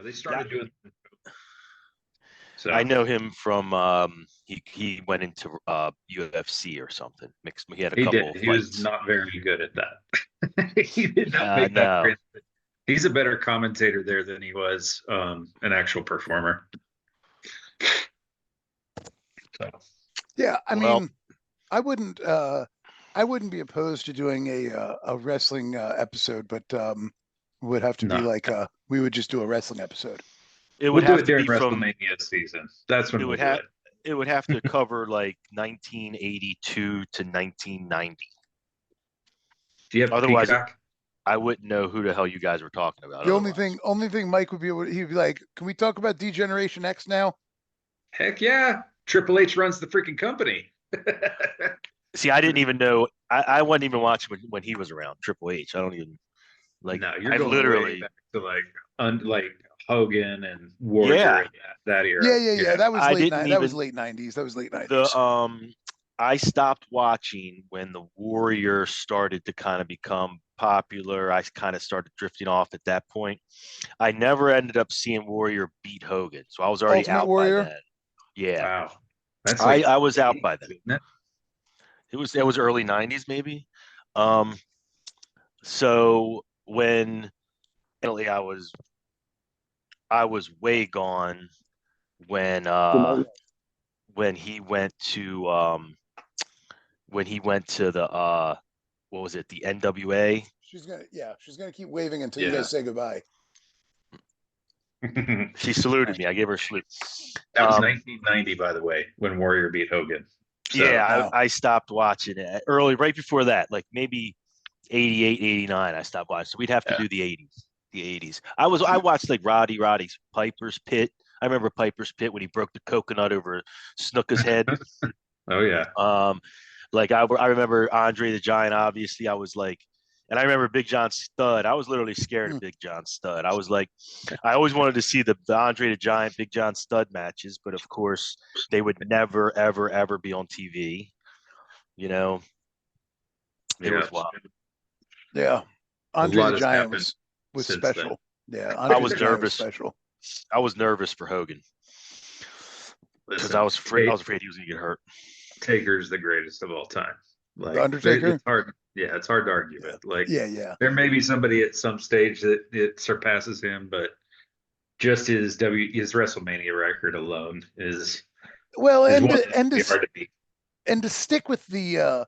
They started doing. So I know him from he went into UFC or something. Mixed. He had a he couple did. of He was fights. not very good at that. He did not make that. No. He's a better commentator there than he was an actual performer. So. Yeah, I mean, I wouldn't be opposed to doing a wrestling episode, but would have to be like we would just do a wrestling episode. It would have to during be from WrestleMania season. That's when it we'll would do have it. it would have to cover like 1982 to 1990. Do you have Otherwise, Peacock? I wouldn't know who the hell you guys were talking about. The only thing Mike would be able to, he'd be like, "Can we talk about D-Generation X now?" Heck yeah. Triple H runs the freaking company. See, I didn't even know. I wasn't even watching when he was around. Triple H. I don't even like. No, you're I going literally way back to like Hogan and Warrior. Yeah. And that era. Yeah. That was I late. didn't That was even- late '90s. That was late '90s. The I stopped watching when the Warrior started to kind of become popular. I kind of started drifting off at that point. I never ended up seeing Warrior beat Hogan, so I was already Ultimate out Warrior? by then. Yeah, Wow. That's I was out by then. isn't it? It was early '90s maybe. So when finally I was way gone when he went to the what was it, the NWA? She's gonna keep waving until you guys say goodbye. She saluted me. I gave her a salute. That was 1990, by the way, when Warrior beat Hogan. So, Yeah, I stopped watching it early, right before that, like maybe 88, 89. I stopped watching. So we'd have to do the 80s. The 80s. I watched like Roddy's Piper's Pit. I remember Piper's Pit when he broke the coconut over Snooker's head. Oh yeah. Like I remember Andre the Giant. Obviously, I was like, and I remember Big John Studd. I was literally scared of Big John Studd. I was like, I always wanted to see the Andre the Giant, Big John Studd matches, but of course, they would never, ever, ever be on TV. You know, it was wild. Yeah, Andre the Giant was special. Then. Yeah, I was nervous. Special. I was nervous for Hogan because I was afraid he was going to get hurt. Taker's the greatest of all time. Like the Undertaker. It's hard. Yeah, it's hard to argue with. Like, yeah. There may be somebody at some stage that it surpasses him, but just his WrestleMania record alone is and hard to beat. And to stick with the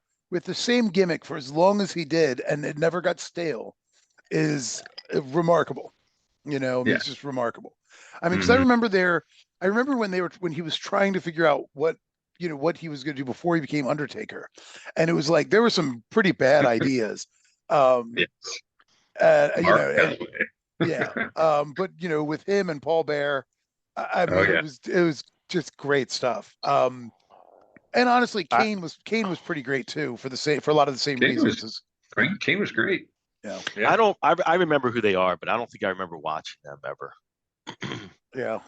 same gimmick for as long as he did, and it never got stale, is remarkable. It's just remarkable. I mean, because I remember when he was trying to figure out what he was going to do before he became Undertaker, and it was like there were some pretty bad ideas. But with him and Paul Bear, it was just great stuff. And honestly, Kane was pretty great too for a lot of the same reasons. Kane was great. Yeah. I remember who they are, but I don't think I remember watching them ever. Yeah.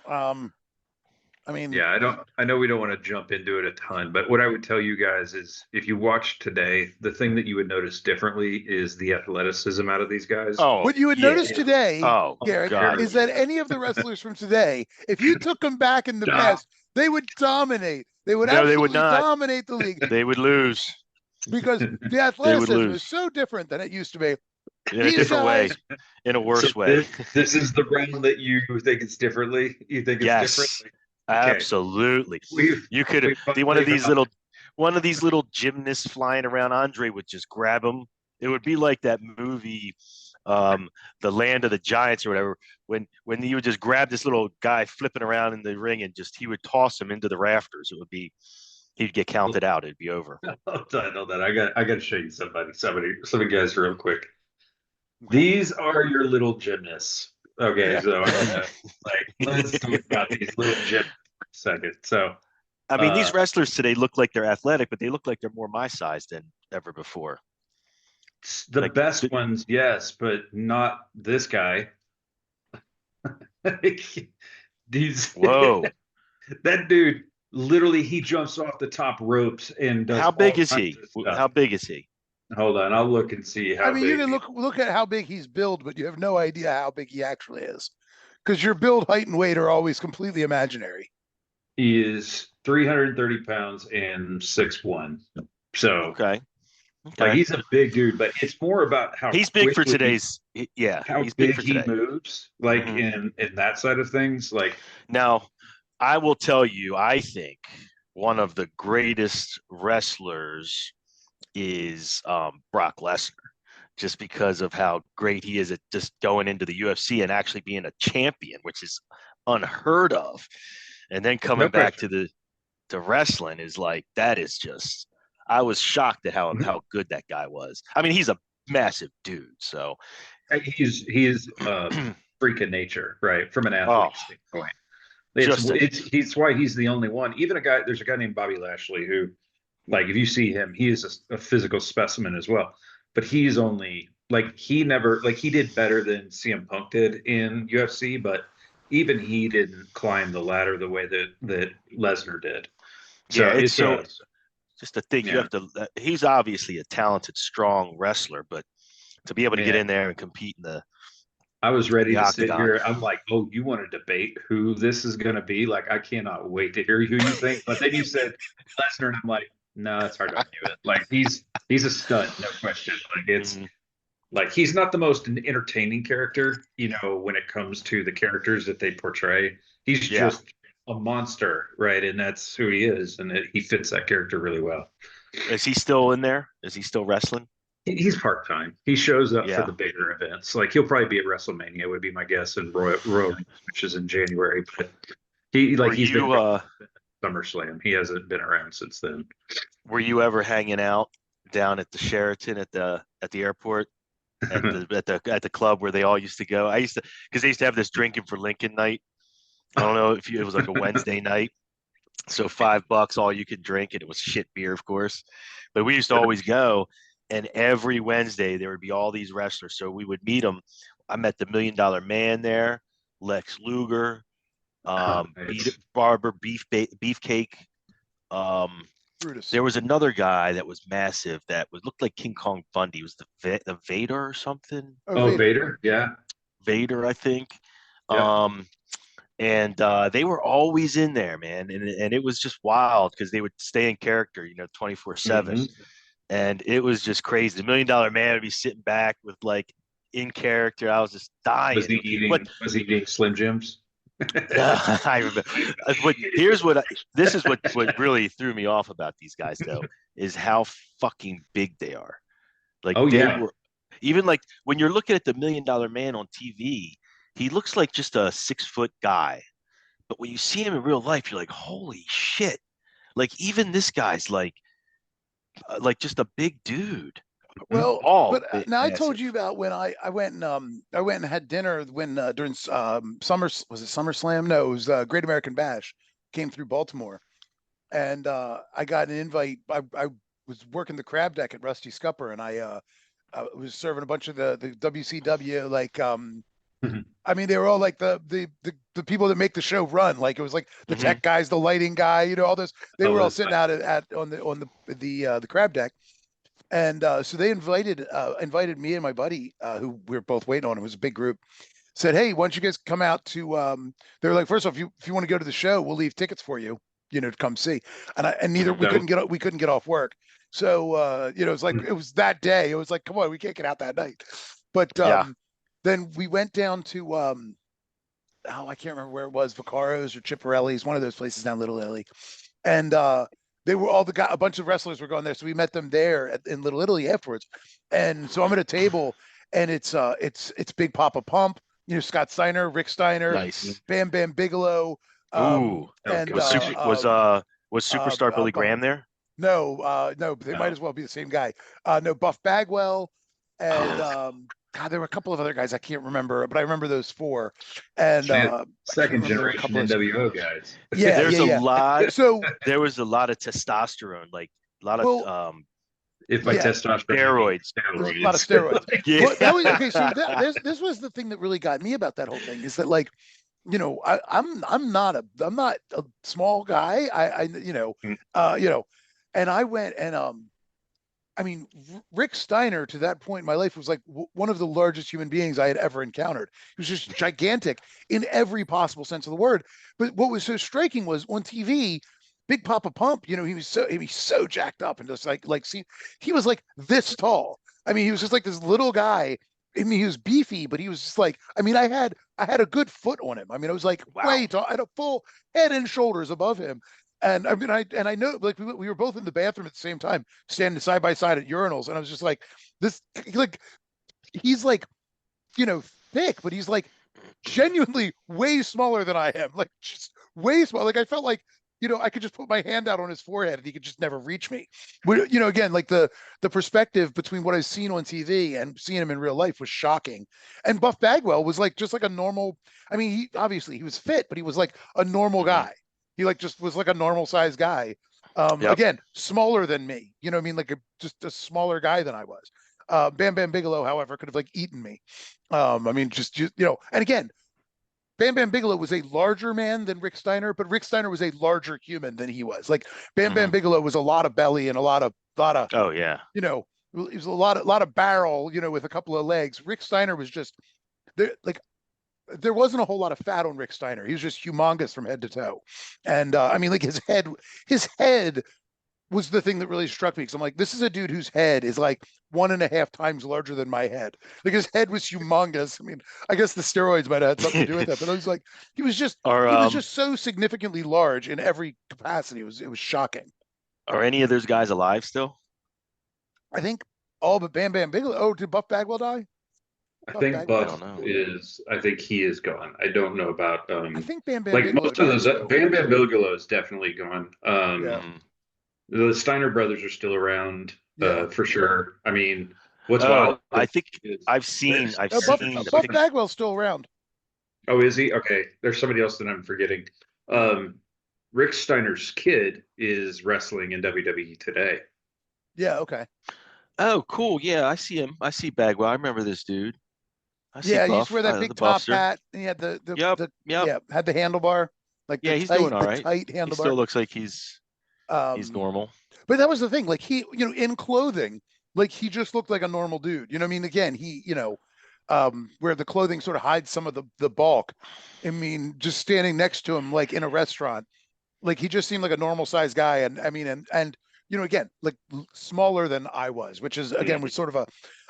I know we don't want to jump into it a ton, but what I would tell you guys is if you watch today, the thing that you would notice differently is the athleticism out of these guys. What you would notice today, Garrett, is that any of the wrestlers from today, if you took them back in the past, they would dominate. They would absolutely dominate the league. They would lose. Because the athleticism is so different than it used to be. In a different way. In a worse way. This is the realm that you think it's differently? You think it's different? Okay. Absolutely. You could be one of these little gymnasts flying around. Andre would just grab him. It would be like that movie, The Land of the Giants or whatever, when you would just grab this little guy flipping around in the ring and he would toss him into the rafters. He'd get counted out. It'd be over. I know that. I got to show you some guys real quick. These are your little gymnasts. Okay, so let's talk about these little gymnasts for a second. So, I mean, these wrestlers today look like they're athletic, but they look like they're more my size than ever before. The best ones, yes, but not this guy. Whoa. That dude, literally, he jumps off the top ropes and does How big is he? How big is he? Hold on, I'll look and see how I mean, you big can look at how big he's billed, but you have no idea how big he actually is, because your build, height, and weight are always completely imaginary. he is. 330 pounds and 6'1". So Okay. like Okay. he's a big dude, but it's more about how He's big for quickly today's. Yeah, how he's big big for he today. moves, like Mhm. in that side of things. Like Now, I will tell you, I think one of the greatest wrestlers is Brock Lesnar, just because of how great he is at just going into the UFC and actually being a champion, which is unheard of. And then coming no back question. to wrestling is like that is just I was shocked at Mhm. how good that guy was. I mean, he's a massive dude, so He is a freak of nature, right? From an oh, athlete standpoint. just a It's why he's the only one. Even there's a guy named Bobby Lashley who, like, if you see him, he is a physical specimen as well. But he's only like he never like he did better than CM Punk did in UFC, but even he didn't climb the ladder the way that Lesnar did. yeah, So it's it's so just to think you yeah, have to he's obviously a talented, strong wrestler, but to be able to get man. in there and compete in I was ready the to sit octagon. here. I'm like, oh, you want to debate who this is going to be? Like, I cannot wait to hear who you think. But then you said Lesnar, and I'm like, no, it's hard to argue it. Like, he's a stud, no question. Like, it's Mhm. like he's not the most entertaining character, when it comes to the characters that they portray. He's Yeah. just a monster, right? And that's who he is, and he fits that character really well. Is he still in there? Is he still wrestling? He's part time. He shows up for Yeah. the bigger events. Like he'll probably be at WrestleMania, would be my guess, and Royal which is in January. But Were he's been you SummerSlam. He hasn't been around since then. were you ever hanging out down at the Sheraton at the airport at the club where they all used to go? I used to because they used to have this drinking for Lincoln night. I don't know if it was like a Wednesday night. So $5 all you could drink, and it was shit beer, of course. But we used to always go, and every Wednesday there would be all these wrestlers. So we would meet them. I met the $1 Million Man there, Lex Luger, Nice. Beefcake. Um, Brutus. there was another guy that was massive that looked like King Kong Bundy. He was the Vader or something. Oh, Oh, Vader. Vader. Yeah. Vader, I think. Yep. Um, and they were always in there, man, and it was just wild because they would stay in character, 24/7, hmm and it was just crazy. The $1 Million Man would be sitting back with like in character. I was just dying. But Was he eating Slim Jims? I remember. But this is what really threw me off about these guys though is how fucking big they are. Like Oh they yeah. were even like when you're looking at the $1 Million Man on TV, he looks like just a 6 foot guy. But when you see him in real life, you're like, holy shit. Like even this guy's like just a big dude. Well, All but now I told massive. you about when I went and had dinner when during was it SummerSlam? No, it was Great American Bash came through Baltimore, and I got an invite. I was working the crab deck at Rusty Scupper, and I was serving a bunch of the WCW like I mean, they were all like the people that make the show run. Like it was like the Hmm. tech guys, the lighting guy, all this. They Oh, were all that's sitting nice. out at on the crab deck, and so they invited me and my buddy, who we were both waiting on. It was a big group. Said, hey, why don't you guys come out to? They were like, first off, if you want to go to the show, we'll leave tickets for you, to come see. And neither No. we couldn't get off work, so it's like it was that day. It was like, come on, we can't get out that night. But Yeah. then we went down to oh, I can't remember where it was, Vacaro's or Chiparelli's, one of those places down Little Italy, and they were all a bunch of wrestlers were going there, so we met them there in Little Italy afterwards. And so I'm at a table, and it's Big Papa Pump, Scott Steiner, Rick Steiner, Nice. Bam Bam Bigelow, Ooh. and Was super was superstar Billy Graham there? no, but they might No. as well be the same guy. No, Buff Bagwell, and Oh, God, there were a couple of other guys I can't remember, but I remember those four. And Shit. I can't Second remember a generation couple of NWO guys. yeah, there's yeah, a yeah. lot. So There was a lot of testosterone, like a lot of well, If by like yeah, testosterone you mean steroids. a lot of steroids. steroids. Yeah. Well, that was okay. So this was the thing that really got me about that whole thing is that like, I'm not a small guy. I Mm. and I went and I mean, Rick Steiner to that point in my life was like one of the largest human beings I had ever encountered. He was just gigantic in every possible sense of the word. But what was so striking was on TV, Big Papa Pump, he was so jacked up and just see, he was like this tall. I mean, he was just like this little guy. I mean, he was beefy, but he was just like, I mean, I had a good foot on him. I mean, I was like way tall. I had a full head and shoulders above him. And I mean, I know, like we were both in the bathroom at the same time, standing side by side at urinals, and I was just like, this, like, he's like, thick, but he's like genuinely way smaller than I am, like just way small. Like I felt like, I could just put my hand out on his forehead and he could just never reach me. Again, like the perspective between what I've seen on TV and seeing him in real life was shocking. And Buff Bagwell was like just like a normal. I mean, he was fit, but he was like a normal guy. He like just was like a normal sized guy. Again, smaller than me. You know what I mean? Like just a smaller guy than I was. Bam Bam Bigelow, however, could have like eaten me. I mean, just and again, Bam Bam Bigelow was a larger man than Rick Steiner, but Rick Steiner was a larger human than he was. Like Bam Bam Bigelow was a lot of belly and a lot of oh yeah, it was a lot of barrel, with a couple of legs. Rick Steiner was just there, like there wasn't a whole lot of fat on Rick Steiner. He was just humongous from head to toe. And I mean, like his head was the thing that really struck me because I'm like, this is a dude whose head is like 1.5 times larger than my head. Like his head was humongous. I mean, I guess the steroids might have had something to do with that, but I was like, he was just so significantly large in every capacity. It was shocking. Are any of those guys alive still? I think all but Bam Bam Bigelow. Oh, did Buff Bagwell die? I think Buff is. I think he is gone. I don't know about. I think Bam Bam like Bigelow most of those. Bam Bam Bigelow is definitely gone. Yeah. The Steiner brothers are still around, for sure. I mean, what's wild? I think I've seen Buff Bagwell's still around. Oh, is he? Okay, there's somebody else that I'm forgetting. Rick Steiner's kid is wrestling in WWE today. Yeah. Okay. Oh, cool. Yeah, I see him. I see Bagwell. I remember this dude. He used to wear that big top hat, and he had the had the handlebar. Like he's doing all right. Tight handlebar. He still looks like he's normal. But that was the thing. Like he, in clothing, like he just looked like a normal dude. You know what I mean? Again, he, where the clothing sort of hides some of the bulk. I mean, just standing next to him, like in a restaurant, like he just seemed like a normal sized guy. And I mean, and again, like smaller than I was, which is again was sort of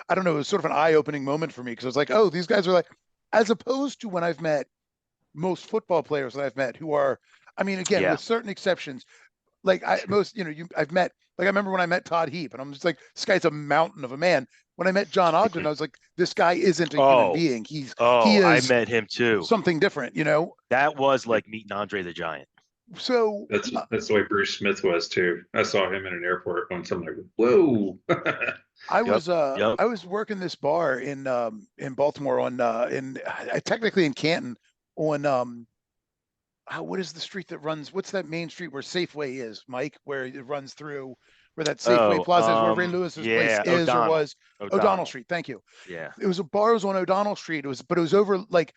I don't know, it was sort of an eye-opening moment for me because I was like, oh, these guys are like, as opposed to when I've met most football players that I've met who are, I mean, again, with certain exceptions, like I've met, like I remember when I met Todd Heap, and I'm just like, this guy's a mountain of a man. When I met John Ogden, I was like, this guy isn't a human being. He is. I met him too. Something different, That was like meeting Andre the Giant. So that's the way Bruce Smith was too. I saw him in an airport once. I'm like, whoa. I was working this bar in Baltimore on technically in Canton on what is the street that runs? What's that main street where Safeway is, Mike? Where it runs through, where that Safeway Plaza is, where Ray Lewis's place is or was. O'Donnell Street. Thank you. Yeah. It was a bar. It was on O'Donnell Street. But it was over like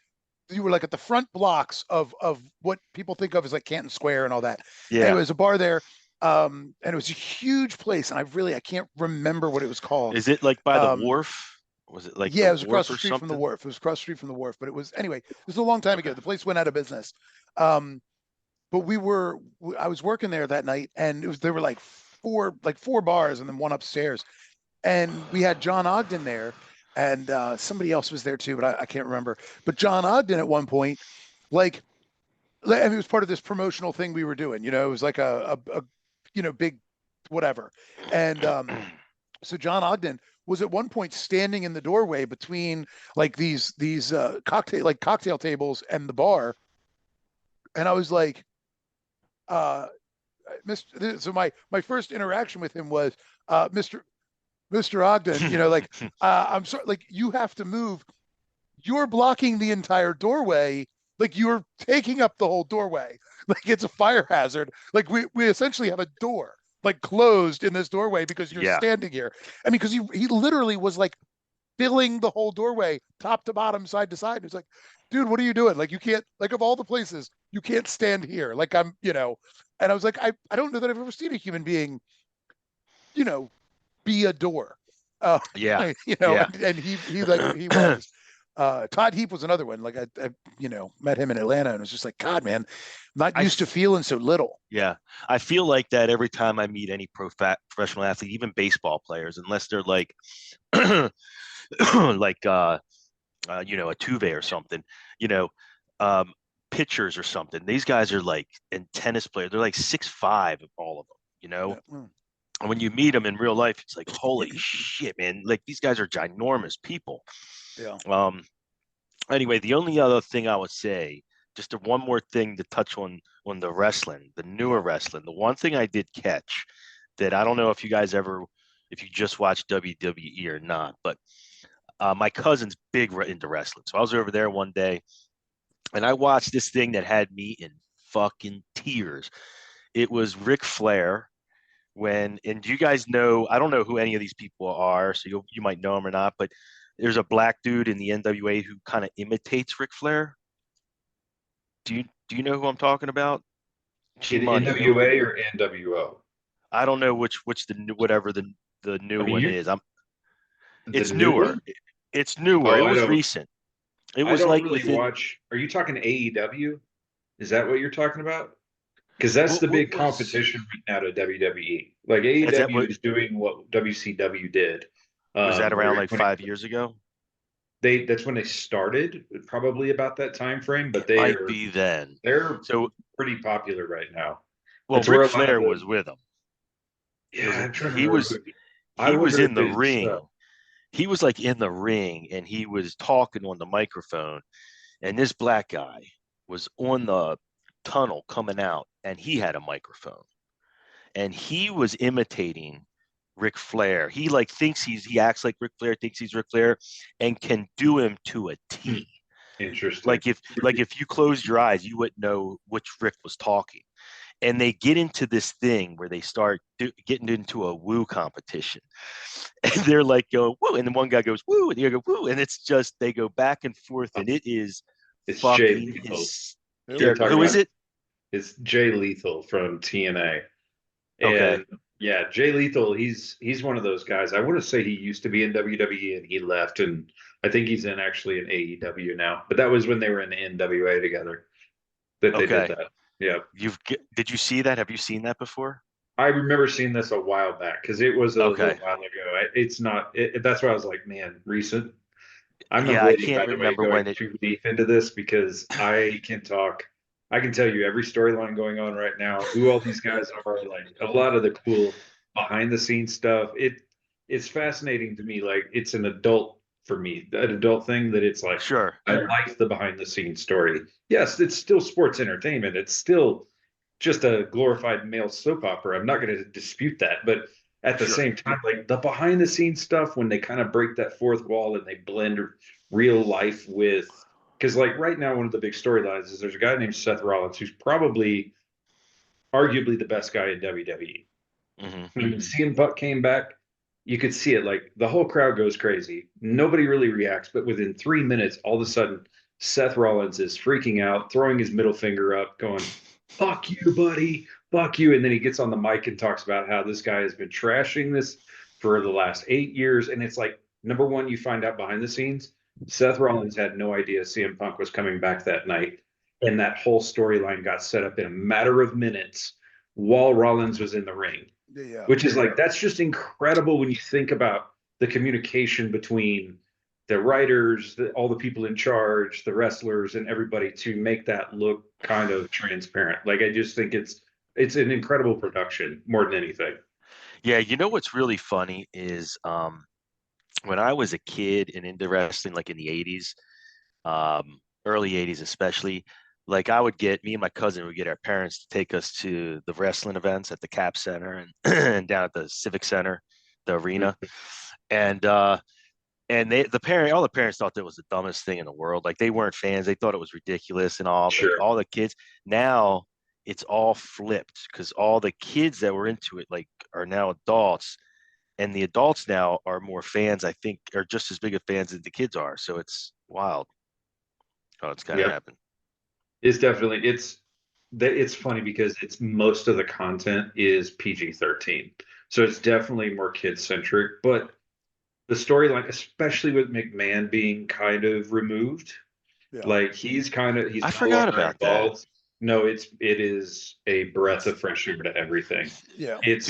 you were like at the front blocks of what people think of as like Canton Square and all that. Yeah. And it was a bar there. And it was a huge place, and I can't remember what it was called. Is it like by the wharf? Was it like it was across the street from the wharf. It was across the street from the wharf, but it was anyway. It was a long time ago. The place went out of business. But I was working there that night, and there were like four bars and then one upstairs, and we had John Ogden there, and somebody else was there too, but I can't remember. But John Ogden at one point, like, I mean, it was part of this promotional thing we were doing. It was like a big whatever, and so John Ogden was at one point standing in the doorway between like these cocktail tables and the bar. And I was like, so my first interaction with him was, Mr. Ogden, like, I'm sorry, like you have to move. You're blocking the entire doorway. Like you're taking up the whole doorway. Like it's a fire hazard. Like we essentially have a door like closed in this doorway because you're standing here. I mean, because he literally was like filling the whole doorway, top to bottom, side to side. It's like, dude, what are you doing? Like, you can't, like, of all the places, you can't stand here. Like, and I was like, I don't know that I've ever seen a human being, be a door. Yeah. You know, Yeah. and he was. Todd Heap was another one. Like I met him in Atlanta, and it was just like, God, man, I'm not used to feeling so little. Yeah, I feel like that every time I meet any professional athlete, even baseball players, unless they're like, like a Tuve or something, you know, um, pitchers or something. These guys are like, and tennis players, they're like 6'5", all of them, you know. Yeah. And when you meet them in real life, it's like, holy shit, man! Like these guys are ginormous people. Yeah. Anyway, the only other thing I would say, just one more thing to touch on the wrestling, the newer wrestling. The one thing I did catch that I don't know if you guys ever, if you just watch WWE or not, but my cousin's big into wrestling. So I was over there one day and I watched this thing that had me in fucking tears. It was Ric Flair and do you guys know, I don't know who any of these people are, so you might know him or not, but there's a black dude in the NWA who kind of imitates Ric Flair. Do you know who I'm talking about? G In Money. NWA or NWO? I don't know which the whatever the I new mean, one you is. the It's new newer. one? It's newer. It Oh, was recent. It I was don't like really within watch. Are you talking AEW? Is that what you're talking about? Because that's the what big was competition right now to WWE. Like is that AEW what is doing what WCW did, was that around where like 5 years ago? that's when they started, probably about that time frame. But It might be then. they're So pretty popular right now. well, It's where Ric a lot of Flair the was with him. yeah. I'm trying to He remember was who. I he was wonder in if the it's ring. He was like in the ring and he was talking on the microphone. And this black guy was on the tunnel coming out and he had a microphone and he was imitating Ric Flair. He like he acts like Ric Flair, thinks he's Ric Flair, and can do him to a hmm, T. interesting. Like if you closed your eyes, you wouldn't know which Rick was talking. And they get into this thing where they start getting into a woo competition, and they're like, "Go woo," and then one guy goes woo, and the other go woo, and it's just they go back and forth, and it is It's Jay fucking Lethal. You're hysterical. talking Who is about it? it's Jay Lethal from TNA. Okay, And yeah, Jay Lethal, he's one of those guys. I want to say he used to be in WWE and he left, and I think he's in actually in AEW now. But that was when they were in the NWA together that they did okay. that. Yeah, Did you see that? Have you seen that before? I remember seeing this a while back because it was a little Okay. while ago. It's not. That's why I was like, man, recent. I'm Yeah, I avoiding, can't by the way, remember going when it. too deep into this because I can talk. I can tell you every storyline going on right now, who all these guys are, like a lot of the cool behind the scenes stuff. It's fascinating to me. Like it's an adult for me, an adult thing that it's like Sure. I like the behind the scenes story. Yes, it's still sports entertainment. It's still just a glorified male soap opera. I'm not going to dispute that, but at the Sure. same time, like the behind the scenes stuff when they kind of break that fourth wall and they blend real life with because like right now one of the big storylines is there's a guy named Seth Rollins who's probably arguably the best guy in WWE. Hmm. When CM Punk came back, you could see it like the whole crowd goes crazy. Nobody really reacts, but within 3 minutes, all of a sudden, Seth Rollins is freaking out, throwing his middle finger up, going, "Fuck you, buddy, fuck you!" And then he gets on the mic and talks about how this guy has been trashing this for the last 8 years. And it's like, number one, you find out behind the scenes, Seth Rollins had no idea CM Punk was coming back that night, and that whole storyline got set up in a matter of minutes while Rollins was in the ring, Yeah. which is like that's just incredible when you think about the communication between the writers, all the people in charge, the wrestlers, and everybody to make that look kind of transparent. Like I just think it's an incredible production more than anything. Yeah, you know what's really funny is when I was a kid and into wrestling, like in the 80s, early 80s especially, like I would get me and my cousin would get our parents to take us to the wrestling events at the Cap Center and, and down at the Civic Center, the arena. And all the parents thought that was the dumbest thing in the world. Like they weren't fans. They thought it was ridiculous and all, but Sure. all the kids now it's all flipped because all the kids that were into it like are now adults and the adults now are more fans, I think, are just as big of fans as the kids are. So it's wild how it's kind of Yeah. happened. It's definitely it's funny because it's most of the content is PG-13. So it's definitely more kid centric, but the storyline, especially with McMahon being kind of removed, Yeah. like he's I no forgot longer about that. involved. No, it is a breath of fresh air to everything. Yeah. It's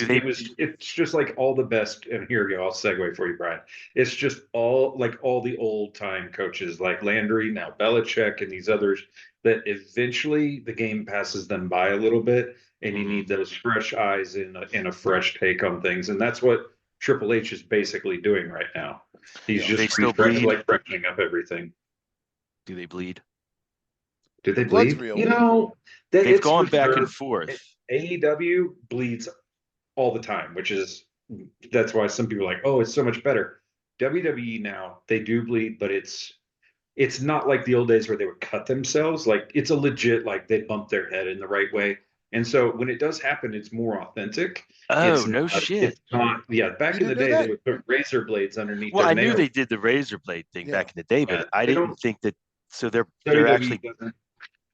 just like all the best. And here you go, I'll segue for you, Brian. It's just all the old time coaches like Landry, now Belichick, and these others that eventually the game passes them by a little bit, and you need those fresh eyes in a fresh take on things, and that's what Triple H is basically doing right now. He's Yeah. Do they just still bleed? freshening up everything. Do they bleed? Do they The blood's bleed? real. You know, that They've it's gone back and reserved. forth. AEW bleeds all the time, that's why some people are like, oh, it's so much better. WWE now, they do bleed, but it's not like the old days where they would cut themselves. Like it's a legit, like they bump their head in the right way. And so when it does happen, it's more authentic. Oh, no shit. It's not, yeah. Back You in the didn't know day, they that? would put razor blades underneath Well, their I knew nails. they did the razor blade thing Yeah. back in the day, but I They didn't don't, think that. So they're WWE actually. doesn't.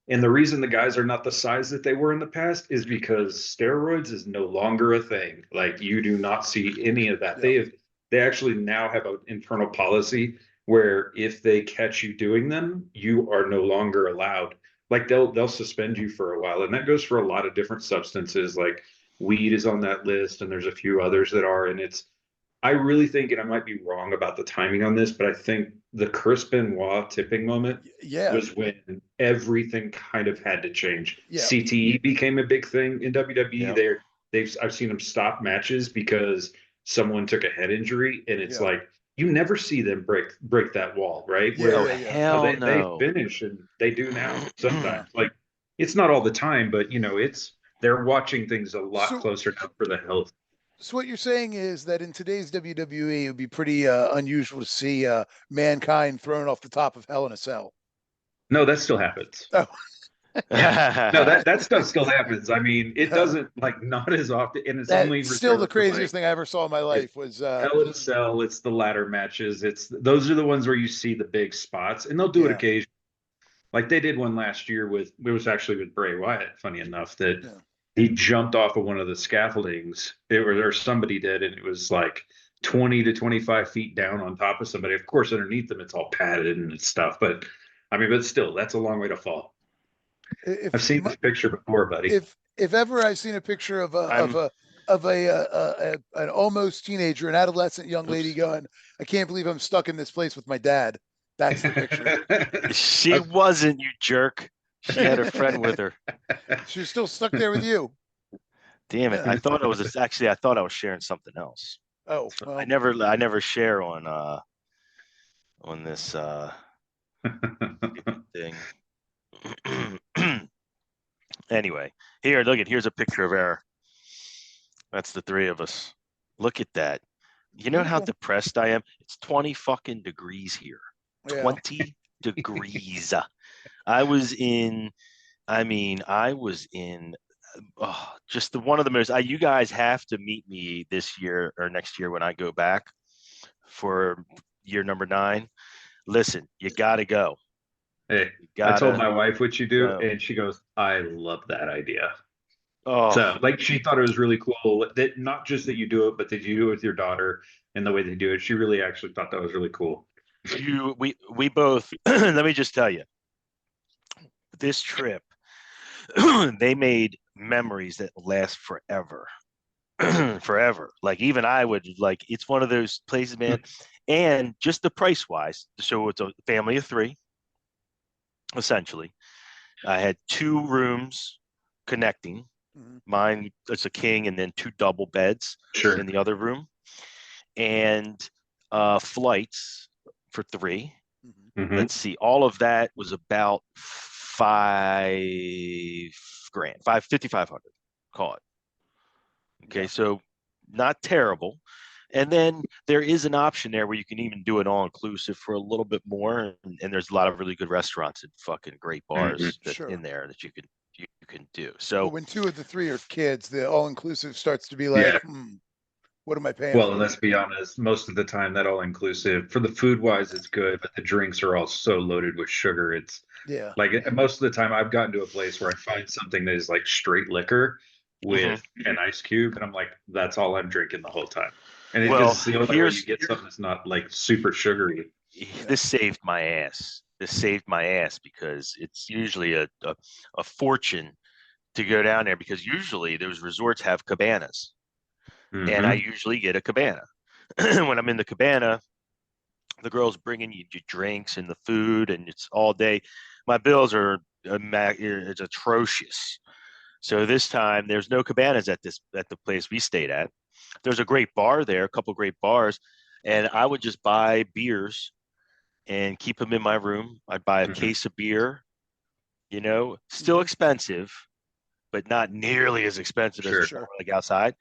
And the reason the guys are not the size that they were in the past is because steroids is no longer a thing. Like you do not see any of that. Yeah. They actually now have an internal policy where if they catch you doing them, you are no longer allowed. Like they'll suspend you for a while. And that goes for a lot of different substances. Like weed is on that list, and there's a few others that are. And I really think, and I might be wrong about the timing on this, but I think the Chris Benoit tipping moment Yeah. was when everything kind of had to change. Yeah. CTE became a big thing in WWE. Yep. I've seen them stop matches because someone took a head injury, and it's Yeah. like you never see them break that wall, right? Yeah. Oh, Yeah. Yeah. hell They no. finish, and they do now sometimes. Like it's not all the time, but they're watching things a lot So, closer now for the health. so what you're saying is that in today's WWE, it would be pretty unusual to see Mankind thrown off the top of Hell in a Cell. No, that still happens. Oh, Yeah. No, that stuff still happens. I mean, it doesn't, like, not as often, and it's only that's still the reserved for craziest like thing I ever saw in my life was Hell in a Cell. It's the ladder matches. Those are the ones where you see the big spots, and they'll do it yeah. occasionally. Like they did one last year it was actually with Bray Wyatt. Funny enough, that Yeah. he jumped off of one of the scaffoldings. Or somebody did, and it was like 20 to 25 feet down on top of somebody. Of course, underneath them, it's all padded and stuff. But I mean, but still, that's a long way to fall. I've seen this picture before, buddy. If ever I've seen a picture of an almost teenager, an adolescent young lady going, I can't believe I'm stuck in this place with my dad. That's the picture. She wasn't, you jerk. She had her friend with her. She's still stuck there with you. Damn it. I thought I was sharing something else. Oh, well. I never share on this thing. Anyway, here's a picture of Air. That's the three of us. Look at that. You know how depressed I am? It's 20 fucking degrees here. Yeah. 20 degrees. I was in just one of the most. You guys have to meet me this year or next year when I go back for year number 9. Listen, you got to go. Hey, I told my wife what you do, and she goes, I love that idea. Oh, so like she thought it was really cool that not just that you do it, but that you do it with your daughter and the way they do it. She really actually thought that was really cool. We both. Let me just tell you, this trip, they made memories that last forever. Forever. Like even I would like. It's one of those places, man. And just the price wise, so it's a family of 3. Essentially, I had 2 rooms connecting. Mine, it's a king, and then 2 double beds in the other room, and flights for 3. Let's see, all of that was about $5,000, $5,500, call it. Okay, so not terrible. And then there is an option there where you can even do it all inclusive for a little bit more, and there's a lot of really good restaurants and fucking great bars in there that you can do. So when 2 of the 3 are kids, the all inclusive starts to be like, what am I paying? Well, let's be honest. Most of the time, that all inclusive for the food wise, it's good, but the drinks are all so loaded with sugar. It's like most of the time, I've gotten to a place where I find something that is like straight liquor with an ice cube, and I'm like, that's all I'm drinking the whole time. And it's the only way you get something that's not like super sugary. This saved my ass. This saved my ass because it's usually a fortune to go down there, because usually those resorts have cabanas, and I usually get a cabana. When I'm in the cabana, the girl's bringing you your drinks and the food, and it's all day. My bills are it's atrocious. So this time there's no cabanas at the place we stayed at. There's a great bar there, a couple great bars, and I would just buy beers and keep them in my room. I'd buy a case of beer, still expensive, but not nearly as expensive as like outside.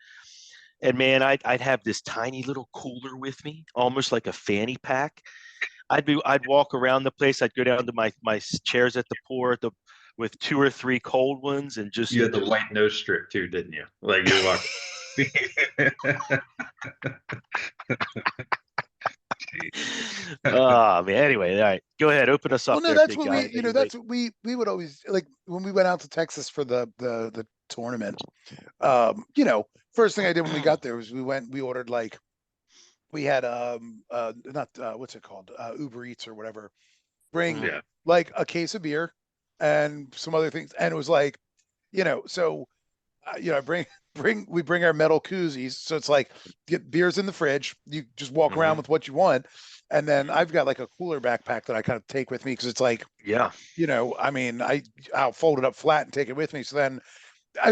And man, I'd have this tiny little cooler with me, almost like a fanny pack. I'd walk around the place. I'd go down to my chairs at the port with 2 or 3 cold ones, and just you had the white nose strip too, didn't you? Like you walk. Oh man. Anyway, all right, go ahead, open us up. Well, no, that's what that's what we would always like when we went out to Texas for the tournament. First thing I did when we got there was we ordered like, we had not what's it called, Uber Eats or whatever, bring like a case of beer and some other things, and it was like, so we bring our metal koozies, so it's like, get beers in the fridge, you just walk around with what you want, and then I've got like a cooler backpack that I kind of take with me, because it's like, I mean, I'll fold it up flat and take it with me. So then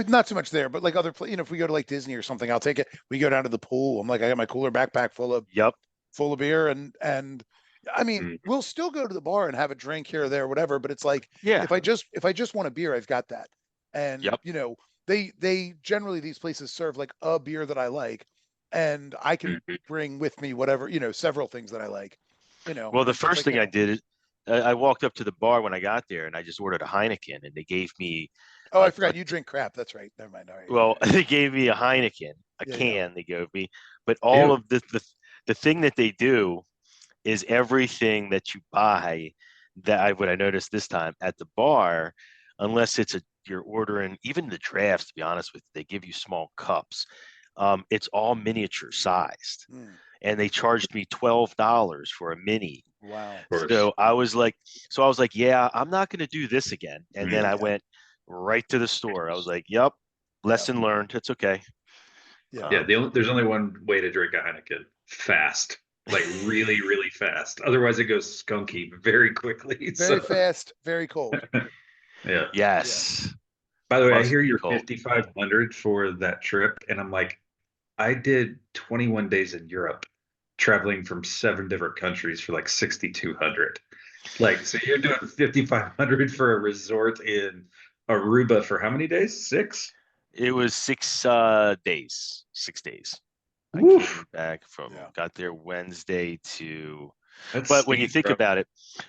not too much there, but like if we go to like Disney or something, I'll take it. We go down to the pool, I'm like, I got my cooler backpack full of beer, and I mean, we'll still go to the bar and have a drink here or there, or whatever. But it's like, if I just want a beer, I've got that. And they generally, these places serve like a beer that I like, and I can bring with me whatever, several things that I like. Well, the first thing I did is I walked up to the bar when I got there, and I just ordered a Heineken, and they gave me. Oh, I forgot you drink crap. That's right. Never mind. All right. Well, they gave me a Heineken, can. They gave me, but all of the thing that they do is everything that you buy what I noticed this time at the bar, unless you're ordering, even the drafts, to be honest with you, they give you small cups. It's all miniature sized, and they charged me $12 for a mini. Wow. So I was like, yeah, I'm not going to do this again. And then I went right to the store. I was like, yep, lesson learned. It's okay. There's only one way to drink a Heineken: fast, like really, really fast. Otherwise, it goes skunky very quickly. Very fast, very cold. Yes. By the way, I hear you're 5,500 for that trip, and I'm like, I did 21 days in Europe, traveling from 7 different countries for like 6,200. Like, so you're doing 5,500 for a resort in Aruba for how many days? 6? It was 6 days. 6 days. I came back got there Wednesday to. But when you think about it,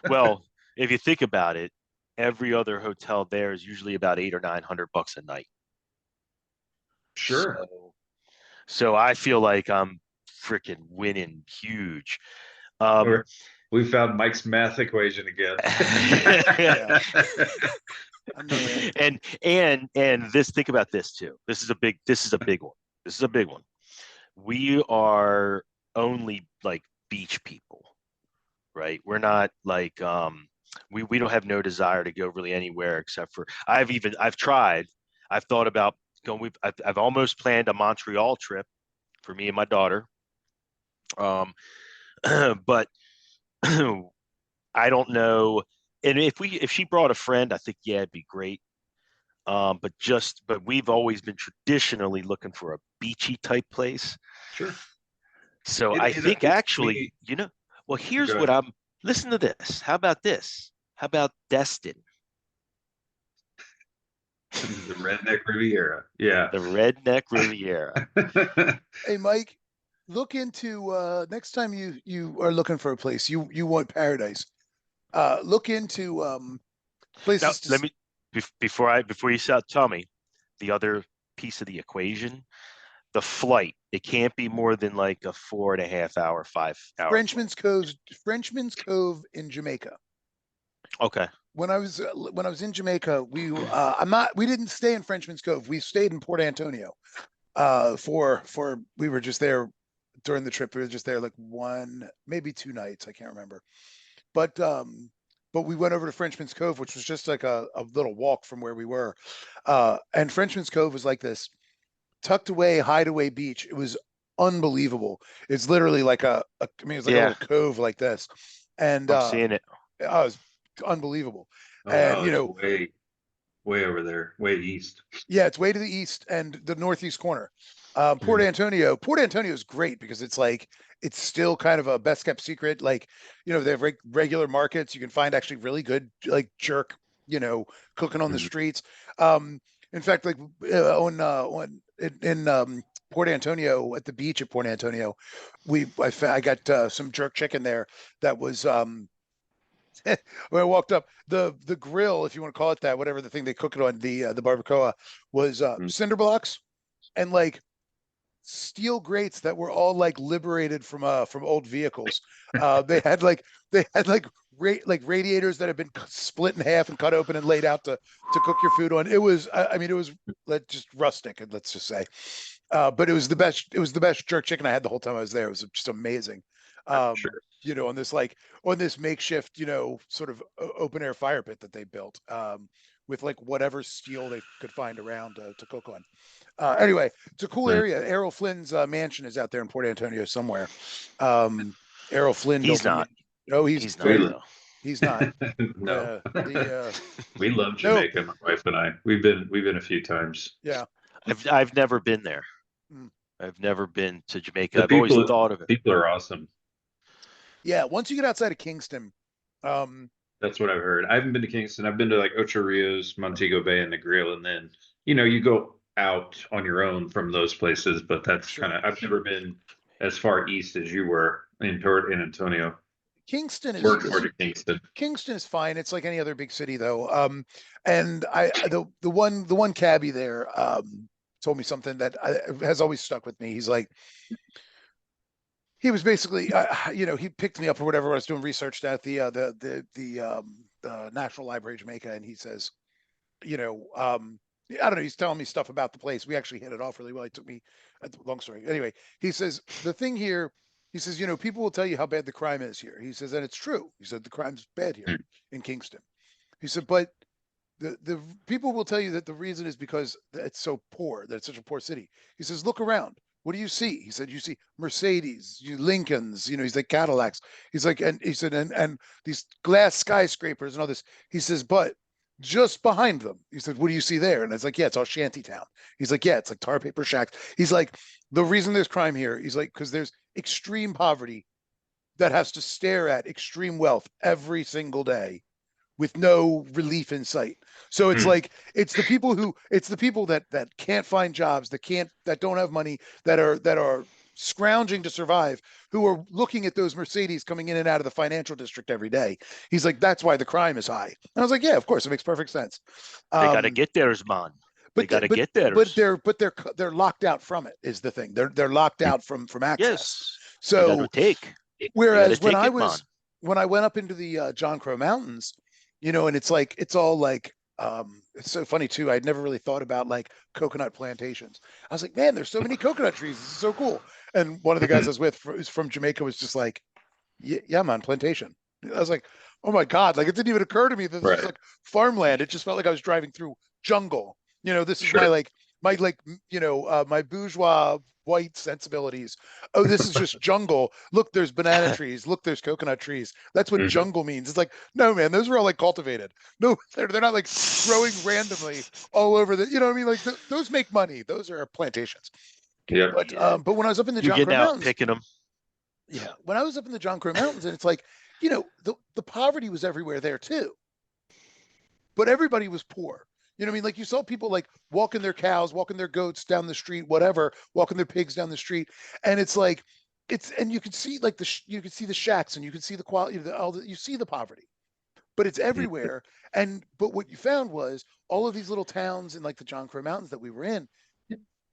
well, if you think about it, every other hotel there is usually about $800 or $900 a night. Sure. So I feel like I'm freaking winning huge. We found Mike's math equation again. And this, think about this too. This is a big one. This is a big one. We are only like beach people, right? We're not like we don't have no desire to go really anywhere except for I've thought about going. I've almost planned a Montreal trip for me and my daughter. But I don't know. And if she brought a friend, I think it'd be great. But we've always been traditionally looking for a beachy type place. Sure. So I think actually, well, here's what listen to this. How about this? How about Destin? The Redneck Riviera. Yeah. The Redneck Riviera. Hey, Mike, look into next time you are looking for a place, you want paradise. Look into places. Now, let me before you tell me the other piece of the equation. The flight, it can't be more than like a 4.5 hour, 5 hour. Frenchman's Cove in Jamaica. Okay. when I was in Jamaica, we didn't stay in Frenchman's Cove. We stayed in Port Antonio. We were just there during the trip. We were just there like maybe 2 nights. I can't remember. But we went over to Frenchman's Cove, which was just like a little walk from where we were. And Frenchman's Cove was like this tucked away, hideaway beach. It was unbelievable. It's literally like I mean, it's like a little cove like this. And I'm seeing it. it was unbelievable. Oh, And wow, it's way over there, way east. yeah, it's way to the east and the northeast corner. Port Antonio is great because it's still kind of a best kept secret. Like, they have regular markets. You can find actually really good like jerk, cooking on the streets. In fact, like in Port Antonio, at the beach at Port Antonio, I got some jerk chicken there that was when I walked up, the grill, if you want to call it that, whatever the thing they cook it on, the barbacoa, was cinder blocks and like steel grates that were all like liberated from old vehicles. They had like radiators that had been split in half and cut open and laid out to cook your food on. It was, I mean, it was just rustic, let's just say. But it was the best jerk chicken I had the whole time I was there. It was just amazing. Sure. On this makeshift, sort of open air fire pit that they built, with like whatever steel they could find around to cook on. Anyway, it's a cool area. Errol Flynn's mansion is out there in Port Antonio somewhere. Errol Flynn. He's not. No, he's not. Though. He's not. No. We love Nope. Jamaica, my wife and I. We've been a few times. Yeah. I've never been there. I've never been to Jamaica. I've always thought of it. People are awesome. Yeah, once you get outside of Kingston, that's what I've heard. I haven't been to Kingston. I've been to like Ocho Rios, Montego Bay, and Negril, and then you go out on your own from those places. But that's kind of I've never been as far east as you were in Antonio. Kingston is Kingston is fine. It's like any other big city, though. And the one cabbie there told me something that has always stuck with me. He's like, he was basically, he picked me up or whatever. I was doing research at the National Library of Jamaica, and he says, I don't know. He's telling me stuff about the place. We actually hit it off really well. He took me, long story. Anyway, he says the thing here. He says, people will tell you how bad the crime is here. He says, and it's true. He said the crime's bad here in Kingston. He said, but the people will tell you that the reason is because it's so poor, that it's such a poor city. He says, look around. What do you see? He said, you see Mercedes, Lincolns, he's like Cadillacs. He's like, and he said, and these glass skyscrapers and all this. He says, but just behind them, he said, what do you see there? And it's like, yeah, it's all shantytown. He's like, yeah, it's like tar paper shacks. He's like, the reason there's crime here, he's like, because there's extreme poverty that has to stare at extreme wealth every single day with no relief in sight. So it's like, it's the people that can't find jobs, that don't have money, that are scrounging to survive, who are looking at those Mercedes coming in and out of the financial district every day. He's like, that's why the crime is high. And I was like, yeah, of course, it makes perfect sense. They got to get theirs, man. They got to get theirs. But they're locked out from it is the thing. They're locked out from access. Yes. So whereas when I went up into the John Crow Mountains, and it's all like, it's so funny too. I'd never really thought about like coconut plantations. I was like, man, there's so many coconut trees. This is so cool. And one of the guys I was with, who's from Jamaica, was just like, yeah, man, plantation. I was like, oh my God. Like, it didn't even occur to me that this was like farmland. It just felt like I was driving through jungle. This is my bourgeois white sensibilities. Oh, this is just jungle. Look, there's banana trees. Look, there's coconut trees. That's what jungle means. It's like, no, man, those are all like cultivated. No, they're not like growing randomly all over the, what I mean? Like those make money. Those are plantations. Yeah. But when I was up in the John Crow Mountains, picking them. Yeah. When I was up in the John Crow Mountains, and it's like, the poverty was everywhere there too. But everybody was poor. You know what I mean? Like you saw people like walking their cows, walking their goats down the street, whatever, walking their pigs down the street. And it's like, and you can see like you can see the shacks, and you can see the quality of you see the poverty, but it's everywhere. But what you found was all of these little towns in like the John Crow Mountains that we were in,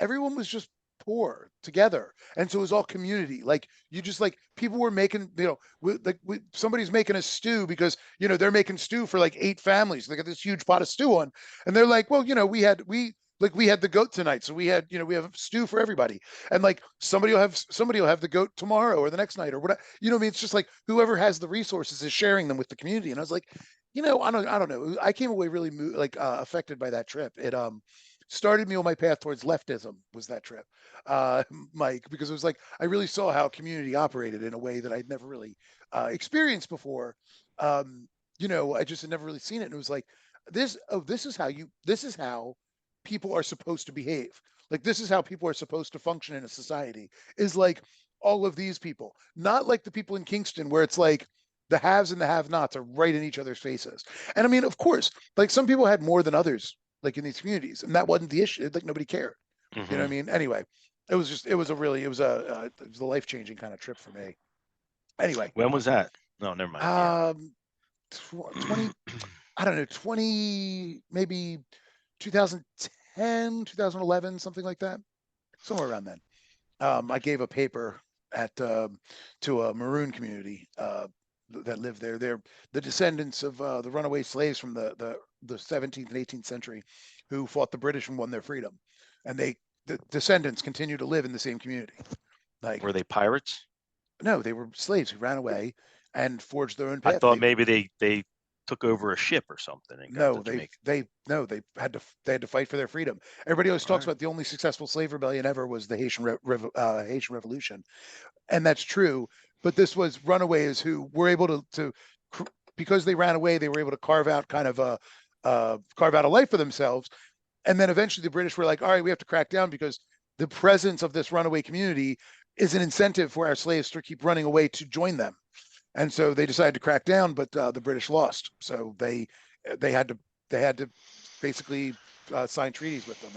everyone was just poor together. And so it was all community. Like you just like people were making, somebody's making a stew because, they're making stew for like 8 families. They got this huge pot of stew on, and they're like, well, we had the goat tonight. So we had, we have stew for everybody. And like somebody will have the goat tomorrow or the next night or whatever. I mean, it's just like whoever has the resources is sharing them with the community. And I was like, I don't know. I came away really affected by that trip. It started me on my path towards leftism was that trip, Mike, because it was like I really saw how community operated in a way that I'd never really experienced before. I just had never really seen it. And it was like this is how people are supposed to behave. Like this is how people are supposed to function in a society, is like all of these people, not like the people in Kingston where it's like the haves and the have-nots are right in each other's faces. And I mean, of course, like some people had more than others, like in these communities, and that wasn't the issue. Like nobody cared. You know what I mean? Anyway, it was a life-changing kind of trip for me. Anyway, when was that? No, never mind. 20, I don't know, 20, maybe 2010, 2011, something like that, somewhere around then. I gave a paper to a Maroon community that lived there. They're the descendants of the runaway slaves from the 17th and 18th century who fought the British and won their freedom. And the descendants continue to live in the same community. Like, were they pirates? No, they were slaves who ran away and forged their own path. I thought maybe they took over a ship or something. No, they had to fight for their freedom. Everybody always talks about the only successful slave rebellion ever was the Haitian Revolution, and that's true. But this was runaways who were able to because they ran away, they were able to carve out a life for themselves. And then eventually the British were like, all right, we have to crack down because the presence of this runaway community is an incentive for our slaves to keep running away to join them. And so they decided to crack down, but the British lost. So they had to basically sign treaties with them,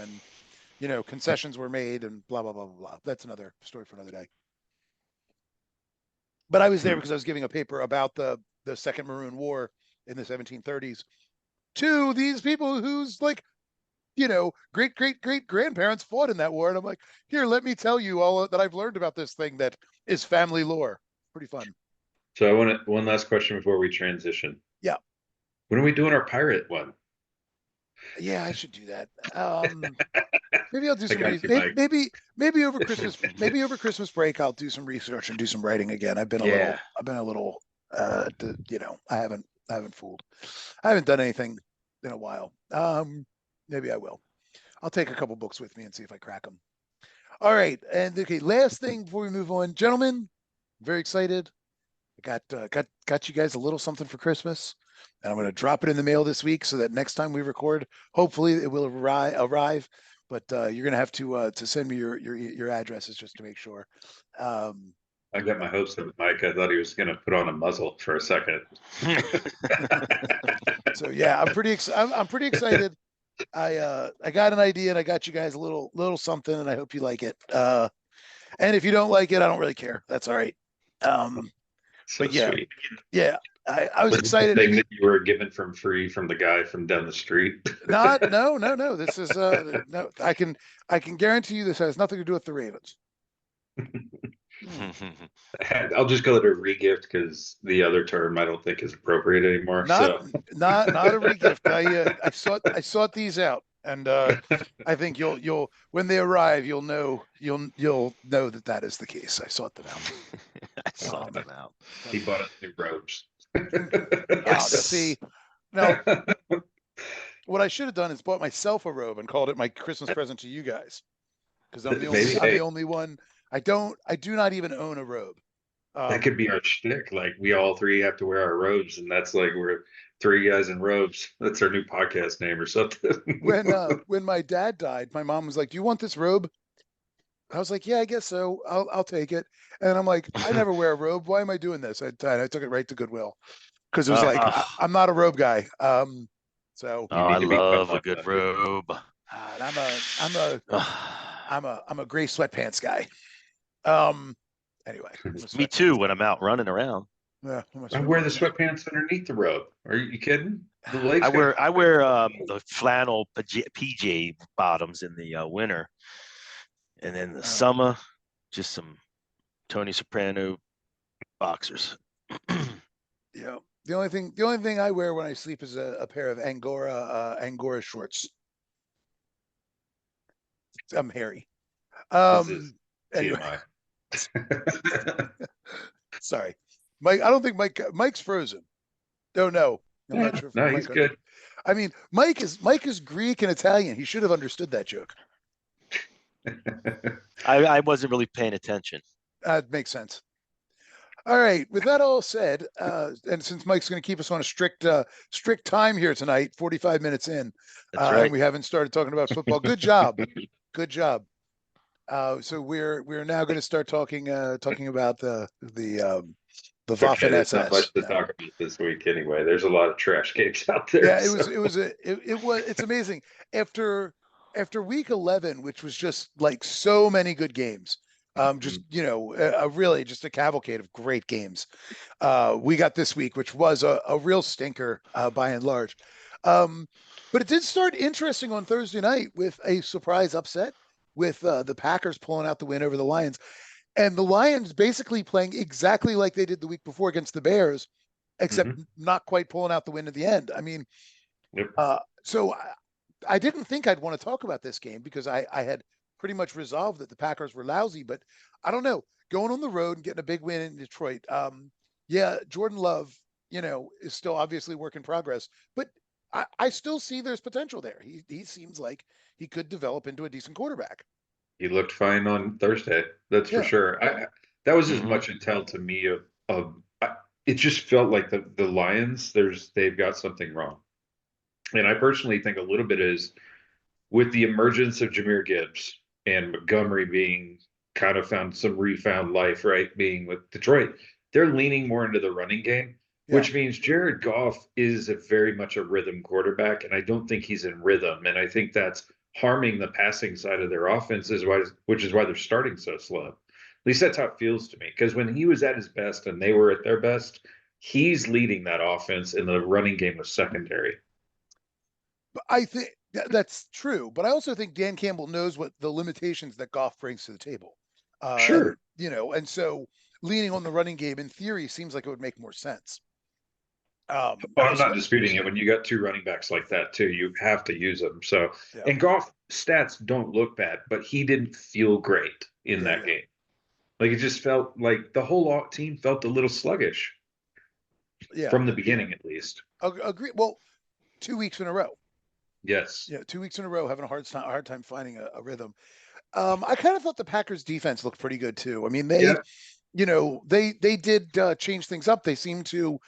and concessions were made, and blah blah blah blah blah. That's another story for another day. But I was there because I was giving a paper about the Second Maroon War in the 1730s to these people whose great grandparents fought in that war, and I'm like, here, let me tell you all that I've learned about this thing that is family lore. Pretty fun. So I want one last question before we transition. Yeah. When are we doing our pirate one? Yeah, I should do that. Maybe I'll do some maybe over Christmas. Maybe over Christmas break, I'll do some research and do some writing again. I've been a little. I haven't fooled. I haven't done anything in a while. Maybe I will. I'll take a couple books with me and see if I crack them. All right, and okay. Last thing before we move on, gentlemen, very excited. I got you guys a little something for Christmas, and I'm going to drop it in the mail this week so that next time we record, hopefully it will arrive. But you're going to have to send me your addresses just to make sure. I got my hopes up with Mike. I thought he was going to put on a muzzle for a second. So yeah, I'm pretty excited. I got an idea, and I got you guys a little something, and I hope you like it. And if you don't like it, I don't really care. That's all right. But yeah, sweet. Yeah, I was excited. Thing that you were given from free from the guy from down the street. No. This is no. I can guarantee you this has nothing to do with the Ravens. I'll just call it a regift because the other term I don't think is appropriate anymore. Not a regift. I sought these out, and I think you'll when they arrive you'll know that is the case. I sought them out. I sought them out. He bought us new robes. See, now what I should have done is bought myself a robe and called it my Christmas present to you guys, because I'm the only one. I do not even own a robe. That could be our shtick. Like we all three have to wear our robes, and that's like we're 3 guys in robes. That's our new podcast name or something. When my dad died, my mom was like, "Do you want this robe?" I was like, "Yeah, I guess so. I'll take it." And I'm like, "I never wear a robe. Why am I doing this?" I took it right to Goodwill because it was I'm not a robe guy. So I love a good robe. I'm a gray sweatpants guy. Anyway, me too. When I'm out running around, yeah, I wear the sweatpants underneath the robe. Are you kidding? I wear the flannel PJ bottoms in the winter, And then the summer, just some Tony Soprano boxers. Yeah. The only thing I wear when I sleep is a pair of Angora shorts. I'm hairy. This is Anyway. TMI. Sorry, Mike. I don't think Mike's frozen. Don't know. I'm not sure. No, he's good. I mean, Mike is Greek and Italian. He should have understood that joke. I wasn't really paying attention. It makes sense. All right. With that all said, and since Mike's going to keep us on a strict time here tonight, 45 minutes in, That's right. and we haven't started talking about football. Good job. Good job. So we're now going to start talking about the Waffen There's not much to SS. talk about this week anyway. There's a lot of trash games out there. Yeah, it's amazing. After week 11, which was just like so many good games. Just really just a cavalcade of great games. We got this week, which was a real stinker by and large. But it did start interesting on Thursday night with a surprise upset with the Packers pulling out the win over the Lions, and the Lions basically playing exactly like they did the week before against the Bears, except not quite pulling out the win at the end. I mean, so I didn't think I'd want to talk about this game because I had pretty much resolved that the Packers were lousy, but I don't know, going on the road and getting a big win in Detroit. Jordan Love, is still obviously work in progress, but I still see there's potential there. He seems like he could develop into a decent quarterback. He looked fine on Thursday. That's for sure. That was as much intel to me of it just felt like the Lions, they've got something wrong. And I personally think a little bit is with the emergence of Jahmyr Gibbs and Montgomery being kind of found some refound life, right? Being with Detroit, they're leaning more into the running game, which means Jared Goff is very much a rhythm quarterback. And I don't think he's in rhythm. And I think that's harming the passing side of their offense, which is why they're starting so slow. At least that's how it feels to me. Because when he was at his best and they were at their best, he's leading that offense and the running game was secondary. But I think that's true. But I also think Dan Campbell knows what the limitations that Goff brings to the table. Sure. And so leaning on the running game in theory seems like it would make more sense. I'm not disputing it. When you got two running backs like that too, you have to use them. So, and Goff stats don't look bad, but he didn't feel great in that game. Like it just felt like the whole team felt a little sluggish. From the beginning, at least. Agree. Well, 2 weeks in a row. Yes. Yeah, 2 weeks in a row, having a hard time finding a rhythm. I kind of thought the Packers defense looked pretty good too. I mean, they did change things up. They seemed to.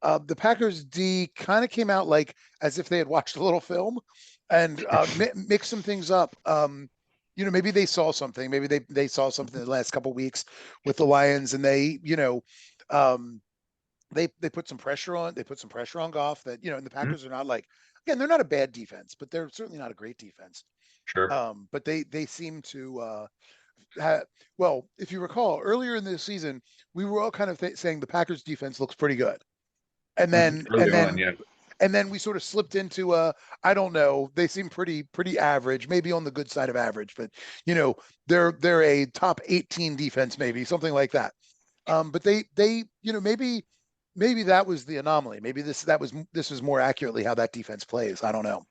The Packers D kind of came out like as if they had watched a little film and mixed some things up. Maybe they saw something. Maybe they saw something in the last couple of weeks with the Lions, and they put some pressure on. They put some pressure on Goff. That and the Packers are not like, again, they're not a bad defense, but they're certainly not a great defense. Sure. But they seem to. Well, if you recall, earlier in the season, we were all kind of saying the Packers defense looks pretty good. And then we sort of slipped into I don't know. They seem pretty average, maybe on the good side of average, but they're a top 18 defense, maybe something like that. But they maybe that was the anomaly. Maybe this was more accurately how that defense plays. I don't know.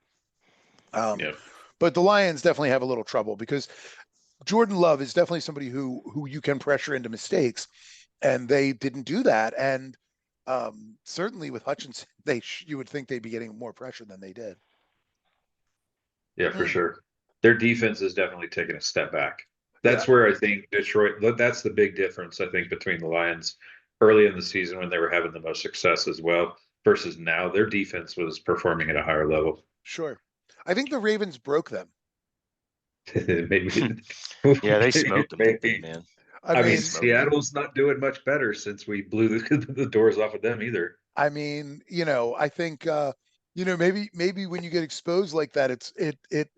But the Lions definitely have a little trouble because Jordan Love is definitely somebody who you can pressure into mistakes, and they didn't do that. And certainly with Hutchinson, you would think they'd be getting more pressure than they did. Yeah, for sure. Their defense is definitely taking a step back. That's where I think Detroit, that's the big difference, I think, between the Lions early in the season when they were having the most success as well versus now. Their defense was performing at a higher level. Sure. I think the Ravens broke them. Maybe. Yeah, they smoked them, man. I mean, Seattle's not doing much better since we blew the doors off of them either. I mean, I think, maybe when you get exposed like that, it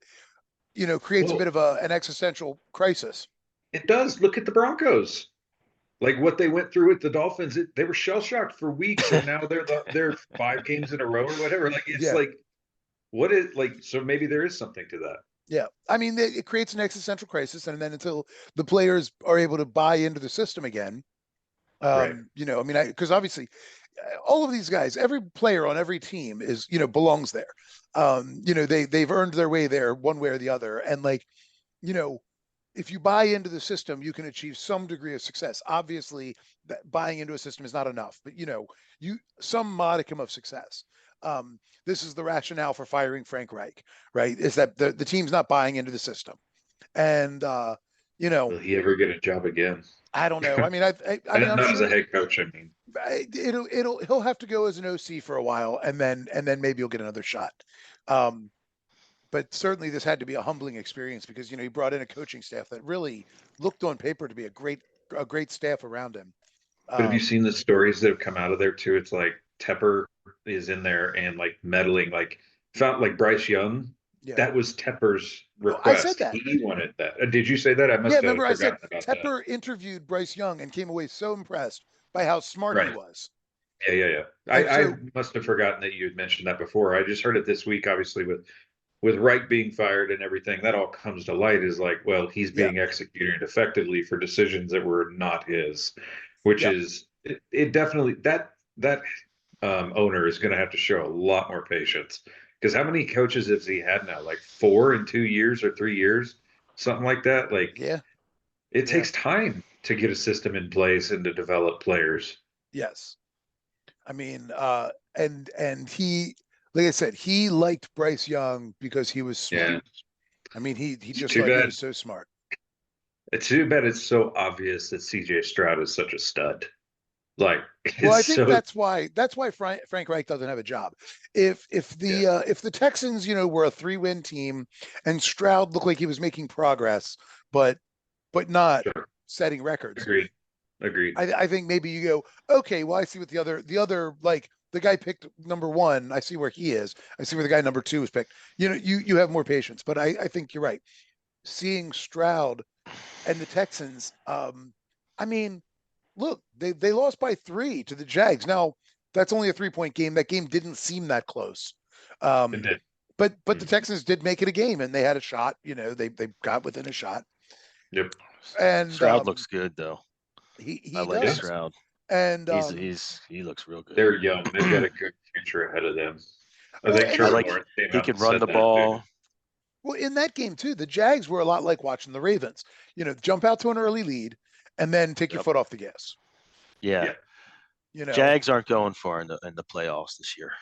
creates a bit of an existential crisis. It does. Look at the Broncos. Like what they went through with the Dolphins, they were shell shocked for weeks, and now they're 5 games in a row or whatever. Like it's like, what is like? So maybe there is something to that. Yeah. I mean, it creates an existential crisis. And then until the players are able to buy into the system again, Right. I mean, because obviously all of these guys, every player on every team is, belongs there. They've earned their way there one way or the other. And like, you know, if you buy into the system, you can achieve some degree of success. Obviously, that buying into a system is not enough, but some modicum of success. This is the rationale for firing Frank Reich, right? Is that the team's not buying into the system, and Will he ever get a job again? I don't know. I mean, I'm Not as a sure head coach. I mean, he'll have to go as an OC for a while, and then maybe he'll get another shot. Um, but certainly this had to be a humbling experience because he brought in a coaching staff that really looked on paper to be a great staff around him. but have you seen the stories that have come out of there too? It's like Tepper is in there and like meddling, like found like Bryce Young. Yeah. That was Tepper's Well, I said request. that. He wanted that. Did you say that? I must Yeah, have remember I said forgotten about that. Tepper interviewed Bryce Young and came away so impressed by how smart he Right. was. Yeah. And I must have forgotten that you had mentioned that before. I just heard it this week, obviously, with Reich being fired and everything. That all comes to light is like, well, he's Yeah. being executed effectively for decisions that were not his, which Yeah. is it definitely that owner is going to have to show a lot more patience because how many coaches has he had now? Like 4 in 2 years or 3 years, something like that. Like, Yeah. it takes time to get a system in place and to develop players. Yes. I mean, and he, like I said, he liked Bryce Young because he was smart. Yeah. I mean, he It's just too thought he bad. was so smart. It's too bad it's so obvious that C.J. Stroud is such a stud. Like, Well, I it's think so that's why Frank Reich doesn't have a job. If the Texans, were a 3-win team and Stroud looked like he was making progress, but not sure. setting records. Agreed. I think maybe you go, okay, well, I see what the other like the guy picked number 1. I see where he is. I see where the guy number 2 was picked. You have more patience, but I think you're right. Seeing Stroud and the Texans, I mean, look, they lost by 3 to the Jags. Now that's only a 3-point game. That game didn't seem that close. It did. But the Texans did make it a game, and they had a shot. They got within a shot. Yep. And Stroud looks good though. He like does. Stroud. And he looks real good. They're young. They've got a good future ahead of them. I think Trevor Lawrence he can run the ball. Too. Well, in that game too, the Jags were a lot like watching the Ravens. Jump out to an early lead and then take your foot off the gas. Yeah. Jags aren't going far in the playoffs this year.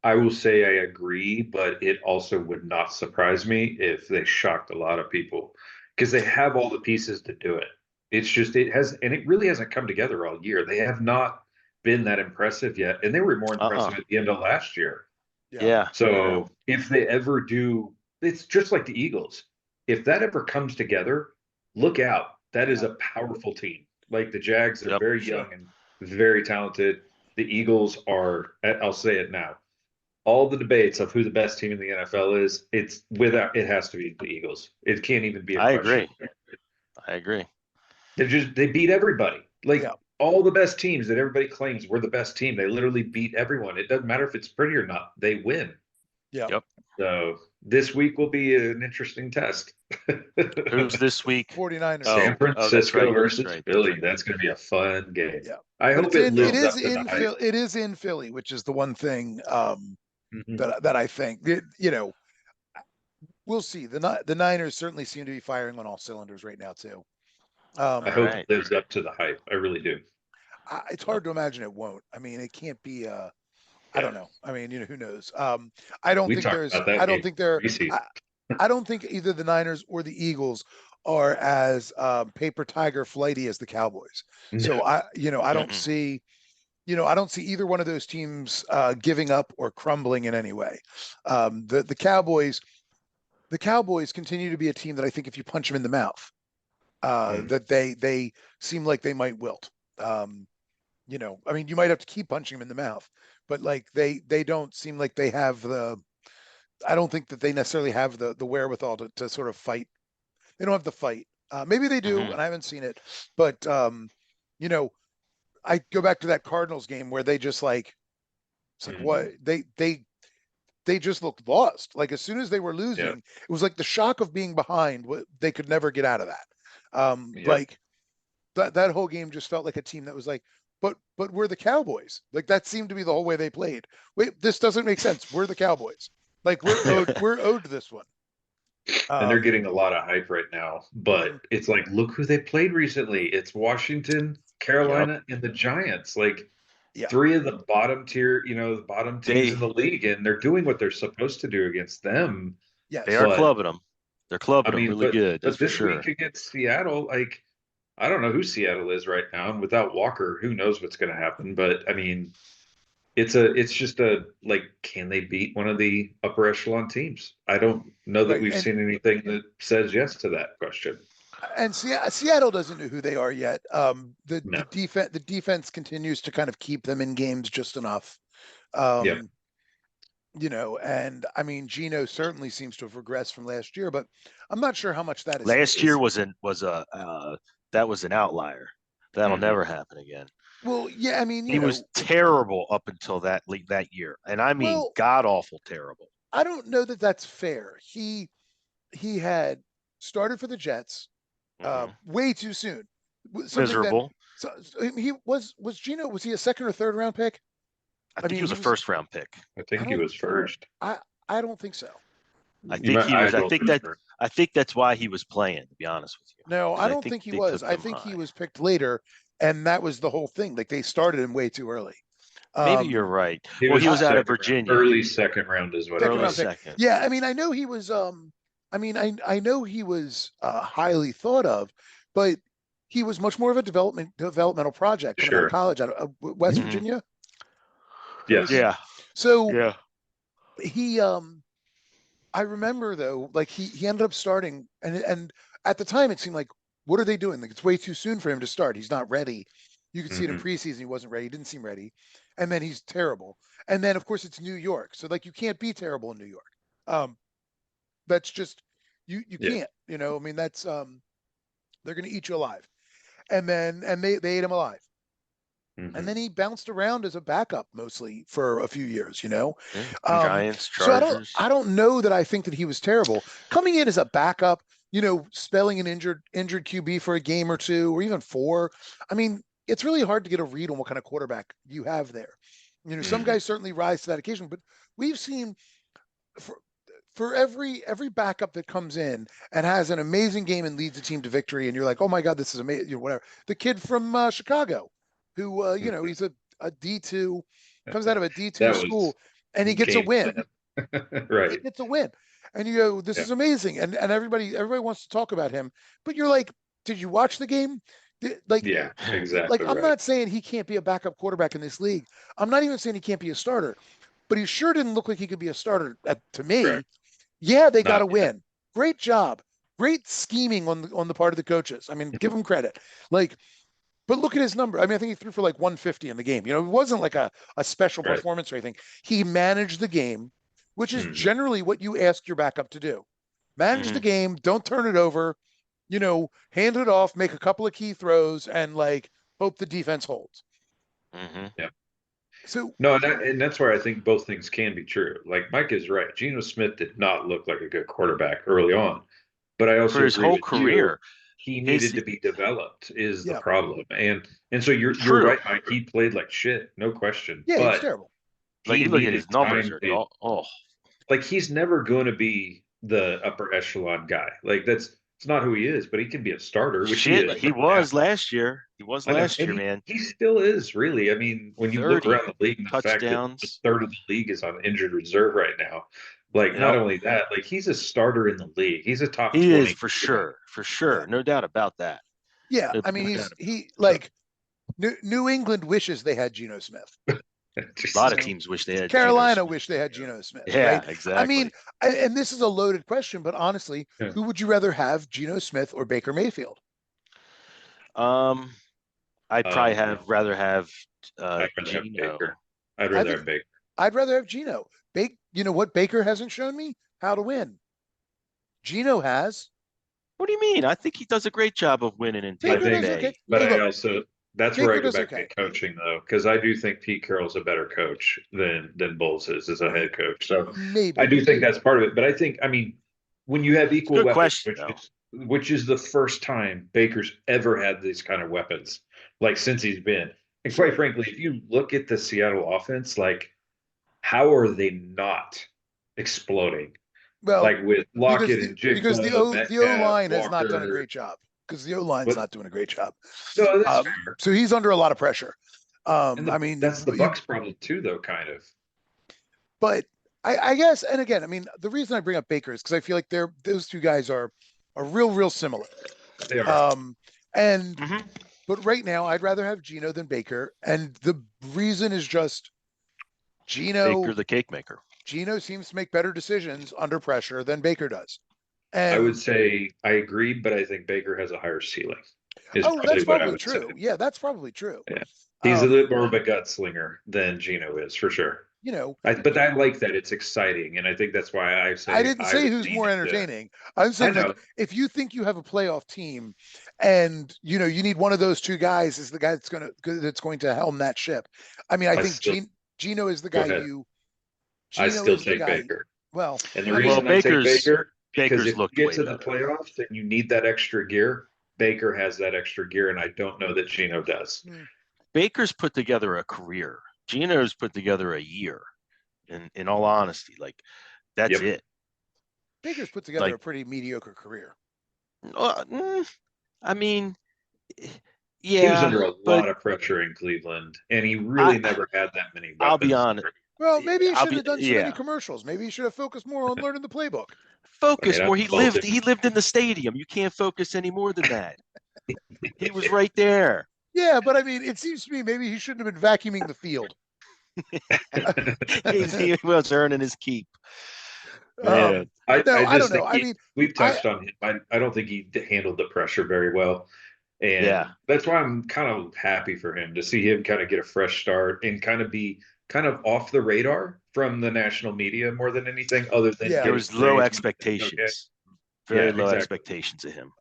I will say I agree, but it also would not surprise me if they shocked a lot of people because they have all the pieces to do it. It's just it really hasn't come together all year. They have not been that impressive yet, and they were more impressive at the end of last year. Yeah. So if they ever do, it's just like the Eagles. If that ever comes together, look out. That is a powerful team. Like the Jags are very young and very talented. The Eagles are, I'll say it now. All the debates of who the best team in the NFL is, it has to be the Eagles. It can't even be a question. I agree. They beat everybody. All the best teams that everybody claims were the best team, they literally beat everyone. It doesn't matter if it's pretty or not. They win. Yep. So this week will be an interesting test. Who's this week? 49ers. San Francisco versus Philly. Right. That's going to be a fun game. Yeah. I hope it lives up to the hype. It is in Philly, which is the one thing that I think we'll see. The Niners certainly seem to be firing on all cylinders right now too. I hope it lives up to the hype. I really do. It's hard to imagine it won't. I mean, it can't be. I don't know. I mean, who knows? I don't think there's. I don't think there. I don't think either the Niners or the Eagles are as paper tiger flighty as the Cowboys. So I don't see. I don't see either one of those teams giving up or crumbling in any way. The Cowboys continue to be a team that I think if you punch them in the mouth, that they seem like they might wilt. I mean, you might have to keep punching them in the mouth, but like they don't seem like they have the. I don't think that they necessarily have the wherewithal to sort of fight. They don't have the fight. Maybe they do, and I haven't seen it, but I go back to that Cardinals game where they just it's like what they they just looked lost. Like as soon as they were losing, it was like the shock of being behind. They could never get out of that. Like that whole game just felt like a team that was like, but we're the Cowboys. Like that seemed to be the whole way they played. Wait, this doesn't make sense. We're the Cowboys. Like we're owed this one. And they're getting a lot of hype right now, but it's like, look who they played recently. It's Washington, Carolina, and the Giants. Like three of the bottom tier, the bottom teams in the league, and they're doing what they're supposed to do against them. Yes. They are clubbing them. They're clubbing them really good. That's but this for sure. week against Seattle, like I don't know who Seattle is right now, and without Walker, who knows what's going to happen? But I mean, it's just can they beat one of the upper echelon teams? I don't know that we've seen anything that says yes to that question. And Seattle doesn't know who they are yet. The defense continues to kind of keep them in games just enough. And I mean, Geno certainly seems to have regressed from last year, but I'm not sure how much that is. Last year was an outlier. That'll never happen again. Well, yeah, I mean, he was terrible up until that year, and I mean, god awful terrible. I don't know that that's fair. He had started for the Jets way too soon. Miserable. He was Geno. Was he a second or third round pick? I think he was a first round pick. I think he was first. I don't think so. I think he was. I think that's why he was playing. To be honest with you. No, I don't think he was. I think he was picked later, and that was the whole thing. Like they started him way too early. Maybe you're right. He was out of Virginia. Early second round is what it was. Second. Yeah, I mean, I know he was. I know he was highly thought of, but he was much more of a developmental project coming out of college, out of West Virginia. Yes. Yeah. So he I remember though, like he ended up starting, and at the time it seemed like, what are they doing? Like it's way too soon for him to start. He's not ready. You could see it in preseason. He wasn't ready. He didn't seem ready. And then he's terrible. And then of course it's New York. So like you can't be terrible in New York. That's just you can't, I mean, that's they're gonna eat you alive. And they ate him alive. And then he bounced around as a backup mostly for a few years, Giants, Chargers. So I don't know that I think that he was terrible. Coming in as a backup, spelling an injured QB for a game or two or even 4. I mean, it's really hard to get a read on what kind of quarterback you have there. Some guys certainly rise to that occasion, but we've seen for every backup that comes in and has an amazing game and leads the team to victory, and you're like, oh my God, this is amazing, whatever. The kid from Chicago, who he's a D2, comes out of a D2 school, and he gets a win. Right. He gets a win. And you go, this is amazing. And everybody wants to talk about him. But you're like, did you watch the game? Yeah, exactly. Like, I'm not saying he can't be a backup quarterback in this league. I'm not even saying he can't be a starter. But he sure didn't look like he could be a starter to me. Correct. Yeah, they got to win. Great job. Great scheming on the part of the coaches. I mean, give them credit. But look at his number. I mean, I think he threw for like 150 in the game. It wasn't like a special performance or anything. He managed the game, which is generally what you ask your backup to do. Manage the game. Don't turn it over. Hand it off, make a couple of key throws, and hope the defense holds. Yeah. So no, and that's where I think both things can be true. Like Mike is right. Geno Smith did not look like a good quarterback early on, but I also for his whole career. He needed to be developed is the problem. And so you're right, Mike. He played like shit, no question. Yeah, he's terrible. Like you look at his numbers. Like he's never going to be the upper echelon guy. Like it's not who he is, but he can be a starter. Which he was last year. He was last year, man. He still is, really. I mean, when you look around the league, the fact that a third of the league is on injured reserve right now. Not only that, he's a starter in the league. He's a top 20. He is for sure. Yeah. No doubt about that. Yeah, I mean, New England wishes they had Geno Smith. A lot of teams wish they had. Carolina wish they had Geno Smith. Yeah, right? exactly. I mean, and this is a loaded question, but honestly, who would you rather have, Geno Smith or Baker Mayfield? I'd probably rather have Geno. I'd rather have Baker. I'd rather have Geno. You know what Baker hasn't shown me? How to win. Geno has. What do you mean? I think he does a great job of winning in But That's Baker where I go does back okay. to coaching, though, because I do think Pete Carroll's a better coach than Bowles is as a head coach. So I Maybe. do think that's part of it. But I think, I mean, when you have equal Good weapons, question, though. which is the first time Baker's ever had these kind of weapons, like since he's been. And quite frankly, if you look at the Seattle offense, like how are they not exploding? Well, Like with Lockett and because the Jigba, O Metcalf, line has not done a Walker. great job. Because the O line's But not doing a great job. no, that's fair. So he's under a lot of pressure. And I mean, that's the Bucks problem too, though, kind of. but I guess, and again, I mean, the reason I bring up Baker is because I feel like those two guys are real similar. They are. And but right now, I'd rather have Geno than Baker, and the reason is just Baker, the cake maker. Geno seems to make better decisions under pressure than Baker does. I would And say I agree, but I think Baker has a higher ceiling. that's probably true. Yeah, that's probably true. Yeah. He's a little more of a gunslinger than Geno is, for sure. You know, but I like that. It's exciting. And I think that's why I say I didn't say who's more entertaining. I'm saying, like, if you think you have a playoff team and, you know, you need one of those two guys is the guy that's going to helm that ship. I mean, I think Geno is the guy I still take Baker. Well, and the reason I take Baker, because if you get to the better. playoffs and you need that extra gear, Baker has that extra gear, and I don't know that Geno does. Baker's put together a career. Geno's put together a year. In all honesty, like that's it. Baker's put together a pretty mediocre career. I mean, yeah, he was under a lot of pressure in Cleveland, and he really never had that many weapons. I'll be honest. Well, maybe he should have done so many commercials. Maybe he should have focused more on learning the playbook. Focus more. He lived in the stadium. You can't focus any more than that. He was right there. Yeah, but I mean, it seems to me maybe he shouldn't have been vacuuming the field. He was earning his keep. I don't know. I mean, we've touched on him. I don't think he handled the pressure very well. And that's why I'm kind of happy for him to see him kind of get a fresh start and kind of be kind of off the radar from the national media more than anything, other than there was low expectations. Very low expectations of him.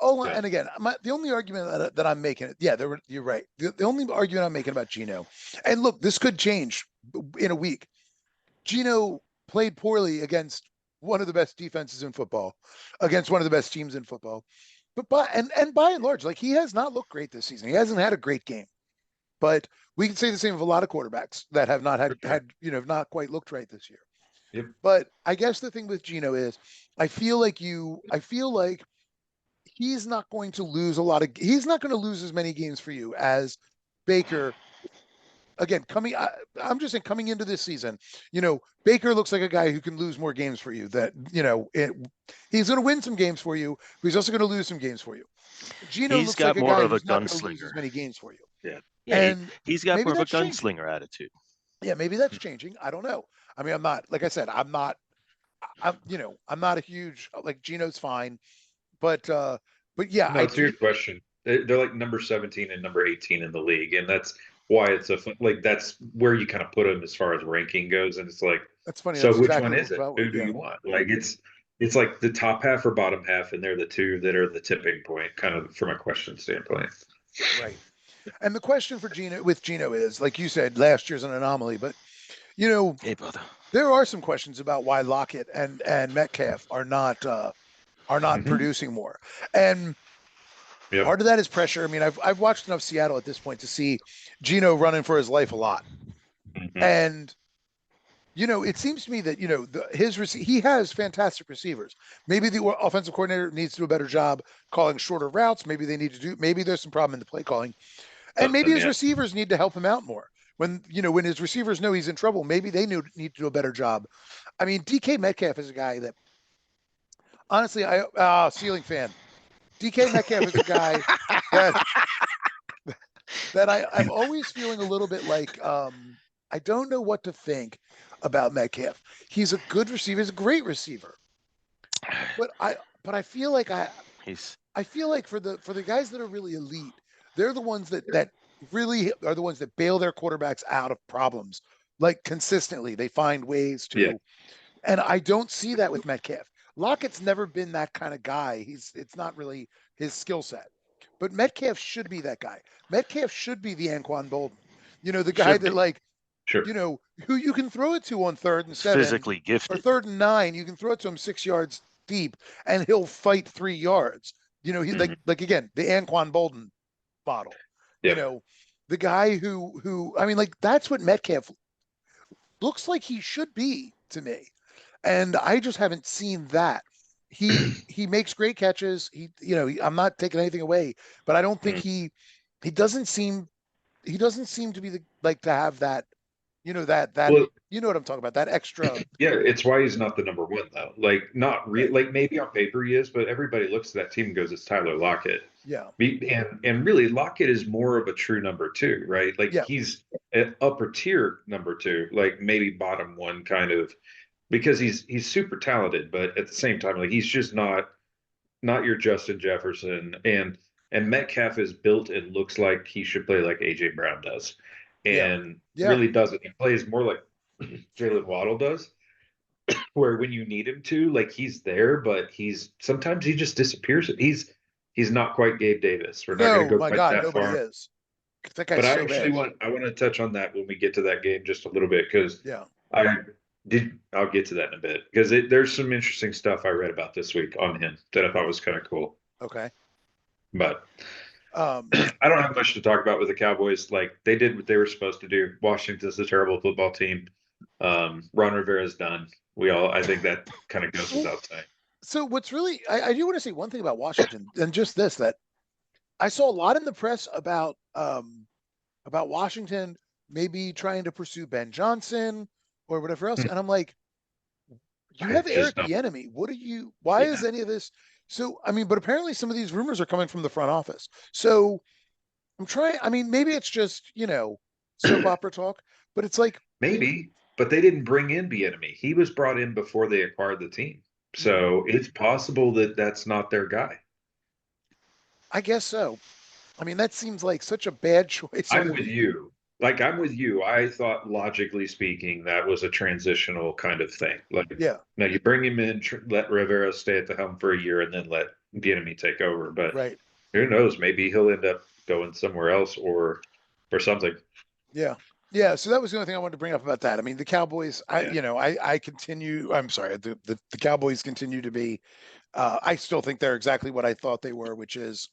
And again, the only argument that I'm making, you're right. The only argument I'm making about Geno, and look, this could change in a week. Geno played poorly against one of the best defenses in football, against one of the best teams in football. But by and large, like, he has not looked great this season. He hasn't had a great game. But we can say the same of a lot of quarterbacks that have not have not quite looked right this year. Yep. But I guess the thing with Geno is I feel like he's not going to lose he's not going to lose as many games for you as Baker. Again, I'm just saying, coming into this season, Baker looks like a guy who can lose more games for you. That, he's going to win some games for you, but he's also going to lose some games for you. Geno looks like a guy who's not going to lose as many games for you. Yeah, and he's got more of a gunslinger attitude. Yeah, maybe that's changing. I don't know. I mean, I'm not a huge, like, Geno's fine, but yeah. No, to your question, they're like number 17 and number 18 in the league, and that's why it's that's where you kind of put them as far as ranking goes. And it's like, that's funny. So which one is it? Who do you want? Like, it's like the top half or bottom half, and they're the two that are the tipping point, kind of from a question standpoint. Right. And the question for Geno is, like you said, last year's an anomaly, but hey, brother, there are some questions about why Lockett and Metcalf are not producing more. And part of that is pressure. I mean, I've watched enough Seattle at this point to see Geno running for his life a lot. And it seems to me that he has fantastic receivers. Maybe the offensive coordinator needs to do a better job calling shorter routes. Maybe there's some problem in the play calling, and maybe his receivers need to help him out more. When his receivers know he's in trouble, maybe they need to do a better job. I mean, DK Metcalf is a guy that, honestly, ceiling fan. DK Metcalf is a guy that I'm always feeling a little bit like, I don't know what to think about Metcalf. He's a good receiver. He's a great receiver. But I feel like for the guys that are really elite, they're the ones that really are the ones that bail their quarterbacks out of problems. Like, consistently, they find ways to. Yeah. And I don't see that with Metcalf. Lockett's never been that kind of guy. It's not really his skill set. but Metcalf should be that guy. Metcalf should be the Anquan Bolden. The guy that Sure. who you can throw it to on 3rd and 7, physically gifted, or 3rd and 9. You can throw it to him 6 yards deep, and he'll fight 3 yards. He's like again the Anquan Bolden model. Yeah. The guy who I mean, that's what Metcalf looks like he should be to me, and I just haven't seen that. He makes great catches. I'm not taking anything away, but I don't think he doesn't seem to be to have that, that Well, you know what I'm talking about, that extra. Yeah, it's why he's not the number one though. Not real. Like maybe on paper he is, but everybody looks at that team and goes, "It's Tyler Lockett." Yeah. And really, Lockett is more of a true number 2, right? Yeah. He's an upper tier number 2, like maybe bottom 1 kind of, because he's super talented, but at the same time, he's just not your Justin Jefferson. And Metcalf is built and looks like he should play like AJ Brown does, and really doesn't. He plays more like Jalen Waddle does, where when you need him to, he's there, but sometimes he just disappears. He's not quite Gabe Davis. We're not going to go quite that nobody far. is. That guy's But I so actually bad. I want to touch on that when we get to that game just a little bit, because I'll get to that in a bit, because there's some interesting stuff I read about this week on him that I thought was kind of cool. Okay. But I don't have much to talk about with the Cowboys. They did what they were supposed to do. Washington's a terrible football team. Ron Rivera's done. I think that kind of goes without saying. So what's really, I do want to say one thing about Washington, and just this, that I saw a lot in the press about Washington maybe trying to pursue Ben Johnson or whatever else. And I'm like, you have Eric Bieniemy. Why is any of this? So, I mean, but apparently some of these rumors are coming from the front office. So maybe it's just, soap opera talk, but it's like. Maybe, but they didn't bring in Bieniemy. He was brought in before they acquired the team. So it's possible that that's not their guy. I guess so. I mean, that seems like such a bad choice. I'm with you. I'm with you. I thought, logically speaking, that was a transitional kind of thing. Now you bring him in, let Rivera stay at the helm for a year, and then let Bieniemy take over. But who knows? Maybe he'll end up going somewhere else or something. Yeah. Yeah, so that was the only thing I wanted to bring up about that. I mean, the Cowboys, I continue. I'm sorry, the Cowboys continue to be. I still think they're exactly what I thought they were, which is,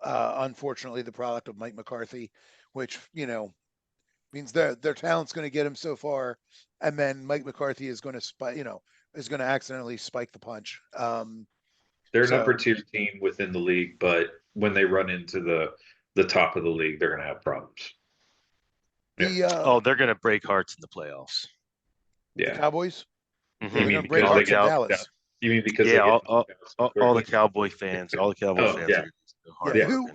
unfortunately, the product of Mike McCarthy, which means their talent's going to get them so far, and then Mike McCarthy is going to is going to accidentally spike the punch. They're an upper tier team within the league, but when they run into the top of the league, they're going to have problems. They're going to break hearts in the playoffs. Yeah, the Cowboys. Mm-hmm. They're going to break hearts in Dallas. You mean because all the Cowboy fans, fans.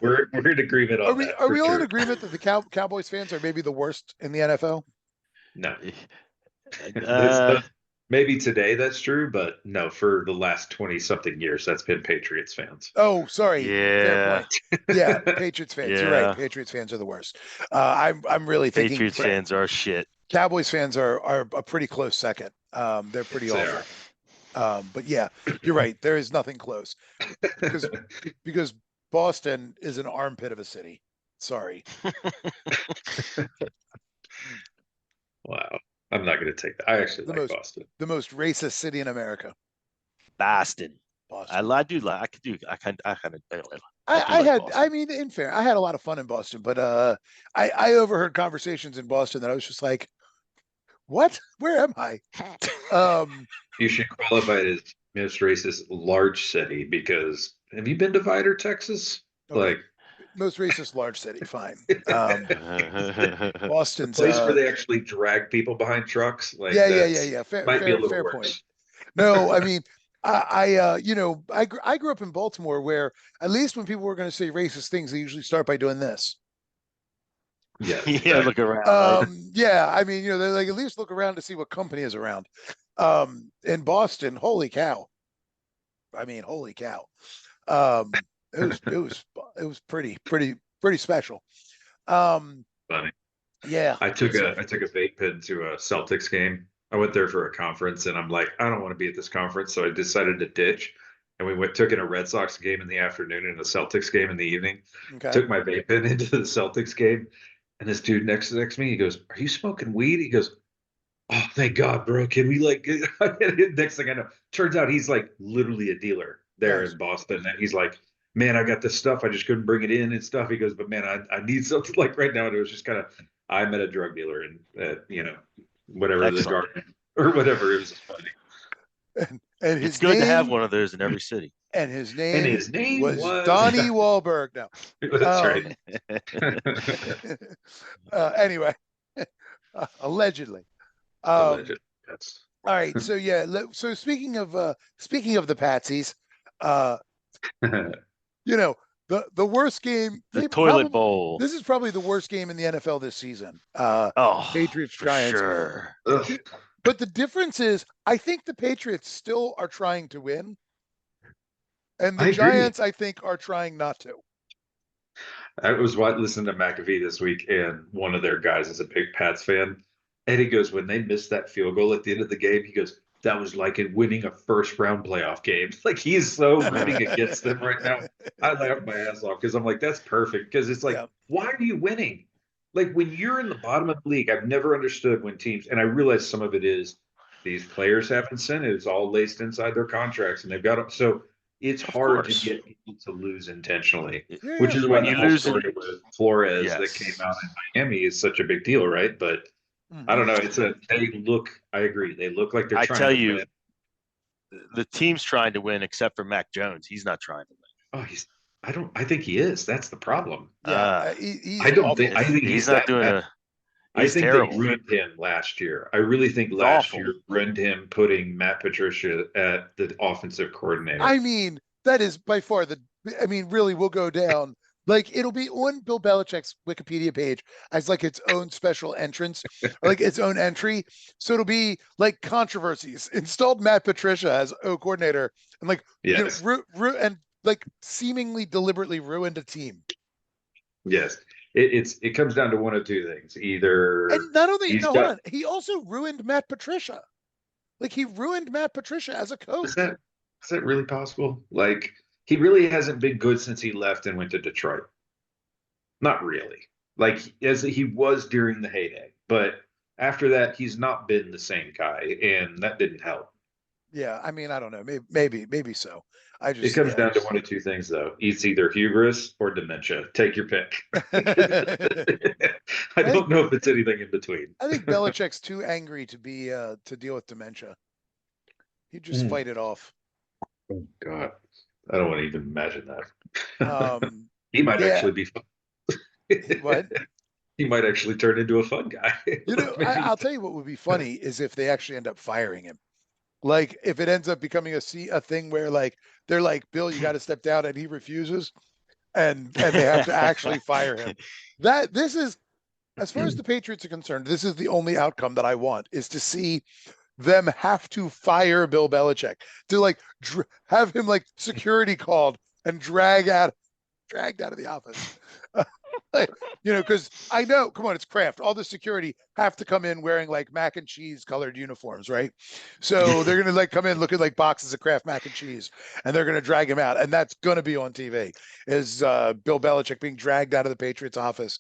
We're in agreement on that. Are we all in agreement that the Cowboys fans are maybe the worst in the NFL? No. Maybe today that's true, but no, for the last 20-something years, that's been Patriots fans. Oh, sorry. Yeah. Yeah, Patriots fans. You're right. Patriots fans are the worst. I'm really thinking Patriots fans are shit. Cowboys fans are a pretty close second. They're pretty awful. But yeah, you're right. There is nothing close because Boston is an armpit of a city. Sorry. Wow. I'm not going to take that. I actually like Boston. The most racist city in America. Boston. I do like. I could do. I kind of. I mean, in fair, I had a lot of fun in Boston, but I overheard conversations in Boston that I was just like, "What? Where am I?" You should qualify it as most racist large city, because have you been to Vidor, Texas? Okay. Most racist large city, fine. Boston's place where they actually drag people behind trucks. Yeah. Fair point. No, I mean, I grew up in Baltimore, where at least when people were going to say racist things, they usually start by doing this. Yeah, look around. Yeah, I mean, they're like, at least look around to see what company is around. In Boston, holy cow! I mean, holy cow! It was pretty special. Funny. Yeah. I took a vape pen to a Celtics game. I went there for a conference, and I'm like, I don't want to be at this conference, so I decided to ditch. and took in a Red Sox game in the afternoon and a Celtics game in the evening. Okay. Took my vape pen into the Celtics game, and this dude next to me, he goes, "Are you smoking weed?" He goes, "Oh, thank God, bro. Can we like?" Next thing I know, turns out he's like literally a dealer there in Boston, and he's like, "Man, I got this stuff. I just couldn't bring it in and stuff." He goes, "But man, I need something like right now." And it was just kind of, I met a drug dealer and whatever the garden or whatever. It was funny. And it's good to have one of those in every city. And his name was Donnie Wahlberg. No, that's right. Anyway, allegedly. Allegedly, yes. All right. So yeah. So speaking of the Patsies, the worst game, the toilet bowl. This is probably the worst game in the NFL this season. Patriots Giants. Sure. But the difference is, I think the Patriots still are trying to win, and the Giants, I think, are trying not to. I was listening to McAfee this week, and one of their guys is a big Pats fan, and he goes, when they missed that field goal at the end of the game, he goes, that was like in winning a first-round playoff game. Like, he is so rooting against them right now. I laughed my ass off because I'm like, that's perfect, because it's like, why are you winning? Like, when you're in the bottom of the league, I've never understood when teams, and I realize some of it is these players have incentives all laced inside their contracts, and they've got them. So it's hard to get people to lose intentionally, which is why the whole story with Flores that came out in Miami is such a big deal, right? But I don't know. I agree. They look like they're trying to win. The team's trying to win, except for Mac Jones. He's not trying to win. Oh, I think he is. That's the problem. Yeah, I think he's not doing it. I think terrible. They ruined him last year. I really think last year ruined him putting Matt Patricia at the offensive coordinator. I mean, that is by far really will go down. Like, it'll be on Bill Belichick's Wikipedia page as like its own special entrance, like its own entry. So it'll be like controversies. Installed Matt Patricia as coordinator, and like and like seemingly deliberately ruined a team. Yes. It comes down to one of two things. Either, and not only hold on, he also ruined Matt Patricia. Like, he ruined Matt Patricia as a coach. Is that really possible? Like, he really hasn't been good since he left and went to Detroit. Not really. Like, as he was during the heyday, but after that, he's not been the same guy, and that didn't help. Yeah, I mean, I don't know. Maybe so. It comes down to one of two things, though. It's either hubris or dementia. Take your pick. I don't know if it's anything in between. I think Belichick's too angry to be to deal with dementia. He'd just fight it off. Oh God, I don't want to even imagine that. He might actually be fun. What? He might actually turn into a fun guy. I'll tell you what would be funny is if they actually end up firing him. Like, if it ends up becoming a thing where like they're like, Bill, you got to step down, and he refuses, and they have to actually fire him. This is, as far as the Patriots are concerned, this is the only outcome that I want, is to see them have to fire Bill Belichick, to like have him like security called and dragged out of the office. Because I know, come on, it's Kraft. All the security have to come in wearing like mac and cheese colored uniforms, right? So they're gonna like come in looking like boxes of Kraft mac and cheese, and they're gonna drag him out, and that's gonna be on TV. Is Bill Belichick being dragged out of the Patriots office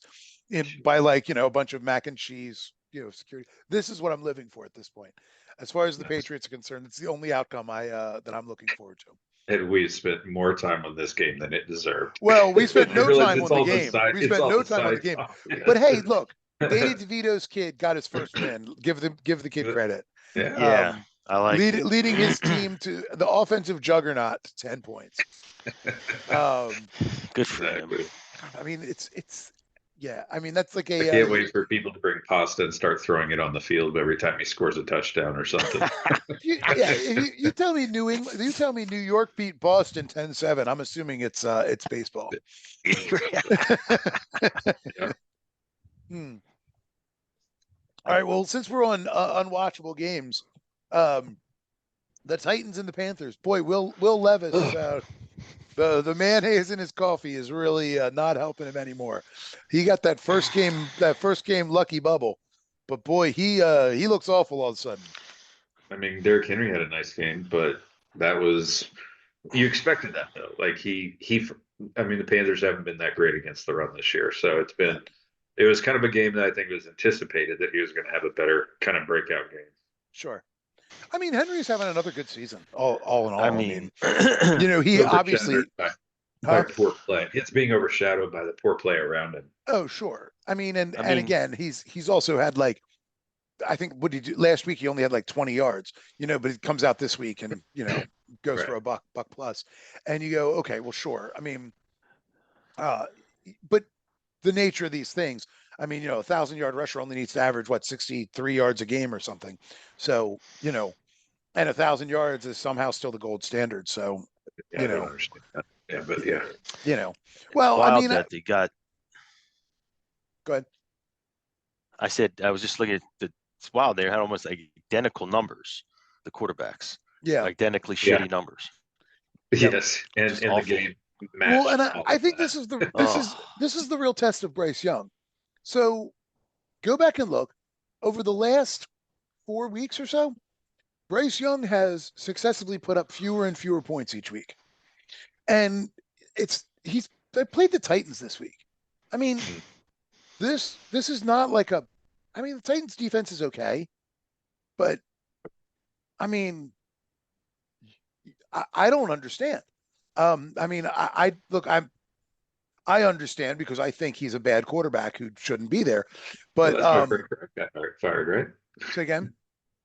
by like a bunch of mac and cheese security? This is what I'm living for at this point. As far as the Patriots are concerned, it's the only outcome that I'm looking forward to. And we spent more time on this game than it deserved. Well, we spent no time on the game. We spent no time on the game. But hey, look, Danny DeVito's kid got his first win. Give the kid credit. Yeah, I like leading his team to the offensive juggernaut to 10 points. Good for him. I mean, it's. Yeah, I mean, that's like I can't wait for people to bring pasta and start throwing it on the field every time he scores a touchdown or something. You tell me New England. You tell me New York beat Boston 10-7. I'm assuming it's baseball. All right. Well, since we're on unwatchable games, the Titans and the Panthers. Boy, Will Levis. The mayonnaise in his coffee is really not helping him anymore. He got that first game lucky bubble, but boy, he looks awful all of a sudden. I mean, Derrick Henry had a nice game, but that was You expected that though. Like I mean, the Panthers haven't been that great against the run this year, so it was kind of a game that I think was anticipated that he was going to have a better kind of breakout game. Sure. I mean, Henry's having another good season. All in all, I I mean, mean, he obviously by poor play. It's being overshadowed by the poor play around him. Oh, sure. I mean, and I mean, again, he's also had like, I think what did he do last week? He only had like 20 yards, but he comes out this week and goes Right. for a buck plus, and you go, okay, well, sure. I mean, but the nature of these things, I mean, 1,000-yard rusher only needs to average 63 yards a game or something. So, and 1,000 yards is somehow still the gold standard. So, Yeah, I don't understand that. Yeah, but yeah. Well, I wild mean, that they got. Go ahead. I said I was just looking at it's wild. They had almost like identical numbers, the quarterbacks. Yeah, identically shitty numbers. Yes, and the game matched. Well, and I think this is the real test of Bryce Young. So go back and look over the last 4 weeks or so. Bryce Young has successively put up fewer and fewer points each week, and they played the Titans this week. I mean, this is not like I mean, the Titans defense is okay, but I mean, I don't understand. I mean, I look, I understand because I think he's a bad quarterback who shouldn't be there. But that's why Frank Reich got fired, right? Say again.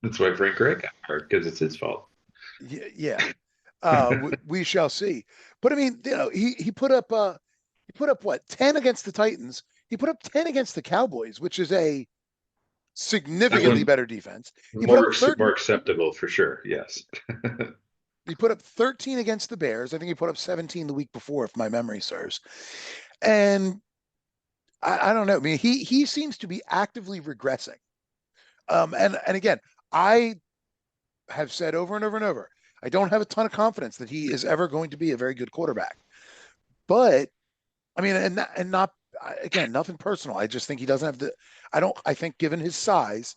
That's why Frank Reich got fired, because it's his fault. Yeah. We shall see. But I mean, he put up what, 10 against the Titans. He put up 10 against the Cowboys, which is a significantly better defense. He more acceptable for sure. Yes. He put up 13 against the Bears. I think he put up 17 the week before, if my memory serves. And I don't know. I mean, he seems to be actively regressing. And again, I have said over and over and over, I don't have a ton of confidence that he is ever going to be a very good quarterback. But I mean, and not again, nothing personal. I just think he doesn't have I think given his size,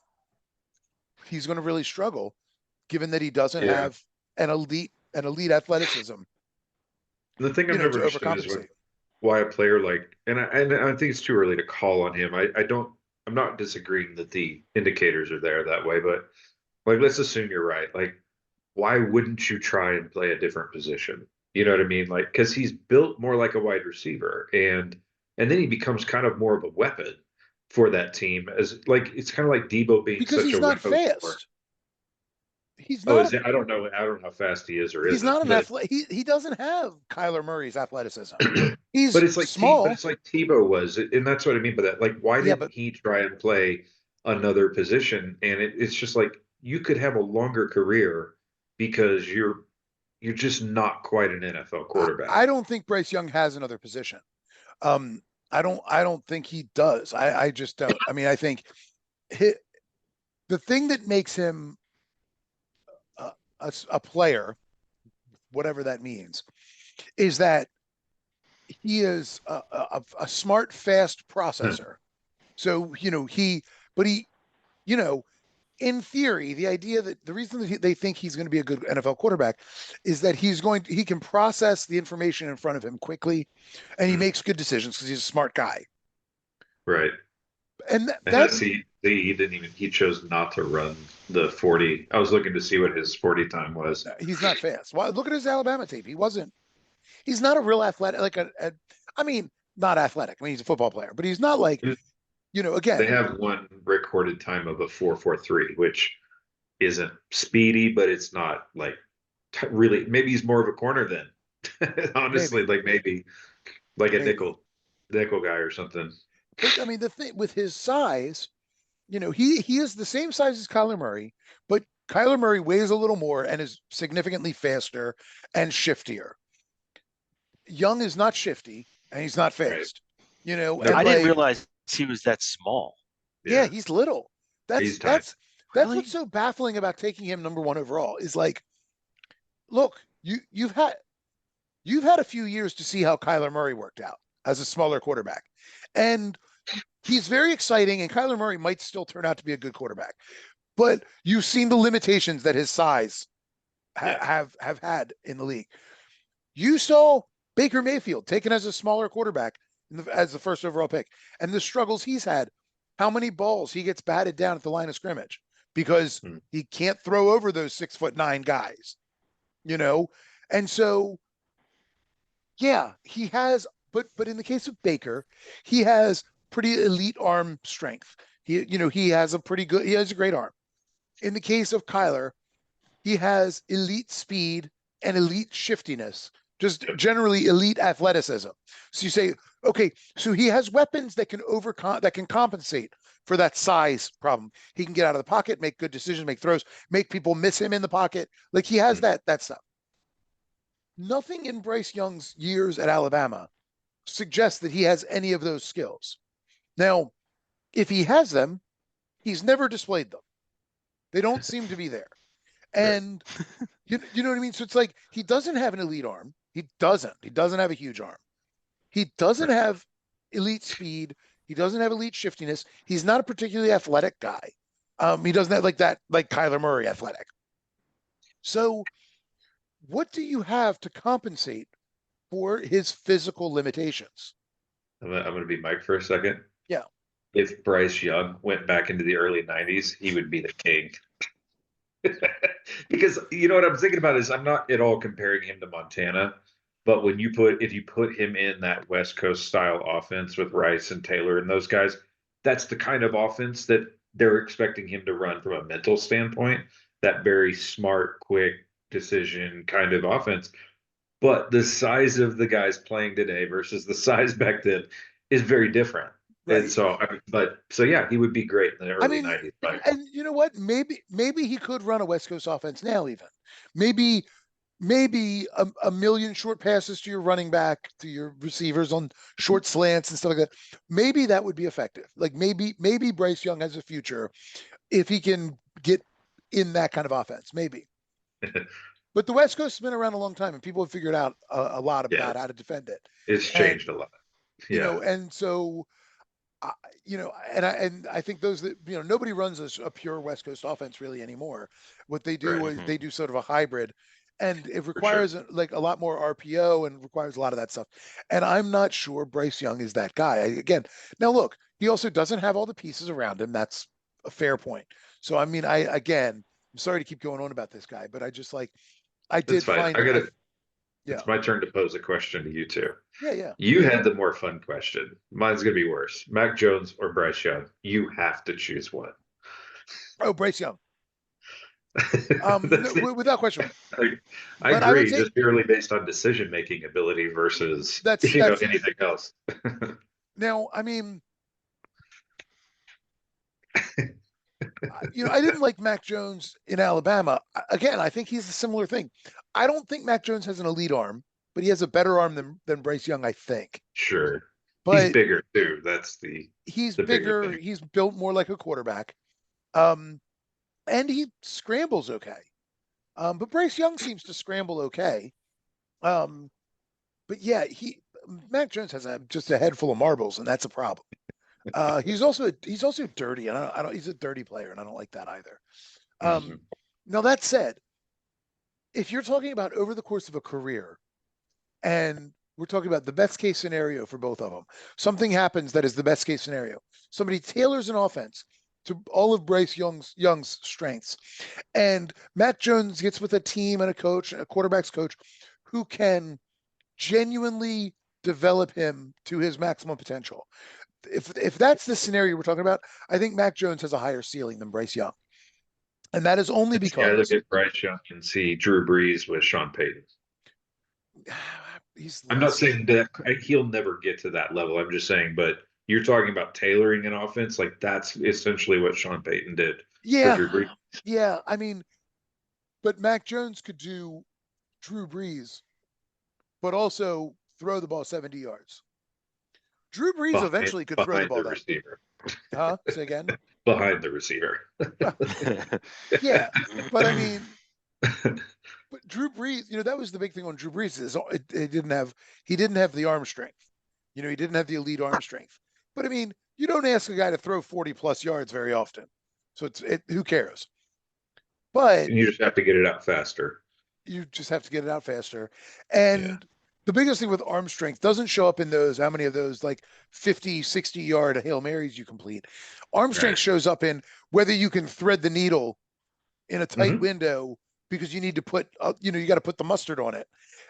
he's going to really struggle, given that he doesn't have an elite athleticism. The thing I've never understood is why a player and I think it's too early to call on him. I'm not disagreeing that the indicators are there that way, but let's assume you're right. Why wouldn't you try and play a different position? You know what I mean? Because he's built more like a wide receiver, and then he becomes kind of more of a weapon for that team. As it's kind of like Debo being because such he's a not fast. He's not. I don't know how fast he is or he's isn't. Not an athlete. He doesn't have Kyler Murray's athleticism. He's but it's like small. But it's like Tebow was, and that's what I mean by that. Why didn't he try and play another position? And it's just you could have a longer career because you're just not quite an NFL quarterback. I don't think Bryce Young has another position. I don't think he does. I just don't. I mean, I think the thing that makes him a player, whatever that means, is that he is a smart, fast processor. So, in theory, the idea that the reason that they think he's going to be a good NFL quarterback is that he can process the information in front of him quickly, and he makes good decisions because he's a smart guy. Right. And he chose not to run the 40. I was looking to see what his 40 time was. He's not fast. Well, look at his Alabama tape. He's not a real athletic, I mean, not athletic. I mean, he's a football player, but he's not again. They have one recorded time of a 4.43, which isn't speedy, but it's not really. Maybe he's more of a corner then. Honestly, maybe a nickel guy or something. But I mean, the thing with his size, he is the same size as Kyler Murray, but Kyler Murray weighs a little more and is significantly faster and shiftier. Young is not shifty and he's not fast. Right. I didn't realize he was that small. Yeah, he's little. That's really? What's so baffling about taking him number 1 overall is look, you've had a few years to see how Kyler Murray worked out as a smaller quarterback. And he's very exciting, and Kyler Murray might still turn out to be a good quarterback. But you've seen the limitations that his size have had in the league. You saw Baker Mayfield taken as a smaller quarterback as the first overall pick, and the struggles he's had. How many balls he gets batted down at the line of scrimmage because he can't throw over those 6'9" guys, And so, yeah, he has, but in the case of Baker, he has pretty elite arm strength. He has a great arm. In the case of Kyler, he has elite speed and elite shiftiness, just generally elite athleticism. So you say, okay, so he has weapons that can compensate for that size problem. He can get out of the pocket, make good decisions, make throws, make people miss him in the pocket. Like he has that stuff. Nothing in Bryce Young's years at Alabama suggests that he has any of those skills. Now, if he has them, he's never displayed them. They don't seem to be there. And you know what I mean? So it's like he doesn't have an elite arm. He doesn't have a huge arm. He doesn't have elite speed. He doesn't have elite shiftiness. He's not a particularly athletic guy. He doesn't have like Kyler Murray athletic. So what do you have to compensate for his physical limitations? I'm going to be Mike for a second. Yeah. If Bryce Young went back into the early 90s, he would be the king. Because you know what I'm thinking about is I'm not at all comparing him to Montana, but if you put him in that West Coast style offense with Rice and Taylor and those guys, that's the kind of offense that they're expecting him to run from a mental standpoint, that very smart, quick decision kind of offense. But the size of the guys playing today versus the size back then is very different. Right. And so yeah, he would be great in the early 90s. And you know what? Maybe he could run a West Coast offense now. Even maybe a million short passes to your running back, to your receivers on short slants and stuff like that. Maybe that would be effective. Like maybe Bryce Young has a future if he can get in that kind of offense. Maybe. But the West Coast has been around a long time, and people have figured out a lot about how to defend it. It's changed a lot. Yeah. And so. And I think those that nobody runs a pure West Coast offense really anymore. What they do is they do sort of a hybrid, and it requires like a lot more RPO and requires a lot of that stuff. And I'm not sure Bryce Young is that guy. Now look, he also doesn't have all the pieces around him. That's a fair point. So I mean, I'm sorry to keep going on about this guy, but I just It's my turn to pose a question to you two. Yeah. You had the more fun question. Mine's going to be worse. Mac Jones or Bryce Young? You have to choose one. Oh, Bryce Young. Without question. I agree, just purely based on decision-making ability versus anything else. Now, I mean, I didn't like Mac Jones in Alabama. Again, I think he's a similar thing. I don't think Mac Jones has an elite arm, but he has a better arm than Bryce Young, I think. Sure. But he's bigger too. He's bigger. He's built more like a quarterback. And he scrambles okay. But Bryce Young seems to scramble okay. But yeah, Mac Jones has just a head full of marbles, and that's a problem. He's also dirty, and he's a dirty player, and I don't like that either. Now that said, if you're talking about over the course of a career, and we're talking about the best case scenario for both of them, something happens that is the best case scenario. Somebody tailors an offense to all of Bryce Young's strengths, and Matt Jones gets with a team and a coach, a quarterback's coach, who can genuinely develop him to his maximum potential. If that's the scenario we're talking about, I think Mac Jones has a higher ceiling than Bryce Young. And that is only because I look at Bryce Young and see Drew Brees with Sean Payton. I'm not saying that he'll never get to that level. I'm just saying, but you're talking about tailoring an offense, like that's essentially what Sean Payton did. Yeah. For Drew Brees. Yeah. I mean, but Mac Jones could do Drew Brees, but also throw the ball 70 yards. Drew Brees eventually could throw the ball down. Receiver. Huh? Say again? Behind the receiver. Yeah, but I mean, but Drew Brees, that was the big thing on Drew Brees is he didn't have the arm strength. He didn't have the elite arm strength. But I mean, you don't ask a guy to throw 40 plus yards very often. So who cares? But you just have to get it out faster. you just have to get it out faster. And the biggest thing with arm strength doesn't show up in those, how many of those like 50, 60-yard Hail Marys you complete. Arm strength shows up in whether you can thread the needle in a tight window because you need to put, you got to put the mustard on it.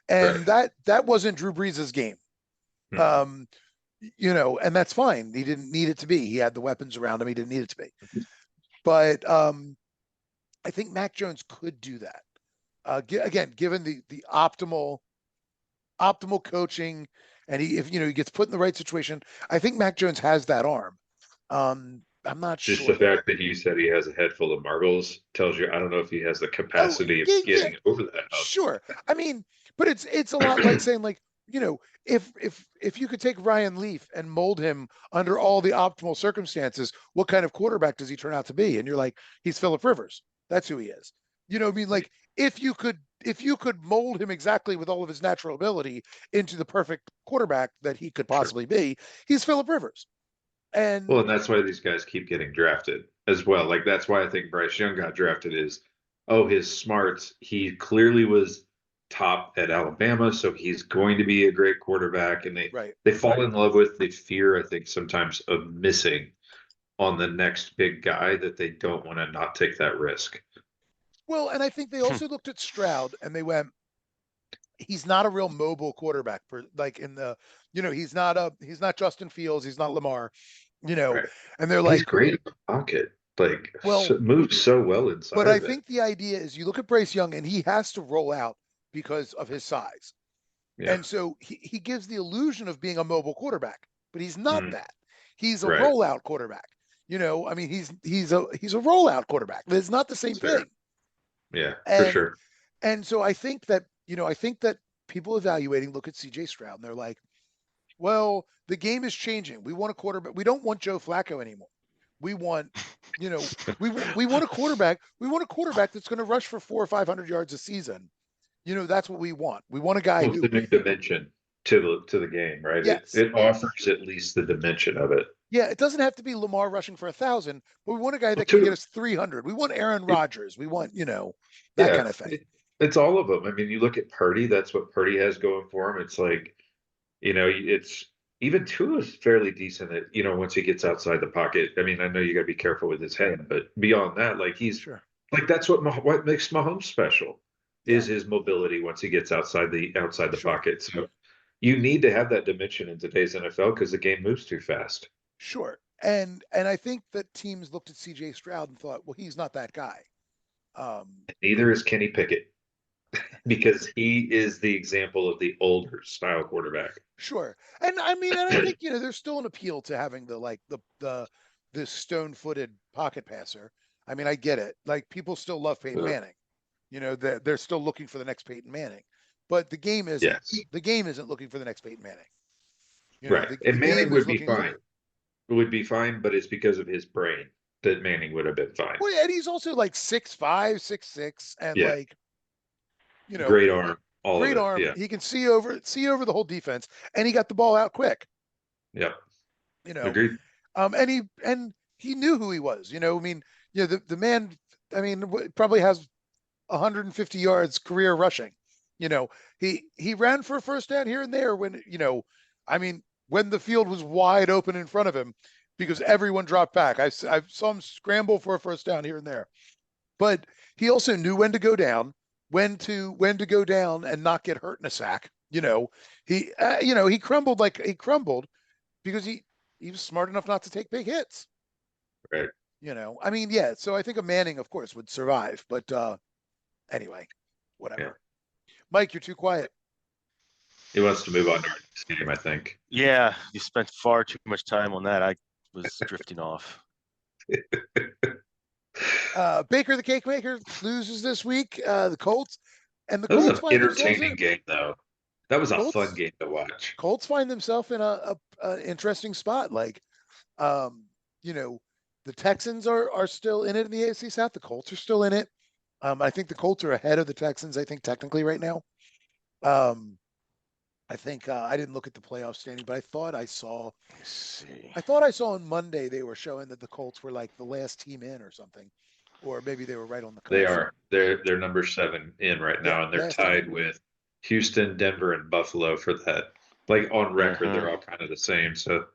And that wasn't Drew Brees' game. And that's fine. He didn't need it to be. He had the weapons around him. He didn't need it to be. But I think Mac Jones could do that. Again, given the optimal coaching, and he gets put in the right situation, I think Mac Jones has that arm. I'm not just sure. The fact that you said he has a head full of marbles tells you I don't know if he has the capacity of getting over that. Sure. I mean, but it's a lot like saying, like, if you could take Ryan Leaf and mold him under all the optimal circumstances, what kind of quarterback does he turn out to be? And you're like, he's Phillip Rivers. That's who he is. I mean, like, if you could mold him exactly with all of his natural ability into the perfect quarterback that he could possibly be, he's Phillip Rivers. And that's why these guys keep getting drafted as well. Like, that's why I think Bryce Young got drafted is, his smarts. He clearly was top at Alabama, so he's going to be a great quarterback. And they fall in love with the fear, I think, sometimes of missing on the next big guy that they don't want to not take that risk. Well, and I think they also looked at Stroud and they went, he's not a real mobile quarterback. He's not Justin Fields. He's not Lamar, and they're like, he's great in the pocket. Like, moves so well inside. But I think the idea is you look at Bryce Young and he has to roll out because of his size. Yeah. And so he gives the illusion of being a mobile quarterback, but he's not that. He's a rollout quarterback. I mean, he's a rollout quarterback. It's not the same thing. Yeah, for sure. And so I think that people evaluating look at C.J. Stroud and they're like, well, the game is changing. We want a quarterback. We don't want Joe Flacco anymore. We want, we want a quarterback. We want a quarterback that's going to rush for 400 or 500 yards a season. That's what we want. We want a guy who, the new dimension to the game, right? Yes. It offers at least the dimension of it. Yeah, it doesn't have to be Lamar rushing for 1,000, but we want a guy that can get us 300. We want Aaron Rodgers. We want, that kind of thing. It's all of them. I mean, you look at Purdy. That's what Purdy has going for him. It's like, it's even Tua is fairly decent at, once he gets outside the pocket. I mean, I know you got to be careful with his head, but beyond that, like like that's what makes Mahomes special is his mobility once he gets outside the pocket. So you need to have that dimension in today's NFL because the game moves too fast. Sure. And I think that teams looked at C.J. Stroud and thought, well, he's not that guy. Neither is Kenny Pickett because he is the example of the older style quarterback. Sure. And I mean, and I think, there's still an appeal to having the stone-footed pocket passer. I mean, I get it. Like, people still love Peyton Manning. They're still looking for the next Peyton Manning. But the game isn't looking for the next Peyton Manning. And Manning would be fine. It would be fine, but it's because of his brain that Manning would have been fine. Well, and he's also like 6'5", 6'6", and great arm. Great arm. Yeah. He can see over the whole defense, and he got the ball out quick. Yep. Agreed. And he knew who he was. I mean, the man. I mean, probably has 150 yards career rushing. He ran for a first down here and there when I mean, when the field was wide open in front of him because everyone dropped back. I saw him scramble for a first down here and there, but he also knew when to go down. When to go down and not get hurt in a sack. He crumbled because he was smart enough not to take big hits. Right. I mean, yeah. So I think a Manning, of course, would survive. But anyway, whatever. Yeah. Mike, you're too quiet. He wants to move on to our next game, I think. Yeah, you spent far too much time on that. I was drifting off. Baker the Cake Maker loses this week. The Colts and the Colts. That was an entertaining game, though. That was a fun game to watch. Colts find themselves in a interesting spot. Like, the Texans are still in it in the AFC South. The Colts are still in it. I think the Colts are ahead of the Texans. I think technically right now. I think I didn't look at the playoff standing, but I thought I saw. I thought I saw on Monday they were showing that the Colts were like the last team in or something. or maybe they were right on the cusp. They are. They're number 7 in right now, and they're tied with Houston, Denver, and Buffalo for that. Like on record, they're all kind of the same. So,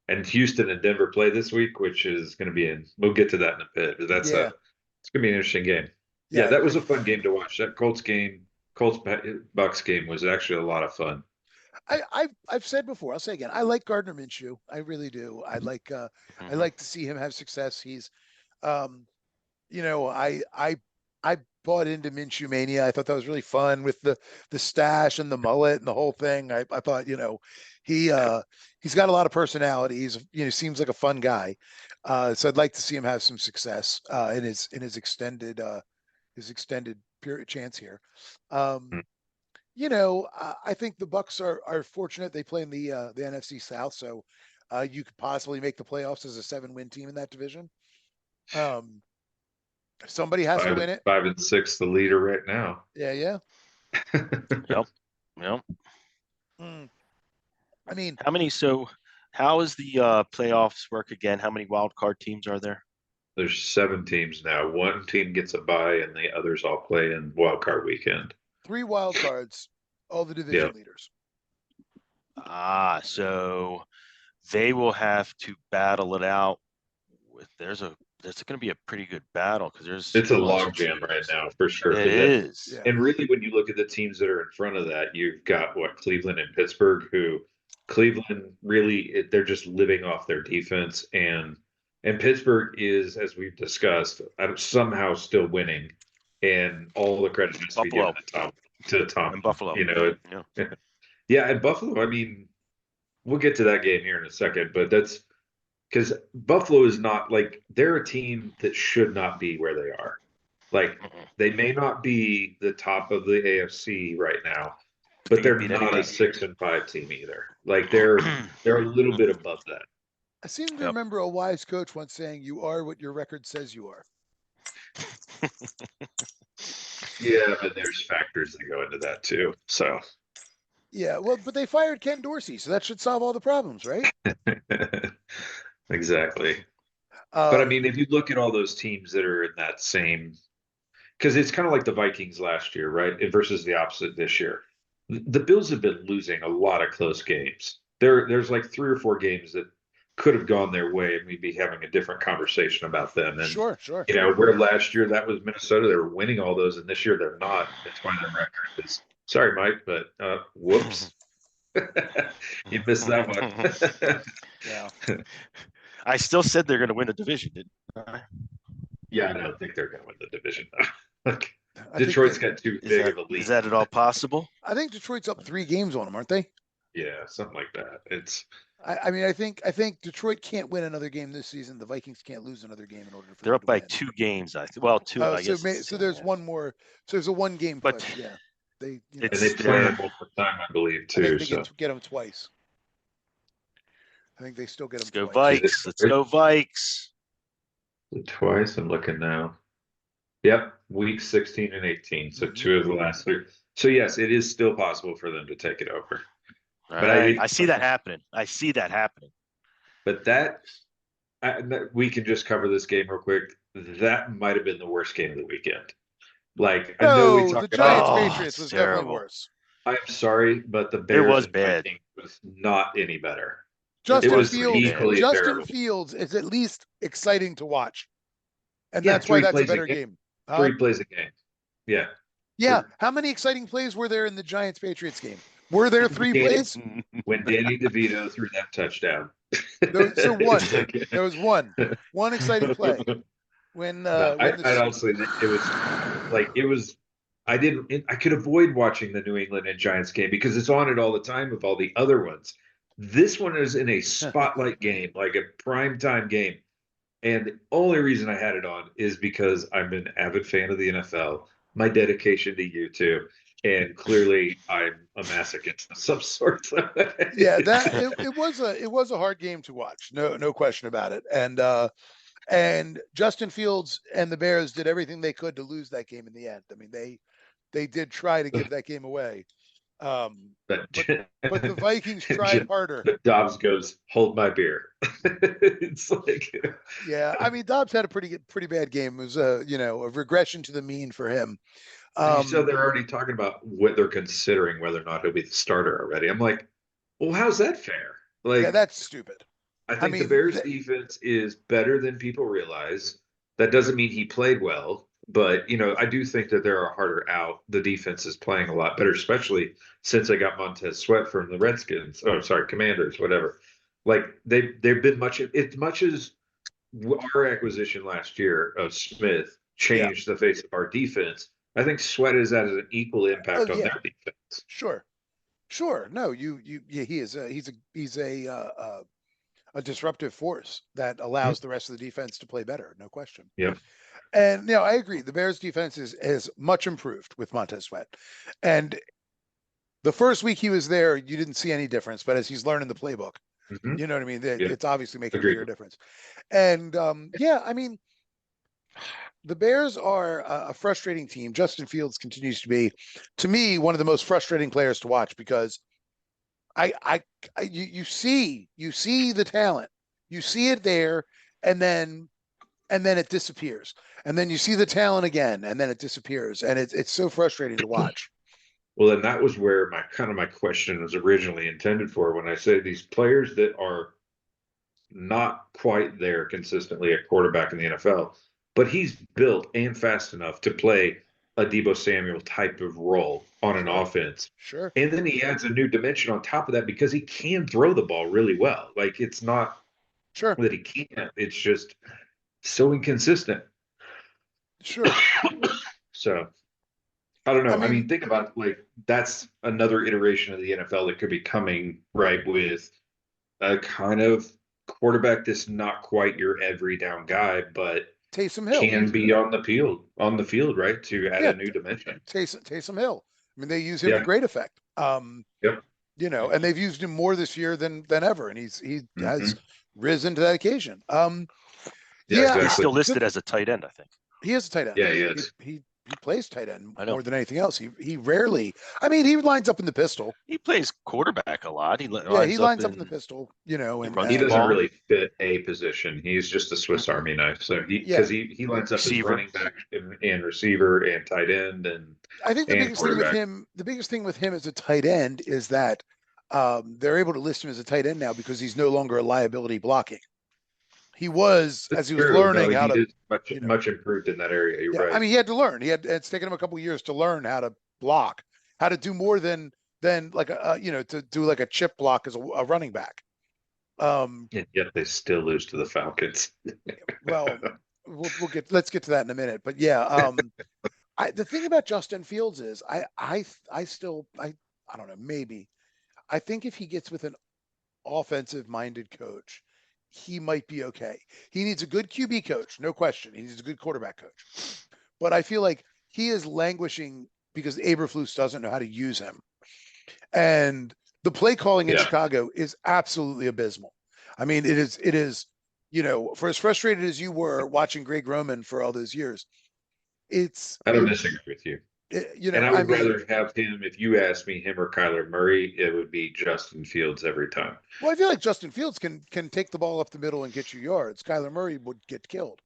and Houston and Denver play this week, which is going to be in. We'll get to that in a bit. But it's going to be an interesting game. Yeah, that was a fun game to watch. That Colts Bucks game was actually a lot of fun. I've said before, I'll say again, I like Gardner Minshew. I really do. I like to see him have success. He's I bought into Minshew mania. I thought that was really fun with the stash and the mullet and the whole thing. I thought, he's got a lot of personality. He's seems like a fun guy. So I'd like to see him have some success in his extended period chance here. I think the Bucks are fortunate. They play in the NFC South, so you could possibly make the playoffs as a 7-win team in that division. Somebody has to win it. 5 and 6, the leader right now. Yeah. Yep. I mean, how is the playoffs work again? How many wild card teams are there? There's 7 teams now. One team gets a bye, and the others all play in wild card weekend. 3 wild cards, all the division leaders. So they will have to battle it out. There's going to be a pretty good battle because it's a logjam right now for sure. It is. And really, when you look at the teams that are in front of that, you've got Cleveland and Pittsburgh, who Cleveland really they're just living off their defense, and Pittsburgh is, as we've discussed, somehow still winning, and all the credit has to be given to Tom and Buffalo. And Buffalo. I mean, we'll get to that game here in a second, but that's because Buffalo is not they're a team that should not be where they are. They may not be the top of the AFC right now, but they're not a 6-5 team either. They're a little bit above that. I seem to remember a wise coach once saying, "You are what your record says you are." Yeah, but there's factors that go into that too. So. Yeah, well, but they fired Ken Dorsey, so that should solve all the problems, right? Exactly. But I mean, if you look at all those teams that are in that same, because it's kind of like the Vikings last year, right? Versus the opposite this year. The Bills have been losing a lot of close games. There's 3 or 4 games that could have gone their way, and we'd be having a different conversation about them. And sure. Where last year that was Minnesota, they were winning all those, and this year they're not. That's why their record is. Sorry, Mike, but whoops. You missed that one. Yeah. I still said they're going to win the division, didn't I? Yeah, I don't think they're going to win the division. Detroit's got too big of a lead. Is that at all possible? I think Detroit's up 3 games on them, aren't they? Yeah, something like that. It's. I mean, I think Detroit can't win another game this season. The Vikings can't lose another game in order for. They're up by win. 2 games. I think. Well, 2. I guess. So there's one more. So there's a 1-game push. Yeah. They play them both the time, I believe, too. I think they get them twice. I think they still get them twice. Let's go Vikes. Twice. I'm looking now. Yep, week 16 and 18. So 2 of the last 3. So yes, it is still possible for them to take it over. But I see that happening. But we can just cover this game real quick. That might have been the worst game of the weekend. I know we talked about the Giants Patriots was definitely worse. I'm sorry, but the Bears was bad. Was not any better. Justin Fields is at least exciting to watch, and that's why that's a better game. 3 plays a game. Yeah. Yeah. How many exciting plays were there in the Giants Patriots game? Were there 3 plays? When Danny DeVito threw that touchdown. So one. There was one exciting play. I honestly, I could avoid watching the New England and Giants game because it's on it all the time with all the other ones. This one is in a spotlight game, like a primetime game. And the only reason I had it on is because I'm an avid fan of the NFL, my dedication to YouTube, and clearly I'm a masochist of some sort. Yeah, it was a hard game to watch. No question about it. And Justin Fields and the Bears did everything they could to lose that game in the end. I mean, they did try to give that game away. But but the Vikings tried harder. But Dobbs goes, "Hold my beer." It's like, yeah, I mean, Dobbs had a pretty bad game. It was a regression to the mean for him. you said they're already talking about what they're considering whether or not he'll be the starter already. I'm like, well, how's that fair? Like, yeah, that's stupid. I think the Bears defense is better than people realize. That doesn't mean he played well, but I do think that they're a harder out. The defense is playing a lot better, especially since they got Montez Sweat from the Redskins. Oh, sorry, Commanders, whatever. Like they've been much as our acquisition last year of Smith changed the face of our defense. I think Sweat has had an equal impact on their defense. Sure. No, he's a disruptive force that allows the rest of the defense to play better. No question. Yeah. And I agree. The Bears defense is much improved with Montez Sweat. And the first week he was there, you didn't see any difference, but as he's learning the playbook, you know what I mean? It's obviously making a bigger difference. And I mean, the Bears are a frustrating team. Justin Fields continues to be, to me, one of the most frustrating players to watch because you see the talent, you see it there, and then it disappears, and then you see the talent again, and then it disappears, and it's so frustrating to watch. Well, and that was where my question was originally intended for when I say these players that are not quite there consistently at quarterback in the NFL, but he's built and fast enough to play a Deebo Samuel type of role on an offense. Sure. And then he adds a new dimension on top of that because he can throw the ball really well. Like it's not that he can't, it's just so inconsistent. Sure. So I don't know. I mean, think about that's another iteration of the NFL that could be coming, right, with a kind of quarterback that's not quite your every down guy, but Taysom Hill can be on the field, right, to add a new dimension. Taysom Hill. I mean, they use him to great effect. And they've used him more this year than ever, and he has risen to that occasion. Exactly. He's still listed as a tight end, I think. He is a tight end. Yeah, he is. He plays tight end more than anything else. He rarely. I mean, he lines up in the pistol. He plays quarterback a lot. He lines up in the pistol. And he doesn't really fit a position. He's just a Swiss Army knife. So he lines up as running back and receiver and tight end. And I think the biggest thing with him as a tight end is that they're able to list him as a tight end now because he's no longer a liability blocking. He was as he was learning how to much improved in that area. You're right. I mean, he had to learn. It's taken him a couple of years to learn how to block, how to do more than like to do like a chip block as a running back. And yet they still lose to the Falcons. Well, let's get to that in a minute. But yeah, the thing about Justin Fields is I don't know, maybe I think if he gets with an offensive minded coach, he might be okay. He needs a good QB coach, no question. He needs a good quarterback coach. But I feel like he is languishing because Eberflus doesn't know how to use him. And the play calling in Chicago is absolutely abysmal. I mean, it is, for as frustrated as you were watching Greg Roman for all those years, I don't disagree with you. And I would rather have him, if you asked me, him or Kyler Murray, it would be Justin Fields every time. Well, I feel like Justin Fields can take the ball up the middle and get you yards. Kyler Murray would get killed.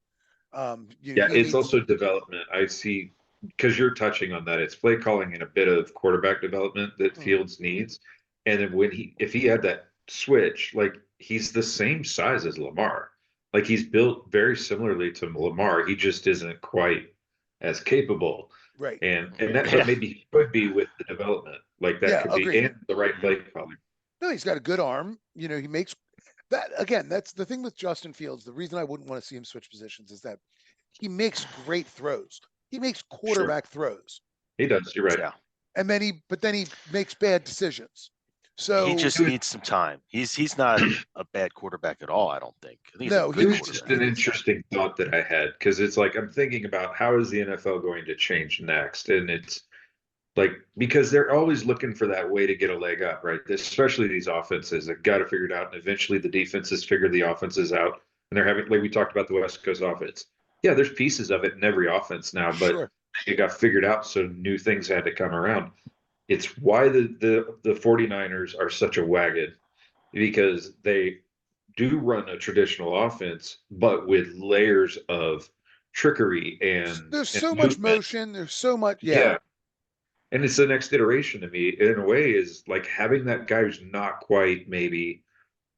It's also development. I see, because you're touching on that. It's play calling and a bit of quarterback development that Fields needs. And then if he had that switch, like he's the same size as Lamar. Like he's built very similarly to Lamar. He just isn't quite as capable. Right. And that maybe he could be with the development. Like that could be and the right play calling. No, he's got a good arm. He makes that again, that's the thing with Justin Fields. The reason I wouldn't want to see him switch positions is that he makes great throws. He makes quarterback throws. He does, you're right. Yeah. And then he makes bad decisions. So he just needs some time. He's not a bad quarterback at all, I don't think. It was just an interesting thought that I had because it's like I'm thinking about how is the NFL going to change next, and it's like because they're always looking for that way to get a leg up, right? Especially these offenses that got to figure it out, and eventually the defenses figure the offenses out, and they're having like we talked about the West Coast offense. Yeah, there's pieces of it in every offense now, but it got figured out, so new things had to come around. it's why the 49ers are such a wagon, because they do run a traditional offense, but with layers of trickery There's and so much movement. motion. There's so much. Yeah, Yeah. And it's the next iteration to me, in a way, is like having that guy who's not quite maybe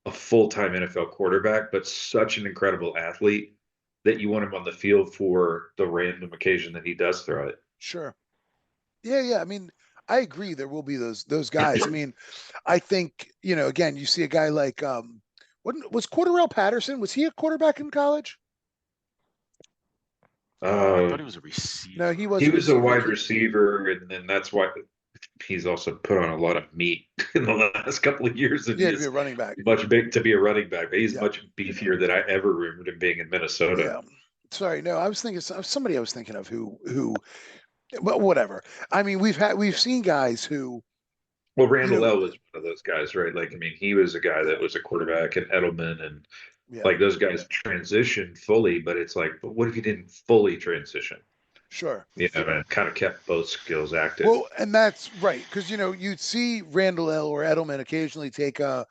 a full-time NFL quarterback, but such an incredible athlete that you want him on the field for the random occasion that he does throw it. sure. Yeah, yeah. I mean, I agree. There will be those guys. I mean, I think again, you see a guy like what was Cordarrelle Patterson? Was he a quarterback in college? I Uh, thought he was a No, receiver. he was he a was a receiver. wide receiver, and then that's why he's also put on a lot of meat in the last couple of years, and He he had to be a is running back. much big to be a running back. But he's Yeah, much beefier than I ever remembered him being in Minnesota. yeah. Sorry, no, I was thinking somebody I was thinking of well, whatever. I mean, we've seen guys who, Well, you Randall know, L was one of those guys, right? Like, I mean, he was a guy that was a quarterback, and Edelman, and yeah, like those guys transitioned fully. But it's like, but what if you didn't fully transition? sure. And kind of kept both skills active. Well, and that's right, because you'd see Randall L or Edelman occasionally do a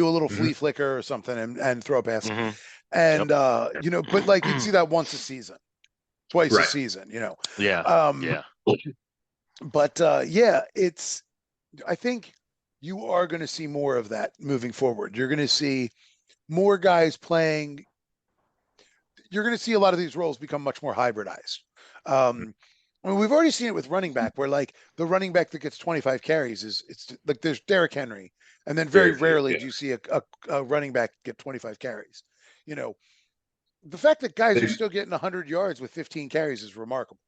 little Mhm. flea flicker or something and throw a pass. Hmm. And Yep. but like you'd see that once a season, twice a Right. season. Yeah. Um, Yeah. but yeah, I think you are going to see more of that moving forward. You're going to see more guys playing. You're going to see a lot of these roles become much more hybridized. I mean, we've already seen it with running back, where like the running back that gets 25 carries it's like there's Derrick Henry, and then very Very few. rarely Yeah. do you see a running back get 25 carries. You know, the fact that guys are They've, still getting 100 yards with 15 carries is remarkable.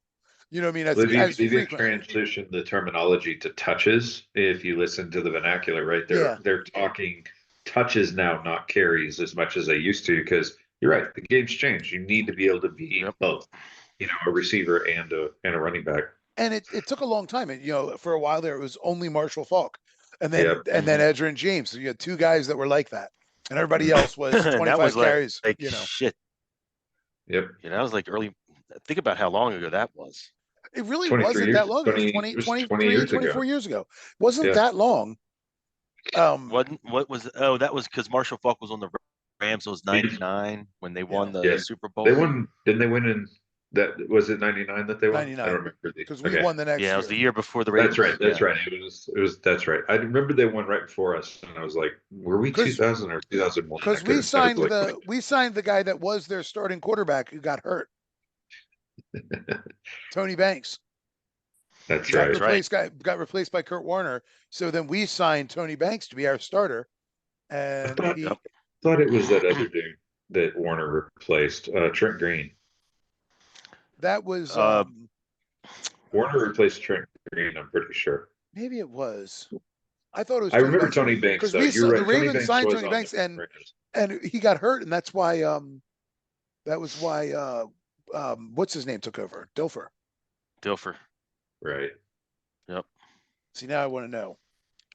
You know what I mean? they've, As they've even frequently. transitioned the terminology to touches. If you listen to the vernacular, right, Yeah, they're talking touches now, not carries, as much as they used to. Because you're right, the game's changed. You need to be able to be Yep. both, a receiver and a running back. and it took a long time. And for a while there, it was only Marshall Falk, and Yeah. then Edgerrin James. So you had two guys that were like that, and everybody else was And that 25 was carries. like shit. Yep. That was like early. Think about how long ago that was. It really 23 wasn't that years, long. It was 20, 20, it was 20 23, years 24 ago. years ago. It wasn't Yeah. that long. What was? Oh, that was because Marshall Falk was on the Rams. It was '99 when they won the Yes. Super They Bowl. won, didn't they win in that, was it 99 that they won? I 99, don't remember because we okay. won the next Yeah, it year. was the year before the Ravens. That's right. That's right. I remember they won right before us, and I was like, were we 2000 or 2001? Because we signed the guy that was their starting quarterback who got hurt, Tony Banks. That's got right. replaced got replaced by Kurt Warner. So then we signed Tony Banks to be our starter, and I thought it was that other dude that Warner replaced, Trent Green. that was Warner replaced Trent Green, I'm pretty sure. maybe it was. I thought it was. I Tony remember Banks. Tony Banks, Because though. You're the right. Tony Ravens Banks signed was Tony on Banks, the and Rams. he got hurt, and that's why what's his name took over? Dilfer. Right. Yep. See, now I want to know.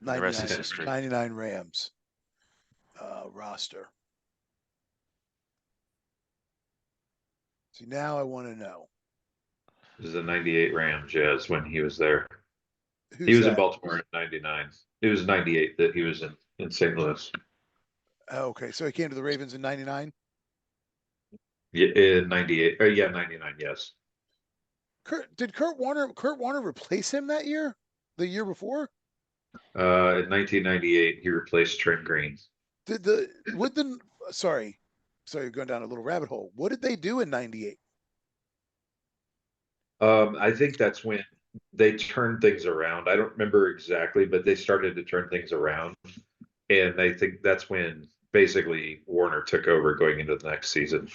And the rest is history. 99 Rams roster. See, now I want to know. It was the 98 Rams, yes, when he was there. Who's He was that? in Baltimore in 99. It was 98 that he was in St. Louis. Oh, okay, so he came to the Ravens in 99? Yeah, in 98. Yeah, 99, yes. Did Kurt Warner replace him that year? The year before? In 1998, he replaced Trent Green. Sorry, going down a little rabbit hole. What did they do in 98? I think that's when they turned things around. I don't remember exactly, but they started to turn things around. And I think that's when basically Warner took over going into the next season.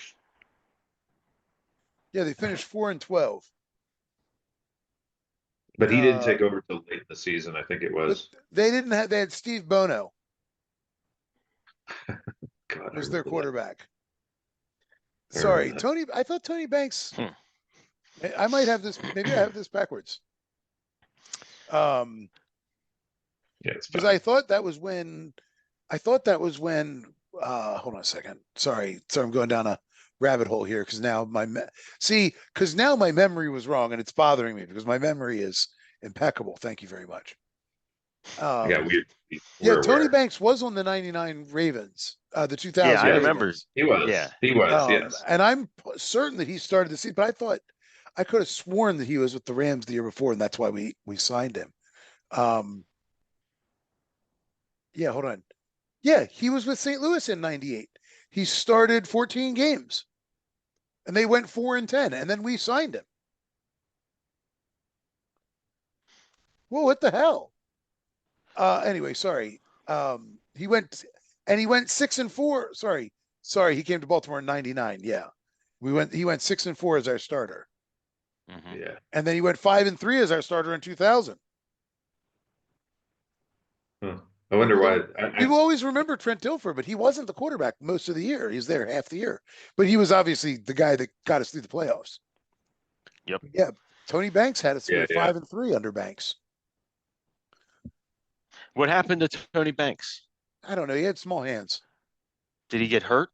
Yeah, they finished 4-12. But he didn't take over till late in the season, I think it was. They had Steve Bono. God, was their quarterback. That. Sorry, Tony. I thought Tony Banks. I might have this. Maybe I have this backwards. Yeah, it's because I thought that was when. Hold on a second. Sorry, I'm going down a rabbit hole here because now my memory was wrong and it's bothering me because my memory is impeccable. Thank you very much. Yeah, Tony Banks was on the 99 Ravens, the 2000 Yeah, I Ravens. remember. He was. Yeah. He was, yes. And I'm certain that he started the season, but I could have sworn that he was with the Rams the year before, and that's why we signed him. Yeah, hold on. Yeah, he was with St. Louis in 98. He started 14 games, and they went 4-10, and then we signed him. Well, what the hell? Anyway, sorry. He went 6-4. Sorry, he came to Baltimore in 99. Yeah. He went 6-4 as our starter. Mm-hmm. Yeah. And then he went 5-3 as our starter in 2000. Huh. I wonder why. People always remember Trent Dilfer, but he wasn't the quarterback most of the year. He was there half the year, but he was obviously the guy that got us through the playoffs. Yep. Yeah. Tony Banks had us Yeah, 5-3 under Banks. What happened to Tony Banks? I don't know. He had small hands. Did he get hurt?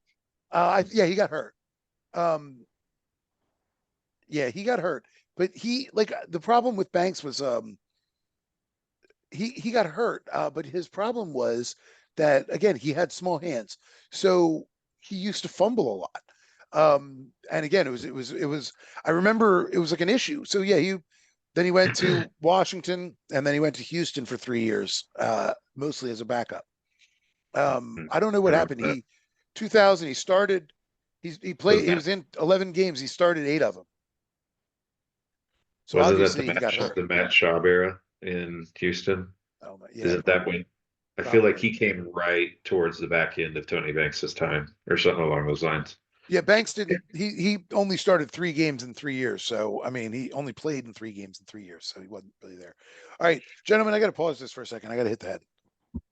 Yeah, he got hurt. Yeah, he got hurt. But the problem with Banks was he got hurt. But his problem was that again he had small hands, so he used to fumble a lot. And again, it was. I remember it was like an issue. So yeah, then he went to Washington, and then he went to Houston for 3 years, mostly as a backup. I don't know what happened. 2000 he started. He played. He was in 11 games. He started 8 of them. So obviously he got hurt. The Matt Schaub era in Houston? Oh, yeah, Is it that way? I feel like he came right towards the back end of Tony Banks's time, or something along those lines. Yeah, Banks didn't. He only started 3 games in 3 years. So I mean, he only played in 3 games in 3 years, so he wasn't really there. All right, gentlemen, I got to pause this for a second. I got to hit the head.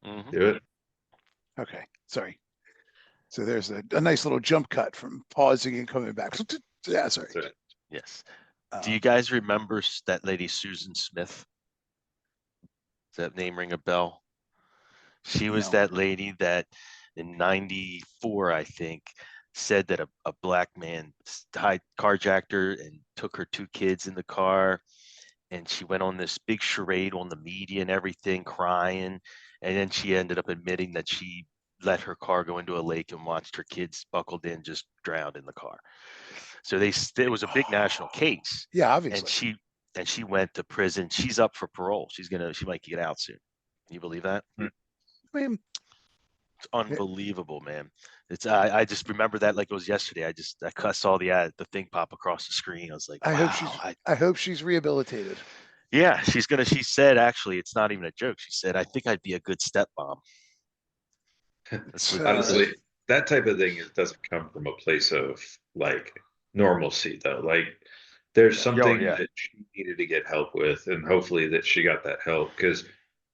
Mm-hmm. Do it. Okay, sorry. So there's a nice little jump cut from pausing and coming back. Yeah, sorry. Yes. Do you guys remember that lady Susan Smith? Does that name ring a bell? She was that lady that in 94, I think, said that a black man carjacked her and took her 2 kids in the car. And she went on this big charade on the media and everything, crying. And then she ended up admitting that she let her car go into a lake and watched her kids buckled in, just drowned in the car. So it was a big national case. Yeah, obviously. And she went to prison. She's up for parole. She might get out soon. Can you believe that? I mean, it's unbelievable, man. I just remember that like it was yesterday. I saw the thing pop across the screen. I was like, wow. I hope she's rehabilitated. Yeah, she said, actually, it's not even a joke. She said, I think I'd be a good stepmom. Honestly, that type of thing doesn't come from a place of like normalcy, though. Like there's something that she needed to get help with, and hopefully that she got that help, because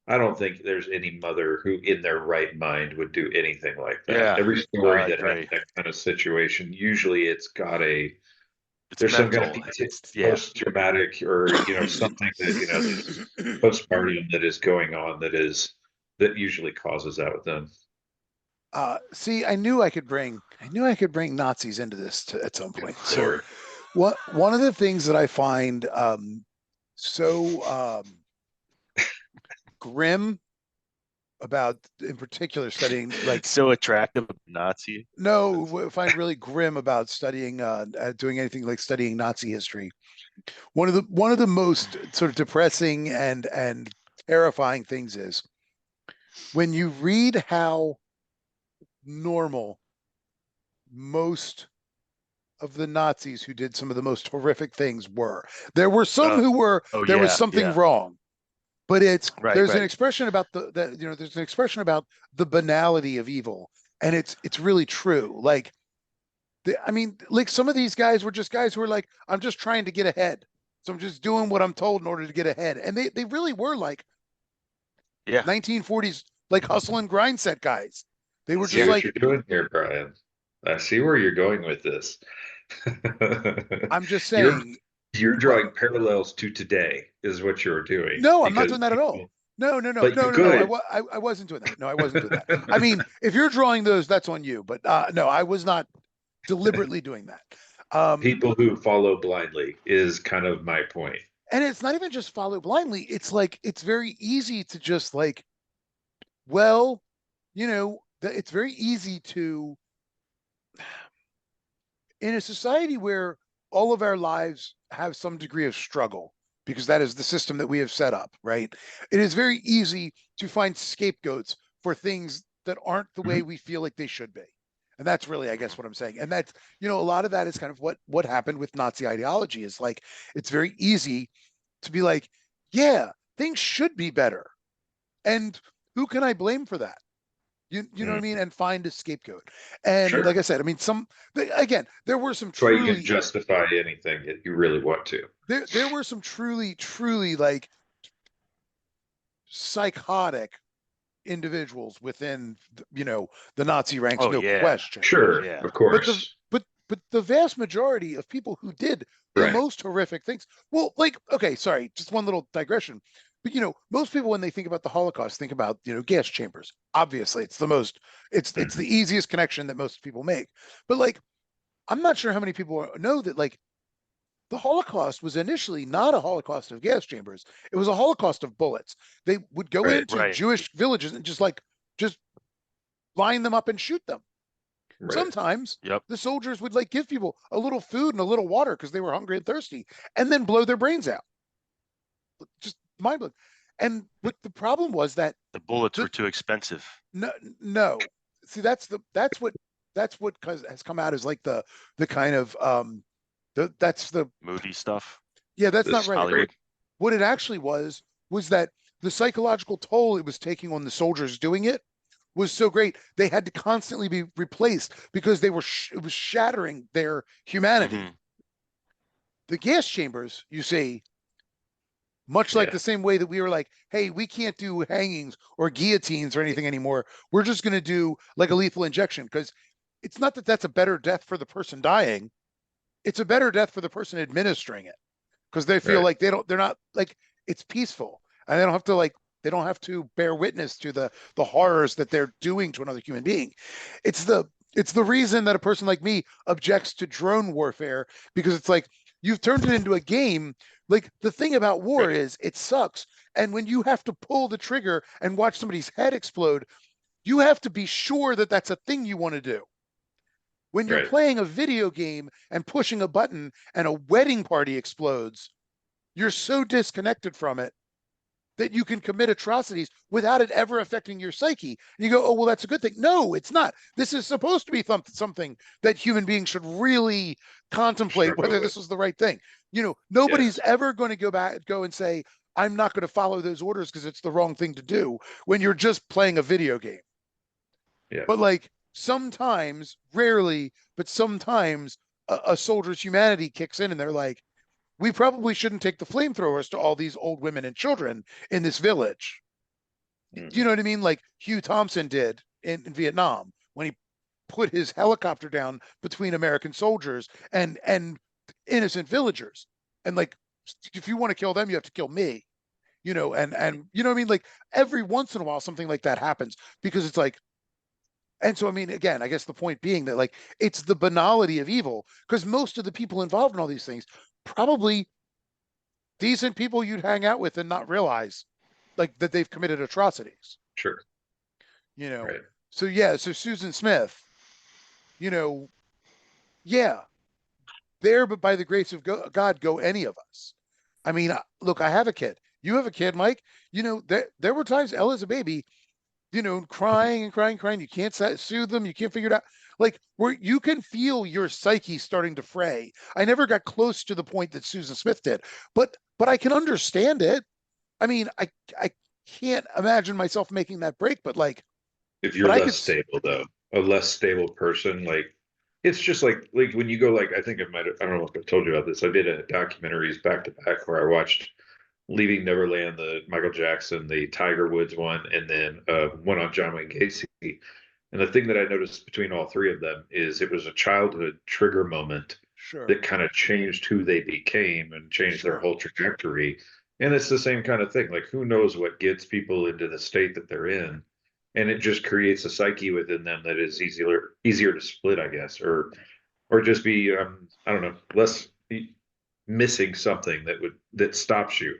I don't think there's any mother who in their right mind would do anything like that. Yeah, every story that has that kind of situation, usually there's some kind of post-traumatic or something that this postpartum that is going on that usually causes that with them. See, I knew I could bring Nazis into this at some point. So one of the things that I find so grim about, in particular, studying like so attractive Nazi. No, I find really grim about studying doing anything like studying Nazi history. One of the most sort of depressing and terrifying things is when you read how normal most of the Nazis who did some of the most horrific things were. There were some who were was something wrong, but there's an expression about there's an expression about the banality of evil, and it's really true. Like some of these guys were just guys who were like, I'm just trying to get ahead, so I'm just doing what I'm told in order to get ahead, and they really were like 1940s like hustle and grind set guys. They were just like, what you're doing here, Brian. I see where you're going with this. I'm just saying you're drawing parallels to today is what you're doing. No, I'm not doing that at all. No. I wasn't doing that. No, I wasn't doing that. I mean, if you're drawing those, that's on you. But no, I was not deliberately doing that. People who follow blindly is kind of my point. And it's not even just follow blindly. It's like, it's very easy to just like, well, it's very easy to, in a society where all of our lives have some degree of struggle, because that is the system that we have set up, right? It is very easy to find scapegoats for things that aren't the way we feel like they should be. And that's really, I guess, what I'm saying. And that's, a lot of that is kind of what happened with Nazi ideology, is like, it's very easy to be like, yeah, things should be better. And who can I blame for that? You know what I mean? And find a scapegoat. And like I said, I mean, again, there were some That's why you truly can justify anything if you really want to. there were some truly like psychotic individuals within the Nazi ranks, no question. Sure, Yeah. of course. But the vast majority of people who did the most horrific things, well, like, okay, sorry, just one little digression. But most people, when they think about the Holocaust, think about gas chambers. Obviously, it's the easiest connection that most people make. But like, I'm not sure how many people know that like the Holocaust was initially not a Holocaust of gas chambers. It was a Holocaust of bullets. They would go into Jewish villages and just line them up and shoot them. Right. Sometimes the soldiers would like give people a little food and a little water because they were hungry and thirsty, and then blow their brains out. Just mind blowing. And what the problem was that the bullets were too expensive. No. See, that's what has come out as like the kind of that's the movie stuff. Yeah, that's not right. Hollywood. What it actually was that the psychological toll it was taking on the soldiers doing it was so great they had to constantly be replaced because it was shattering their humanity. Mm-hmm. The gas chambers, you see, much like the same way that we were like, hey, we can't do hangings or guillotines or anything anymore. We're just going to do like a lethal injection, because it's not that that's a better death for the person dying. It's a better death for the person administering it, because they feel like they're not like, it's peaceful, and they don't have to bear witness to the horrors that they're doing to another human being. It's the reason that a person like me objects to drone warfare, because it's like, you've turned it into a game. Like, the thing about war is it sucks. And when you have to pull the trigger and watch somebody's head explode, you have to be sure that that's a thing you want to do. When you're playing a video game and pushing a button and a wedding party explodes, you're so disconnected from it that you can commit atrocities without it ever affecting your psyche. And you go, oh, well, that's a good thing. No, it's not. This is supposed to be something that human beings should really contemplate whether this was the right thing. Nobody's ever going to go and say, I'm not going to follow those orders because it's the wrong thing to do, when you're just playing a video game. Yeah. But like, sometimes, rarely, but sometimes a soldier's humanity kicks in and they're like, we probably shouldn't take the flamethrowers to all these old women and children in this village. Do you know what I mean? Like Hugh Thompson did in Vietnam, when he put his helicopter down between American soldiers and innocent villagers. And like, if you want to kill them, you have to kill me. And you know what I mean? Like, every once in a while, something like that happens, because it's like, and so, I mean, again, I guess the point being that like, it's the banality of evil, because most of the people involved in all these things probably decent people you'd hang out with and not realize like that they've committed atrocities. Sure. So so Susan Smith, there, but by the grace of God, go any of us. I mean, look, I have a kid. You have a kid, Mike. There were times Ella's a baby, crying and crying and crying. You can't soothe them. You can't figure it out. Like, where you can feel your psyche starting to fray. I never got close to the point that Susan Smith did, but I can understand it. I mean, I can't imagine myself making that break, but like, if you're less stable, though, a less stable person, like, it's just like when you go, like, I think I don't know if I told you about this. I did a documentaries back to back where I watched Leaving Neverland, the Michael Jackson, the Tiger Woods one, and then one on John Wayne Gacy. And the thing that I noticed between all three of them is it was a childhood trigger moment that kind of changed who they became and changed their whole trajectory. And it's the same kind of thing. Like, who knows what gets people into the state that they're in? And it just creates a psyche within them that is easier to split, I guess, or just be, I don't know, less missing something that stops you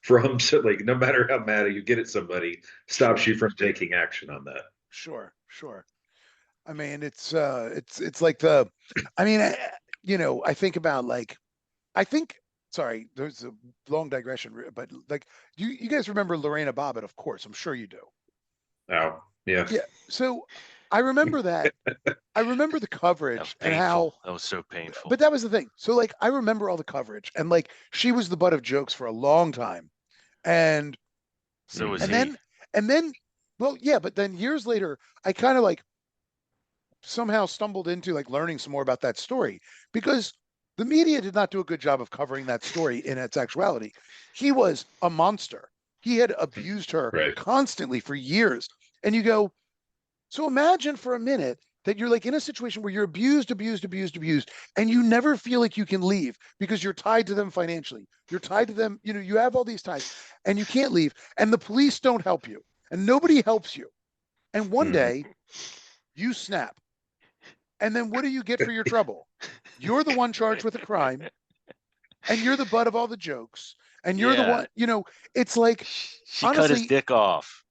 from so like no matter how mad you get at somebody, stops you from taking action on that. Sure. I mean, it's like I mean, I think about sorry, there's a long digression, but like, you guys remember Lorena Bobbitt? Of course, I'm sure you do. Oh, yeah. Yeah. So I remember that. I remember the coverage and how that was so painful. But that was the thing. So like, I remember all the coverage, and like, she was the butt of jokes for a long time, and so was and he. then, well, yeah, but then years later, I kind of like somehow stumbled into like learning some more about that story, because the media did not do a good job of covering that story in its actuality. He was a monster. He had abused her Right. constantly for years. And you go, so imagine for a minute that you're like in a situation where you're abused, and you never feel like you can leave because you're tied to them financially. You're tied to them, you have all these ties and you can't leave, and the police don't help you and nobody helps you. And one day you snap. And then what do you get for your trouble? You're the one charged with a crime, and you're the butt of all the jokes, and you're the one, it's like, she honestly, cut his dick off.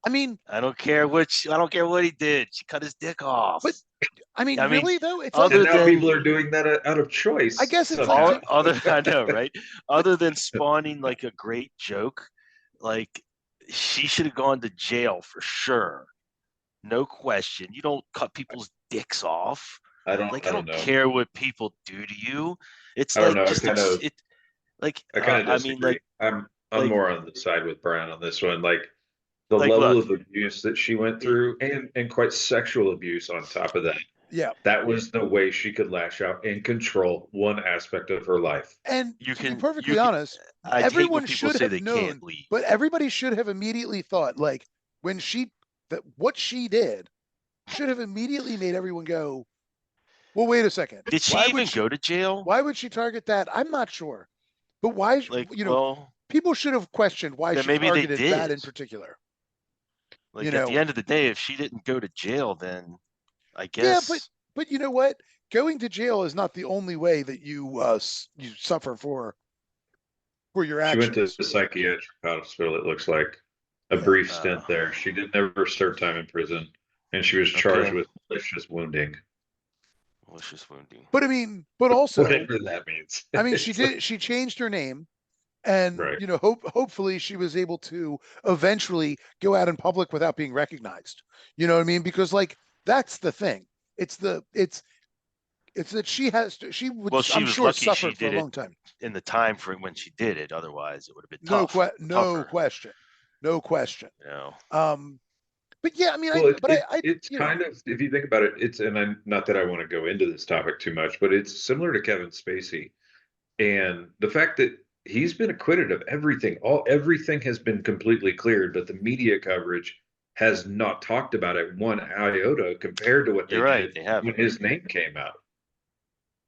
I mean, I don't care what he did. She cut his dick off. But I mean, really though, it's and now people are doing that out of choice. I guess it's somehow. like I know, right? Other than spawning like a great joke, like she should have gone to jail for sure. No question. You don't cut people's dicks off. I don't know. care what people do to you. It's I don't like know. just I kind of disagree. I mean, like I'm more on the side with Brian on this one. Like the like, level look, of abuse that she went through, and quite sexual abuse on top of that. Yeah. That was the way she could lash out and control one aspect of her life. And to be perfectly honest, everyone should have known, but everybody should have immediately thought, like, when what she did should have immediately made everyone go, well, wait a second. Did she even go to jail? Why would she target that? I'm not sure. But why, people should have questioned why she targeted that in particular. Like, at the end of the day, if she didn't go to jail, then I guess. Yeah, but you know what? Going to jail is not the only way that you suffer for your actions. She went to the psychiatric hospital, it looks like. A brief stint there. She did never serve time in prison, and she was charged with malicious wounding. But I mean, but also whatever that means. I mean, she changed her name, and hopefully she was able to eventually go out in public without being recognized. You know what I mean? Because like, that's the thing. It's that she would, I'm sure, suffer for a long time. In the time frame when she did it, otherwise it would have been tough. No question. But yeah, I mean, it's kind of, if you think about it, I'm not that I want to go into this topic too much, but it's similar to Kevin Spacey, and the fact that he's been acquitted of everything. Everything has been completely cleared, but the media coverage has not talked about it one iota compared to what they did when his name came out.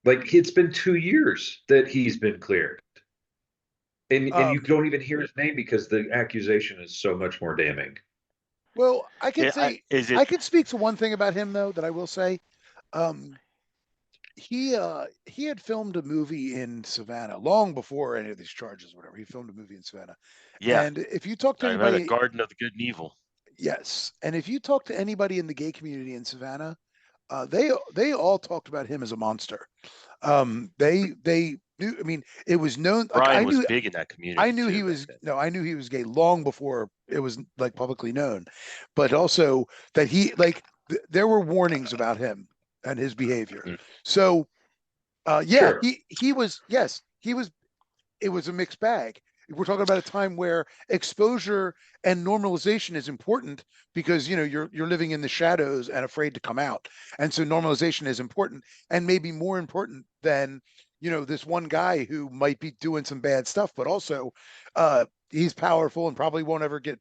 Like, it's been 2 years that he's been cleared. And you don't even hear his name because the accusation is so much more damning. Well, I can say I could speak to one thing about him though that I will say. He had filmed a movie in Savannah long before any of these charges, whatever. He filmed a movie in Savannah. Yeah. And if you talk to anybody, the Garden of the Good and Evil. Yes, and if you talk to anybody in the gay community in Savannah, they all talked about him as a monster. They knew. I mean, it was known. Brian was big in that community. I knew he was. No, I knew he was gay long before it was like publicly known, but also that he there were warnings about him and his behavior. So, yeah, sure. he was. Yes, he was. It was a mixed bag. We're talking about a time where exposure and normalization is important because you're living in the shadows and afraid to come out, and so normalization is important, and maybe more important than this one guy who might be doing some bad stuff, but also he's powerful and probably won't ever get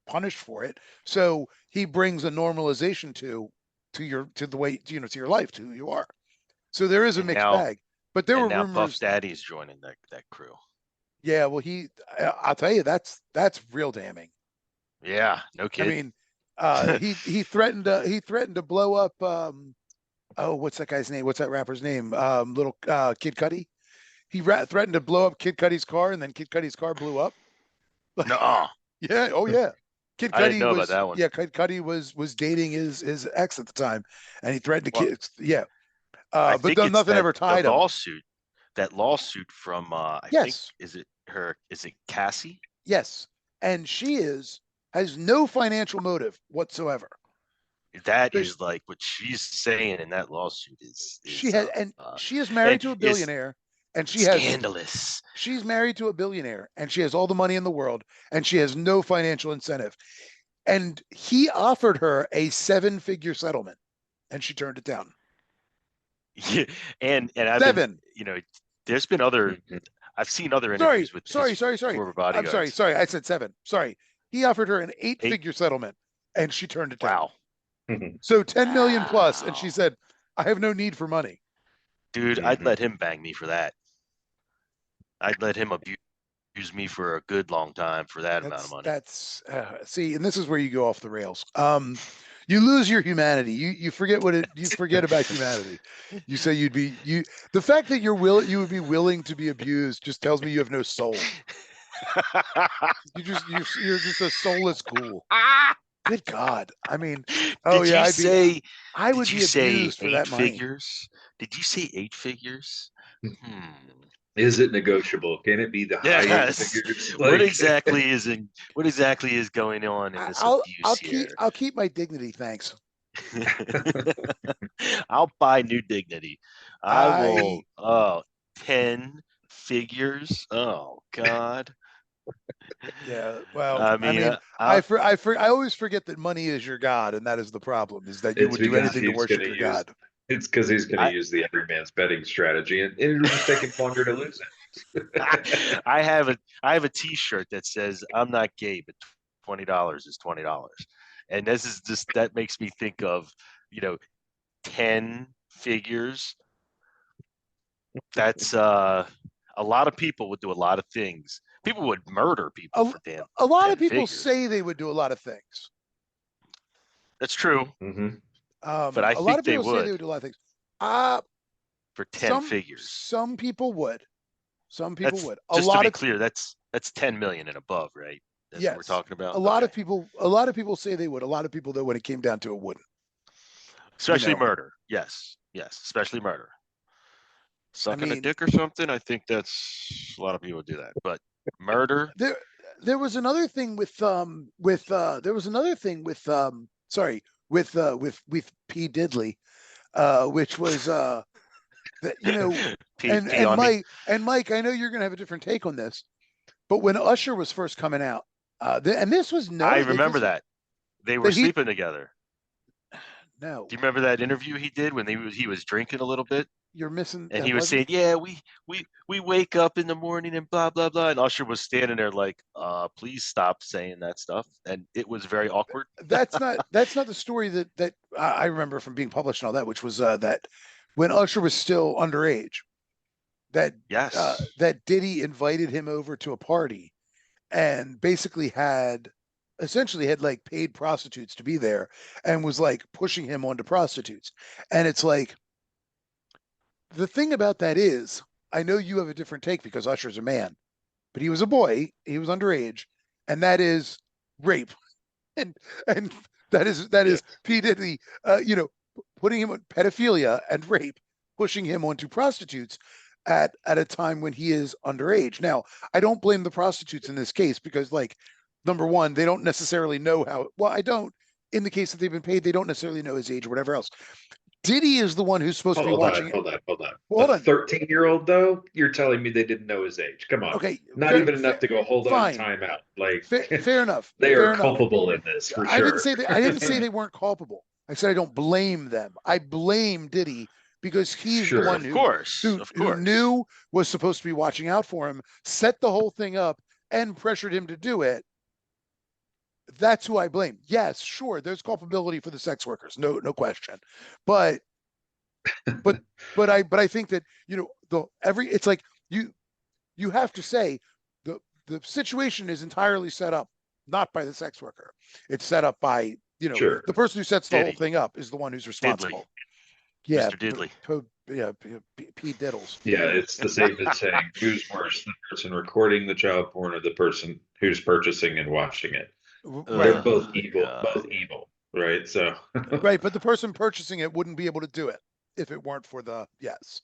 punished for it. So he brings a normalization to the way to your life, to who you are. So there is a mixed bag. But there were rumors. Puff Daddy's joining that crew. Yeah, well, I'll tell you, that's real damning. Yeah, no kidding. I mean, he threatened to blow up. What's that guy's name? What's that rapper's name? Little Kid Cudi. he threatened to blow up Kid Cudi's car, and then Kid Cudi's car blew up. No, Yeah. Oh yeah. Kid I didn't Cudi know about was that one. yeah. Kid Cudi was dating his ex at the time, and he threatened to Well, kids. Yeah. I But think it's nothing that ever the tied him. lawsuit from I think Yes. is it Cassie? Yes. And she has no financial motive whatsoever. That So is like what she's saying in that lawsuit is she has, and she is married and to a is billionaire, and scandalous. she's married to a billionaire, and she has all the money in the world, and she has no financial incentive. And he offered her a 7-figure settlement, and she turned it down. Yeah, and I've been, there's been other. I've seen other interviews with sorry. former bodyguards. I'm sorry. I said 7. Sorry. He offered her an 8-figure settlement, and she turned it down. Wow. So 10 million plus, and she said, "I have no need for money." Dude, I'd let him bang me for that. I'd let him abuse me for a good long time for that amount of money. That's see, and this is where you go off the rails. You lose your humanity. You forget you forget about humanity. You say the fact that you would be willing to be abused just tells me you have no soul. You're just a soulless ghoul. Good God. I mean, I would be abused for that money. Figures? Did you say 8 figures? Is it negotiable? Can it be the higher figures? What exactly is going on in this abuse here? I'll keep my dignity, thanks. I'll buy new dignity. I will 10 figures. Oh God. Yeah, well, I always forget that money is your god, and that is the problem. Is that you would do anything to worship your god? It's because he's going to use the everyman's betting strategy, and it'll just take him longer to lose it. I have a T-shirt that says "I'm not gay, but $20 is $20," and this is just that makes me think of 10 figures. That's a lot of people would do a lot of things. People would murder people for damn. A lot of people figures. say they would do a lot of things. That's true. Mm-hmm. But I think they would. Say they would do a lot of things. For 10 figures. Some people would. Some people would. Just to be clear, that's 10 million and above, right? That's yes. What we're talking about. A lot of people say they would. A lot of people, though, when it came down to it, wouldn't. Especially murder. Yes. Especially murder. Sucking a dick or something. I think that's a lot of people do that. But murder. There was another thing with P. Diddley, which was that and Mike, I know you're gonna have a different take on this, but when Usher was first coming out, and this was I remember that they were sleeping together. No. Do you remember that interview he did when he was drinking a little bit? You're missing. And he was saying, "Yeah, we wake up in the morning and blah blah blah." And Usher was standing there like, "Please stop saying that stuff." And it was very awkward. That's not the story that I remember from being published and all that, which was that when Usher was still underage, that Diddy invited him over to a party, and basically had like paid prostitutes to be there, and was like pushing him onto prostitutes. And it's like, the thing about that is, I know you have a different take because Usher's a man, but he was a boy, he was underage, and that is rape. And that is P. Diddy, putting him on pedophilia and rape, pushing him onto prostitutes at a time when he is underage. Now, I don't blame the prostitutes in this case because, like, number one, they don't necessarily know how. Well, I don't. In the case that they've been paid, they don't necessarily know his age or whatever else. Diddy is the one who's supposed to be watching. Hold on. A 13-year-old, though, you're telling me they didn't know his age? Come on. Okay. Not even enough to go hold on time out. Like, fair enough. They are culpable in this for sure. I didn't say they weren't culpable. I said I don't blame them. I blame Diddy because he's the one who knew, was supposed to be watching out for him, set the whole thing up, and pressured him to do it. That's who I blame. Yes, sure, there's culpability for the sex workers, no question, but I think that it's like you have to say the situation is entirely set up not by the sex worker. It's set up by the person who sets the whole thing up is the one who's responsible. Yeah, Mr. Diddley. P. Diddles. Yeah, it's the same as saying who's worse, the person recording the child porn or the person who's purchasing and watching it. They're Right. both evil, right? So Right, but the person purchasing it wouldn't be able to do it if it weren't for the yes.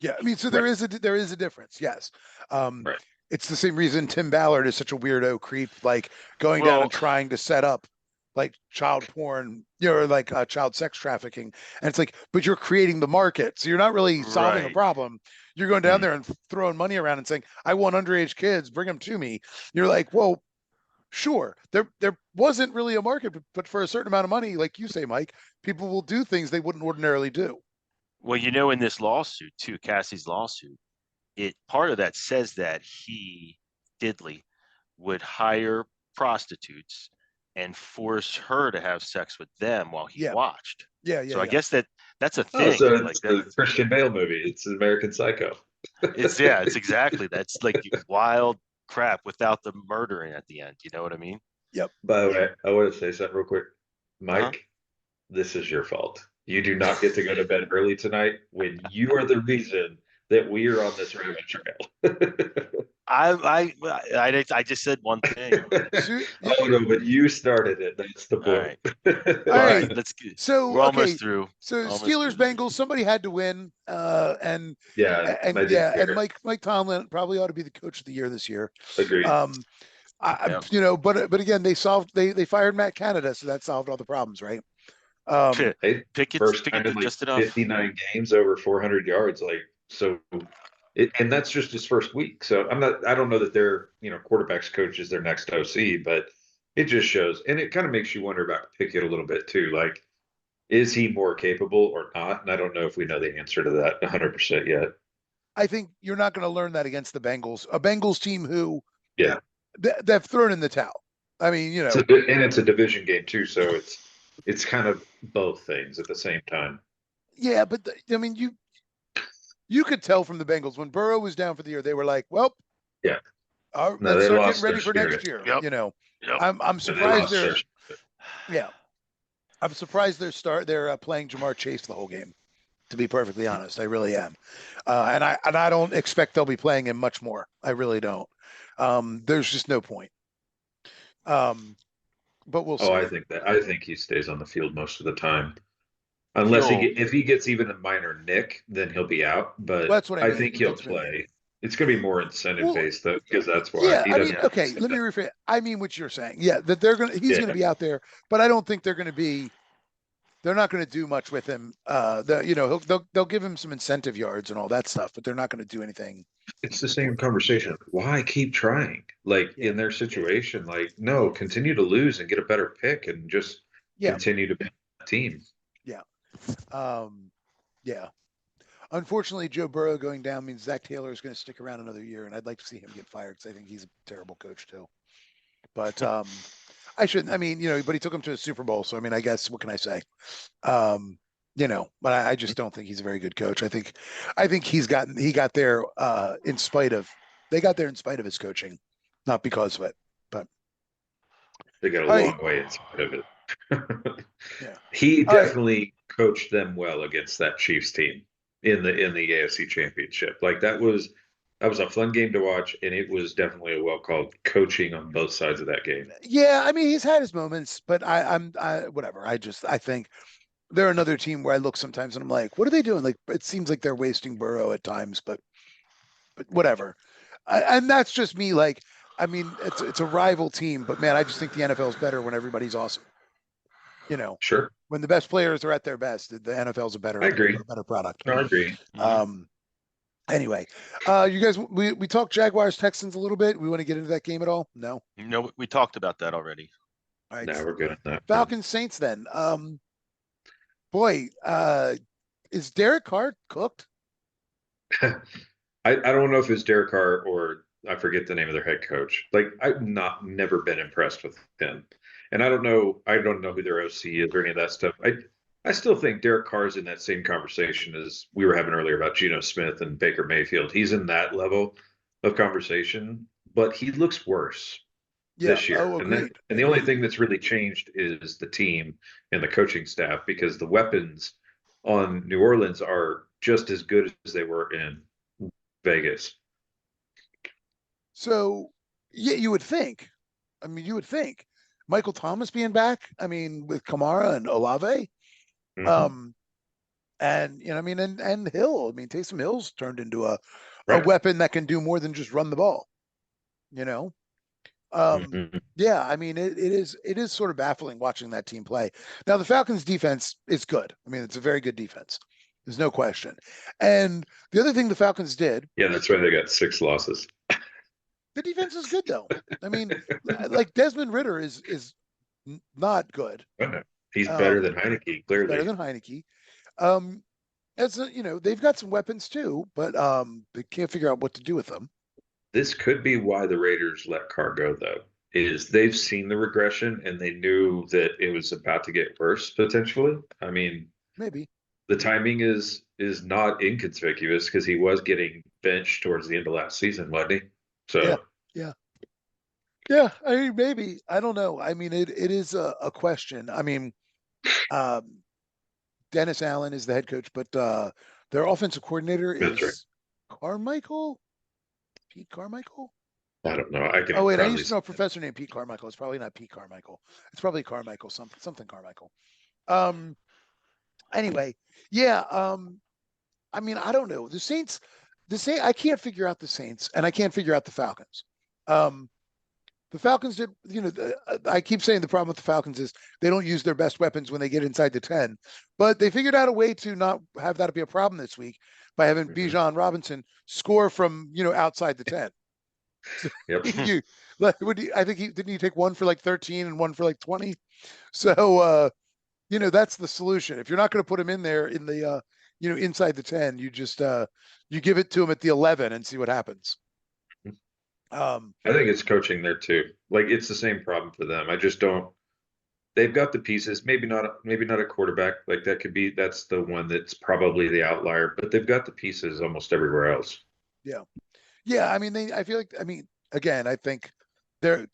Yeah, I mean, so there is a difference. Yes. Right. It's the same reason Tim Ballard is such a weirdo creep, like going down and trying to set up like child porn, or like child sex trafficking. And it's like, but you're creating the market. So you're not really solving a problem. You're going down there and throwing money around and saying, I want underage kids, bring them to me. You're like, well, sure, there wasn't really a market, but for a certain amount of money, like you say, Mike, people will do things they wouldn't ordinarily do. Well, in this lawsuit too, Cassie's lawsuit, part of that says that Diddley, would hire prostitutes and force her to have sex with them while he watched. So I guess that's a thing. So it's like the Christian Bale movie. It's American Psycho. It's exactly. That's like wild crap without the murdering at the end. You know what I mean? Yep. By the way, I want to say something real quick. Mike, this is your fault. You do not get to go to bed early tonight when you are the reason that we are on this rabbit trail. I just said one thing. Oh no, but you started it. That's the point. All right. Let's get. So we're almost through. So Steelers Bengals, somebody had to win. And Mike Tomlin probably ought to be the coach of the year this year. Agreed. But again, they fired Matt Canada, so that solved all the problems, right? Pickett's just enough. 59 games over 400 yards, and that's just his first week. So I don't know that their quarterbacks coach is their next OC, but it just shows, and it kind of makes you wonder about Pickett a little bit too. Like, is he more capable or not? And I don't know if we know the answer to that 100% yet. I think you're not going to learn that against the Bengals, a Bengals team who they've thrown in the towel. I mean, and it's a division game too, so it's kind of both things at the same time. Yeah, but I mean, you could tell from the Bengals when Burrow was down for the year, they were like, "Well, let's start getting ready for next year." Yep. I'm surprised I'm surprised they're playing Jamar Chase the whole game. To be perfectly honest, I really am, and I don't expect they'll be playing him much more. I really don't. There's just no point. But we'll see. I think he stays on the field most of the time. Unless if he gets even a minor nick, then he'll be out. But that's what I mean. think he'll play. It's going to be more incentive based though, because that's why. Yeah, let me rephrase. I mean what you're saying. Yeah, that he's going to be out there, but I don't think they're not going to do much with him. They'll give him some incentive yards and all that stuff, but they're not going to do anything. It's the same conversation. Why keep trying? In their situation, no, continue to lose and get a better pick and just continue to be a team. Yeah. Unfortunately, Joe Burrow going down means Zach Taylor is going to stick around another year, and I'd like to see him get fired because I think he's a terrible coach too. But I shouldn't. I mean, but he took him to a Super Bowl, so I mean, I guess what can I say? But I just don't think he's a very good coach. I think he got there in spite of his coaching, not because of it. But they got a long way in spite of it. He definitely coached them well against that Chiefs team in the AFC Championship. That was a fun game to watch, and it was definitely a well called coaching on both sides of that game. Yeah, I mean, he's had his moments, but I'm whatever. I think they're another team where I look sometimes and I'm like, what are they doing? It seems like they're wasting Burrow at times, but whatever. And that's just me. I mean, it's a rival team, but man, I just think the NFL is better when everybody's awesome. Sure. When the best players are at their best, the NFL's a better product. I agree. Anyway, you guys, we talked Jaguars Texans a little bit. We want to get into that game at all? No, we talked about that already. All right, now we're good at that. Falcons Saints then. Is Derek Carr cooked? I don't know if it's Derek Carr or I forget the name of their head coach. I've never been impressed with him. And I don't know who their OC is or any of that stuff. I still think Derek Carr is in that same conversation as we were having earlier about Geno Smith and Baker Mayfield. He's in that level of conversation, but he looks worse this year. And the only thing that's really changed is the team and the coaching staff, because the weapons on New Orleans are just as good as they were in Vegas. So, yeah, you would think. I mean, you would think Michael Thomas being back. I mean, with Kamara and Olave, Mhm. and I mean, and Hill. I mean, Taysom Hill's turned into a Right. weapon that can do more than just run the ball. You know, Mhm. yeah. I mean, it is sort of baffling watching that team play. Now, the Falcons' defense is good. I mean, it's a very good defense. There's no question. And the other thing the Falcons did, Yeah, that's why they got 6 losses. the defense is good though. I mean, like Desmond Ritter is not good. He's better than Um, Heineke, he's better clearly. than Heineke. Um, as a, they've got some weapons too, but they can't figure out what to do with them. This could be why the Raiders let Carr go, though, is they've seen the regression and they knew that it was about to get worse potentially. I mean, Maybe. the timing is not inconspicuous because he was getting benched towards the end of last season, wasn't he? Yeah. So Yeah. Yeah. I mean, maybe. I don't know. I mean, it is a question. I mean, um, Dennis Allen is the head coach, but their offensive coordinator that's right. is Carmichael, Pete Carmichael. I don't know. I Oh can wait, I probably used to say know a that. professor named Pete Carmichael. It's probably not Pete Carmichael. It's probably Carmichael, something Carmichael. Um. Anyway, yeah. I mean, I don't know. I can't figure out the Saints and I can't figure out the Falcons. Um, the Falcons did, I keep saying the problem with the Falcons is they don't use their best weapons when they get inside the 10, but they figured out a way to not have that be a problem this week by having Mhm. Bijan Robinson score from, outside the 10. So Yep. you, I think didn't he take one for like 13 and one for like 20? So, that's the solution. If you're not going to put him in there in the, inside the 10, you just, you give it to him at the 11 and see what happens. Um, I think it's coaching there too. Like it's the same problem for them. I just don't. They've got the pieces. Maybe not a quarterback. Like that's the one that's probably the outlier. But they've got the pieces almost everywhere else. yeah. Yeah. I mean, I feel like, I mean, again, I think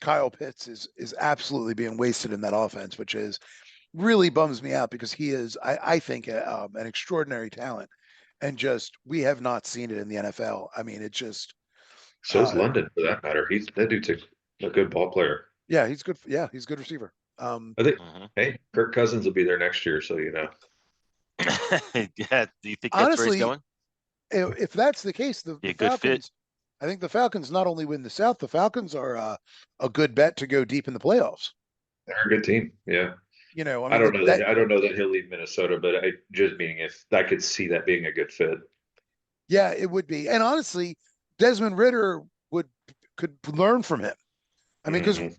Kyle Pitts is absolutely being wasted in that offense, which is really bums me out because he is, I think, an extraordinary talent. And just, we have not seen it in the NFL. I mean, it just, So is uh, London for that matter. That dude's a good ball player. yeah, he's good. Yeah, he's a good receiver. I think. Mhm. Hey, Kirk Cousins will be there next year, so you know. Yeah. Do you think that's where he's Honestly, going? if that's the case, Be the a good fit. Falcons, I think the Falcons not only win the South, the Falcons are a good bet to go deep in the playoffs. They're a good team. Yeah. I I mean don't know that I don't know that he'll leave Minnesota, but I just meaning if I could see that being a good fit. yeah, it would be. And honestly, Desmond Ritter could learn from him. I mean, because Mhm.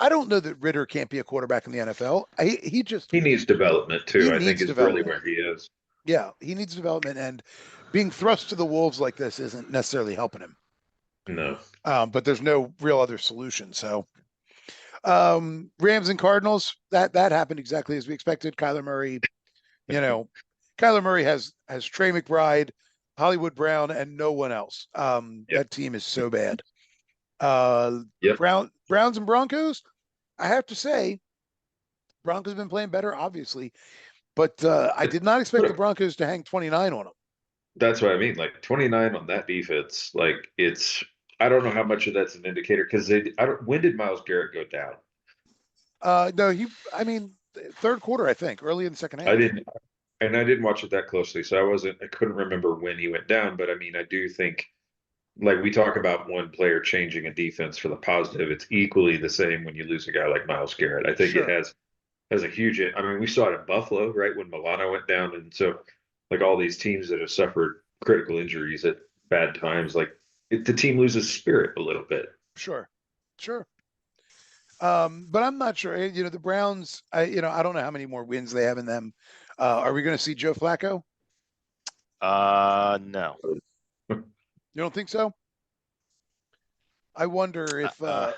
I don't know that Ritter can't be a quarterback in the NFL. He just He needs development he too, I think needs is really development. where he is. Yeah, he needs development, and being thrust to the wolves like this isn't necessarily helping him. No. But there's no real other solution. So, Rams and Cardinals, that happened exactly as we expected. You know, Kyler Murray has Trey McBride, Hollywood Brown, and no one else. Yep. That team is so bad. Yep. Browns and Broncos. I have to say, Broncos have been playing better, obviously, but I did not expect the Broncos to hang 29 on them. That's what I mean. Like 29 on that defense, like it's I don't know how much of that's an indicator because I don't when did Miles Garrett go down? No, I mean, third quarter, I think, early in the second I half. didn't and I didn't watch it that closely, so I couldn't remember when he went down, but I mean I do think like we talk about one player changing a defense for the positive, it's equally the same when you lose a guy like Miles Garrett. I think it Sure. has a huge I mean, we saw it in Buffalo, right, when Milano went down, and so like all these teams that have suffered critical injuries at bad times, like the team loses spirit a little bit. Sure. Sure. But I'm not sure. The Browns, I don't know how many more wins they have in them. Are we going to see Joe Flacco? No. You don't think so? I wonder if, Uh,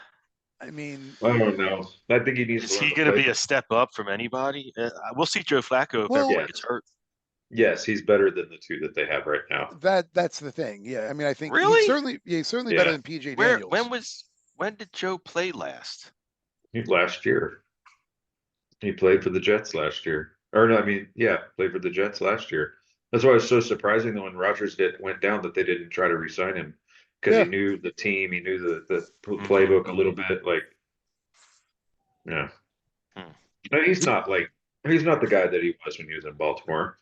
I mean, I don't know. I think he needs is to learn he to going to play. be a step up from anybody? We'll see Joe Flacco if well, everyone Yeah. gets hurt. Yes, he's better than the two that they have right now. that's the thing. Yeah, I mean, I think Really? he's certainly better Yeah. than PJ Daniels. When did Joe play last? Last year. He played for the Jets last year. Or no, I mean, yeah, played for the Jets last year. That's why it was so surprising that when Rodgers went down that they didn't try to re-sign him because he Yeah. knew the team, he knew the Mhm. playbook a little bit. Like, yeah, Hmm. and he's not the guy that he was when he was in Baltimore,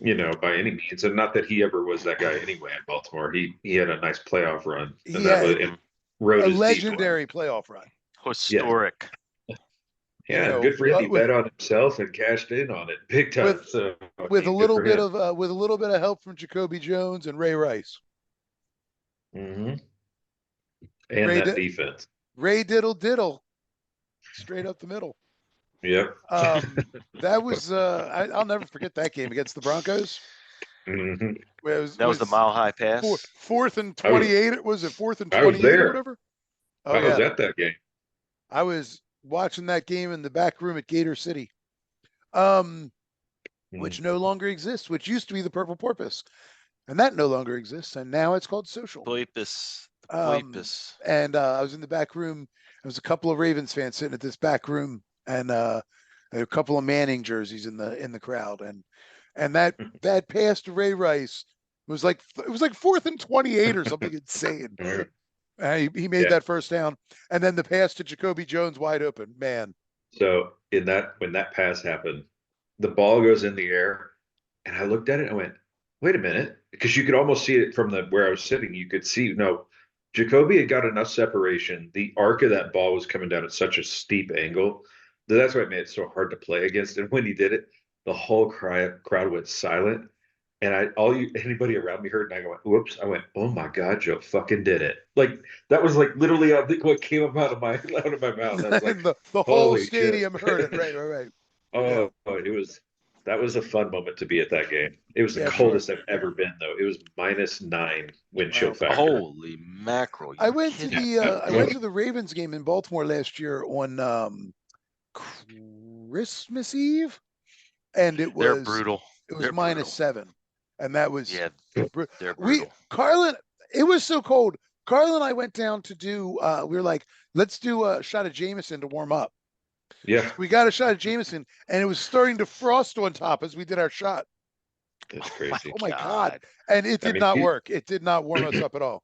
by any means, and not that he ever was that guy anyway in Baltimore. He had a nice playoff run, and He that was had it rode a his deep line. legendary playoff run. Yeah, Historic. yeah, and good for him. He With bet on himself and cashed in on it big time. with So I with a mean, good little for bit him. of help from Jacoby Jones and Ray Rice. Hmm. And Ray that did defense. Ray diddle diddle straight up the middle. Yep. That was I'll never forget that game against the Broncos. Hmm. Where That was the Mile High Pass. fourth and I was 28. Was it fourth and I was 28 or there. whatever? Oh I was yeah, at that game. I was watching that game in the back room at Gator City, which no longer exists. Which used to be the Purple Porpoise, and that no longer exists, and now it's called Social. Bleepus. Um, Bleepus. and I was in the back room. There was a couple of Ravens fans sitting at this back room, and a couple of Manning jerseys in the crowd, and that pass to Ray Rice was like it was like fourth and 28 or something insane. He made Yeah. that first down, and then the pass to Jacoby Jones wide open. Man, So when that pass happened, the ball goes in the air, and I looked at it and I went, "Wait a minute," because you could almost see it from the where I was sitting. You could see no, Jacoby had got enough separation. The arc of that ball was coming down at such a steep angle that that's why it made it so hard to play against. And when he did it, the whole crowd went silent. And anybody around me heard, and I went, "Whoops!" I went, "Oh my God, Joe fucking did it!" Like that was like literally, I think what came up out of my mouth. I was like, and the whole "Holy shit!" stadium heard it. Right. Yeah, Oh, that was a fun moment to be at that game. It was the yeah, sure. coldest I've ever been, though. It was -9 wind chill Wow. factor. Holy mackerel. I You went to kidding? the I went to the Ravens game in Baltimore last year on Christmas Eve, and it They're was brutal. They're brutal. -7, and that was Yeah, they're we brutal. Carlin. It was so cold. Carl and I went down to do. We were like, let's do a shot of Jameson to warm up. Yeah, We got a shot of Jameson, and it was starting to frost on top as we did our shot. it's My crazy. Oh my God! And it I did mean, not work. It did not warm us up at all.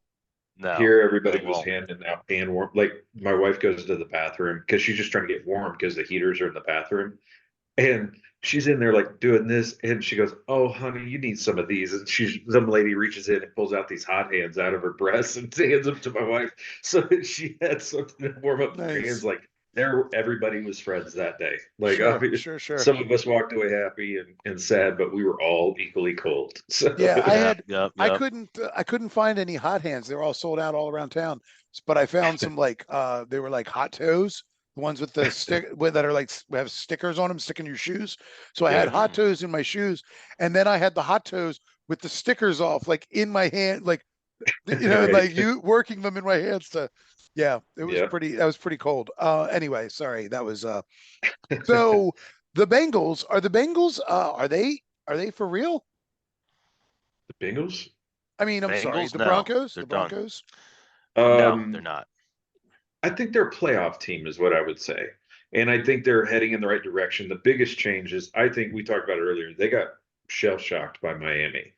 No. here everybody It was won't. handing out hand warm. Like my wife goes to the bathroom because she's just trying to get warm because the heaters are in the bathroom. And she's in there like doing this, and she goes, "Oh, honey, you need some of these." And some lady reaches in and pulls out these hot hands out of her breast and hands them to my wife, so that she had something to warm up her hands. Nice. Like everybody was friends that day. Like Sure, obviously, sure. some of us walked away happy and sad, but we were all equally cold. So Yeah, Yep. I couldn't find any hot hands. They were all sold out all around town. But I found some like they were like hot toes, the ones with the that are like have stickers on them, stick in your shoes. So I had yeah, hot toes in my shoes, and then I had the hot toes with the stickers off, like in my hand, like like right, you working them in my hands to. Yeah, it was yeah. pretty. That was pretty cold. Anyway, sorry. That was So the Bengals are they for real? The Bengals. I mean, I'm sorry, Bengals? the No. Broncos, They're the done. Broncos. No, they're Um, not. I think they're a playoff team, is what I would say. And I think they're heading in the right direction. The biggest change is, I think we talked about it earlier, they got shell shocked by Miami.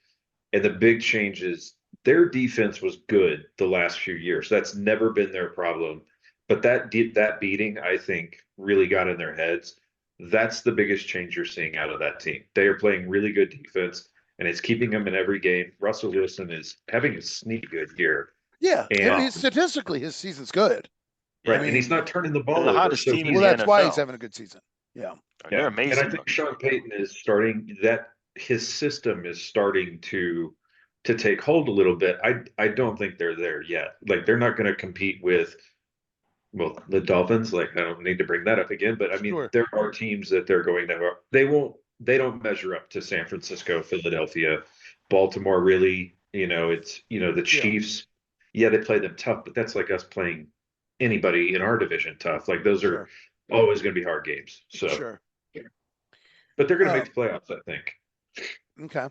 And the big change is their defense was good the last few years. That's never been their problem. But that beating, I think, really got in their heads. That's the biggest change you're seeing out of that team. They are playing really good defense, and it's keeping them in every game. Russell Wilson is having a sneaky good year. Yeah, I And mean, statistically, his season's good. Yeah. right, I and he's mean, not turning the They're ball the over. hottest So team in well, the he's that's why he's NFL. having a good season. Yeah, And they're yeah. And I amazing. think Sean Payton is starting that his system is starting to take hold a little bit. I don't think they're there yet. Like they're not going to compete with the Dolphins. Like I don't need to bring that up again, but I mean sure. there are teams that they're going to they don't measure up to San Francisco, Philadelphia, Baltimore really, it's the Yeah, Chiefs. Yeah, they play them tough, but that's like us playing anybody in our division tough. Like those are sure, always going to be hard games. So, sure. but they're going to Uh, make the playoffs, I think. okay.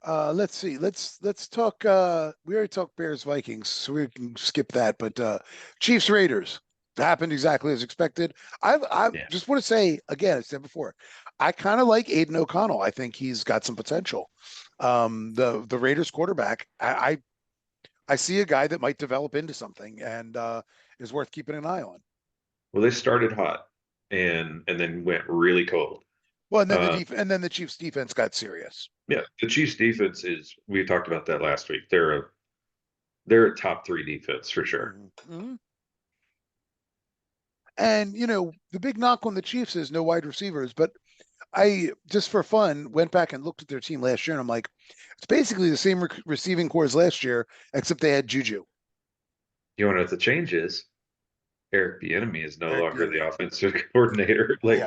Let's see. Let's talk. We already talked Bears Vikings, so we can skip that. But Chiefs Raiders. happened exactly as expected. I just want to say again, I said before, I kind of like Aiden O'Connell. I think he's got some potential. The Raiders quarterback, I see a guy that might develop into something and is worth keeping an eye on. Well, they started hot and then went really cold. Well, and then the Chiefs defense got serious. Yeah, the Chiefs defense is. We talked about that last week. They're a top 3 defense for sure. Mm-hmm. And the big knock on the Chiefs is no wide receivers, but I just for fun went back and looked at their team last year, and I'm like, it's basically the same receiving core as last year, except they had Juju. You want to know what the change is? Eric Bieniemy is no Eric longer Bieniemy. the offensive coordinator. Like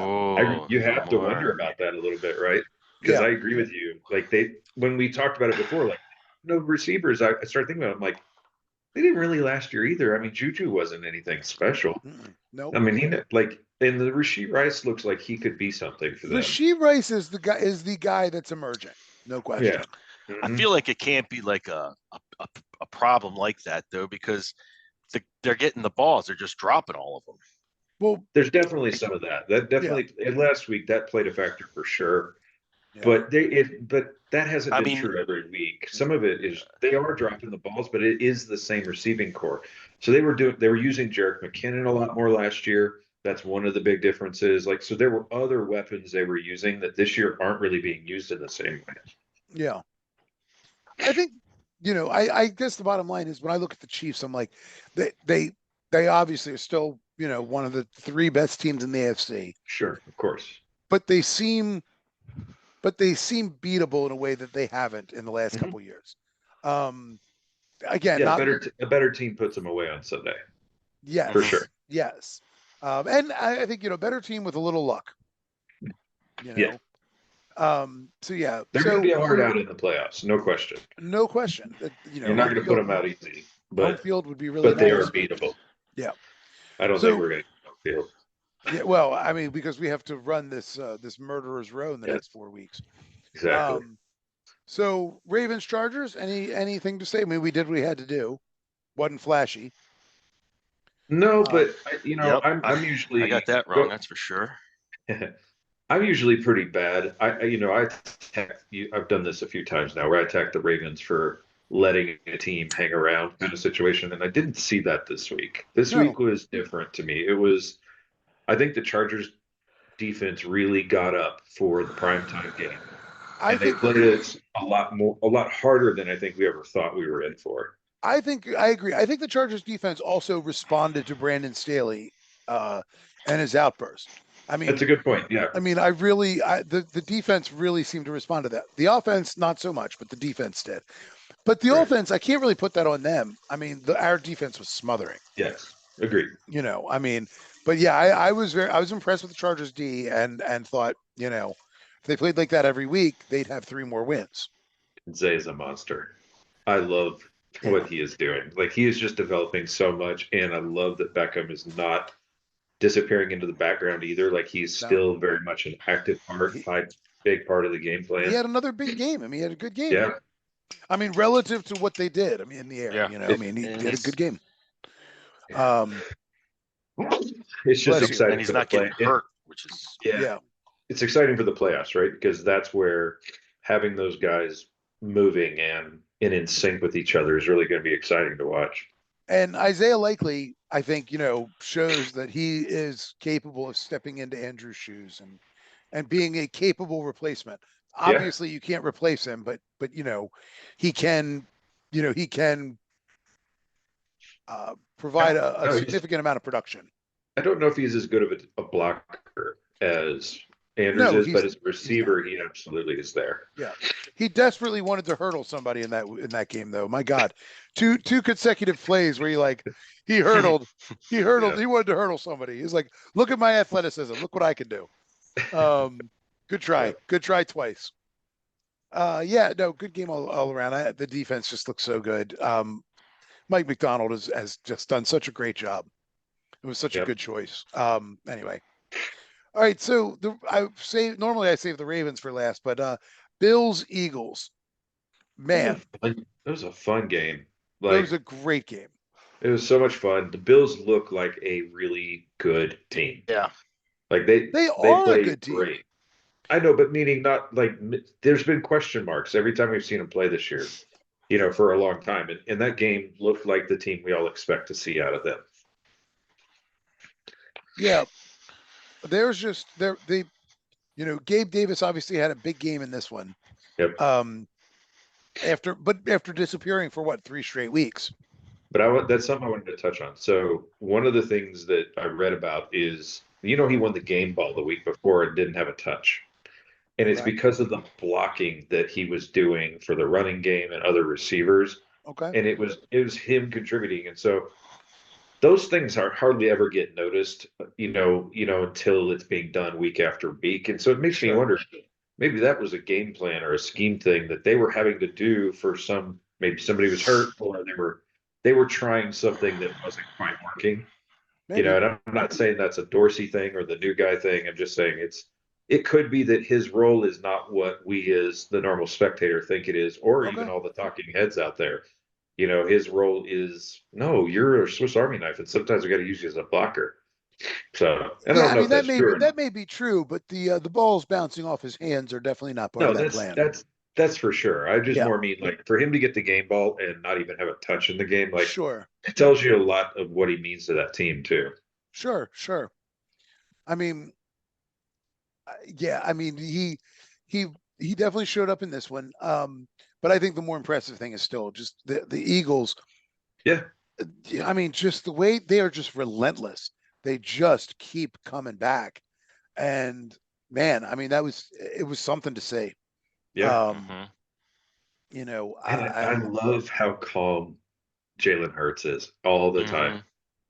you have to more. wonder about that a little bit, right? Because I agree with you. Like when we talked about it before, like no receivers, I started thinking about it, I'm like, they didn't really last year either. I mean, Juju wasn't anything special. No. I mean, and the Rashee Rice looks like he could be something for them. Rashee Rice is the guy that's emerging. No question. Yeah. I feel like it can't be like a problem like that though, because they're getting the balls, they're just dropping all of them. Well, there's definitely some of that. That definitely last week that played a factor for sure. Yeah. But that hasn't been true every week. Some of it is they are dropping the balls, but it is the same receiving core. So they were using Jerick McKinnon a lot more last year. That's one of the big differences. Like, so there were other weapons they were using that this year aren't really being used in the same way. Yeah. I think, I guess the bottom line is when I look at the Chiefs, I'm like, they obviously are still, one of the 3 best teams in the AFC. Sure, of course. But they seem beatable in a way that they haven't in the last couple years. Again, a better team puts them away on Sunday. Yes, for sure. Yes, and I think better team with a little luck. Yeah. So yeah, they're going to be hard out in the playoffs, no question. No question. You're not going to put them out easy, but home field would be really. But they are beatable. Yeah. I don't think we're going to get home field. Yeah, well, I mean, because we have to run this murderer's row in the next 4 weeks. Exactly. So Ravens Chargers, anything to say? I mean, we did what we had to do. Wasn't flashy. No, but I'm usually I got that wrong. That's for sure. I'm usually pretty bad. I've done this a few times now where I attack the Ravens for letting a team hang around kind of situation, and I didn't see that this week. This week was different to me. I think the Chargers defense really got up for the primetime game. And they played it a lot harder than I think we ever thought we were in for. I agree. I think the Chargers defense also responded to Brandon Staley and his outburst. I mean, that's a good point. Yeah. I mean, the defense really seemed to respond to that. The offense, not so much, but the defense did. But the offense, I can't really put that on them. I mean, our defense was smothering. Yes, agreed. I mean, but yeah, I was impressed with the Chargers D and thought, if they played like that every week, they'd have 3 more wins. Zay is a monster. I love what he is doing. Like, he is just developing so much, and I love that Beckham is not disappearing into the background either. Like, he's still very much an active big part of the game plan. He had another big game. I mean, he had a good game. Yeah. I mean, relative to what they did, I mean, in the air, I mean, he had a good game. It's just exciting. And he's not getting hurt, which is it's exciting for the playoffs, right? Because that's where having those guys moving and in sync with each other is really going to be exciting to watch. And Isaiah Likely, I think, shows that he is capable of stepping into Andrew's shoes and being a capable replacement. Obviously, you can't replace him, but he can, provide a significant amount of production. I don't know if he's as good of a blocker as Andrews is, but as a receiver, he absolutely is there. Yeah, he desperately wanted to hurdle somebody in that game, though. My God, two consecutive plays where he hurdled, he wanted to hurdle somebody. He's like, look at my athleticism, look what I can do. Good try twice. Good game all around. The defense just looks so good. Mike McDonald has just done such a great job. It was such a good choice. Anyway. All right, so normally I save the Ravens for last, but Bills Eagles, man, that was a fun game. It was a great game. It was so much fun. The Bills look like a really good team. Yeah. Like They they are a play good team. great. I know, but meaning not like there's been question marks every time we've seen them play this year, for a long time. And that game looked like the team we all expect to see out of them. Yeah. There's just Gabe Davis obviously had a big game in this one. Yep. After disappearing for what, 3 straight weeks. But that's something I wanted to touch on. So one of the things that I read about is, he won the game ball the week before and didn't have a touch. And it's Correct. because of the blocking that he was doing for the running game and other receivers. Okay. And it was him contributing. And so those things are hardly ever get noticed, until it's being done week after week. And so it makes me Sure. wonder, maybe that was a game plan or a scheme thing that they were having to do for maybe somebody was hurt, or they were trying something that wasn't quite working. Maybe. And I'm not saying that's a Dorsey thing or the new guy thing. I'm just saying it could be that his role is not what we as the normal spectator think it is, or even Okay. all the talking heads out there. His role is, no, you're a Swiss Army knife, and sometimes we got to use you as a blocker. So, and I Yeah, don't I know mean if that's true or that not. may be true, but the balls bouncing off his hands are definitely not part No, of that that's plan. that's for sure. I just Yeah. more mean, like, for him to get the game ball and not even have a touch in the game, like, Sure. it tells you a lot of what he means to that team too. Sure. I mean, yeah, I mean he definitely showed up in this one. But I think the more impressive thing is still just the Eagles. Yeah. I mean, just the way they are just relentless. They just keep coming back. And man, I mean, it was something to say. Yeah. I love how calm Jalen Hurts is all the time.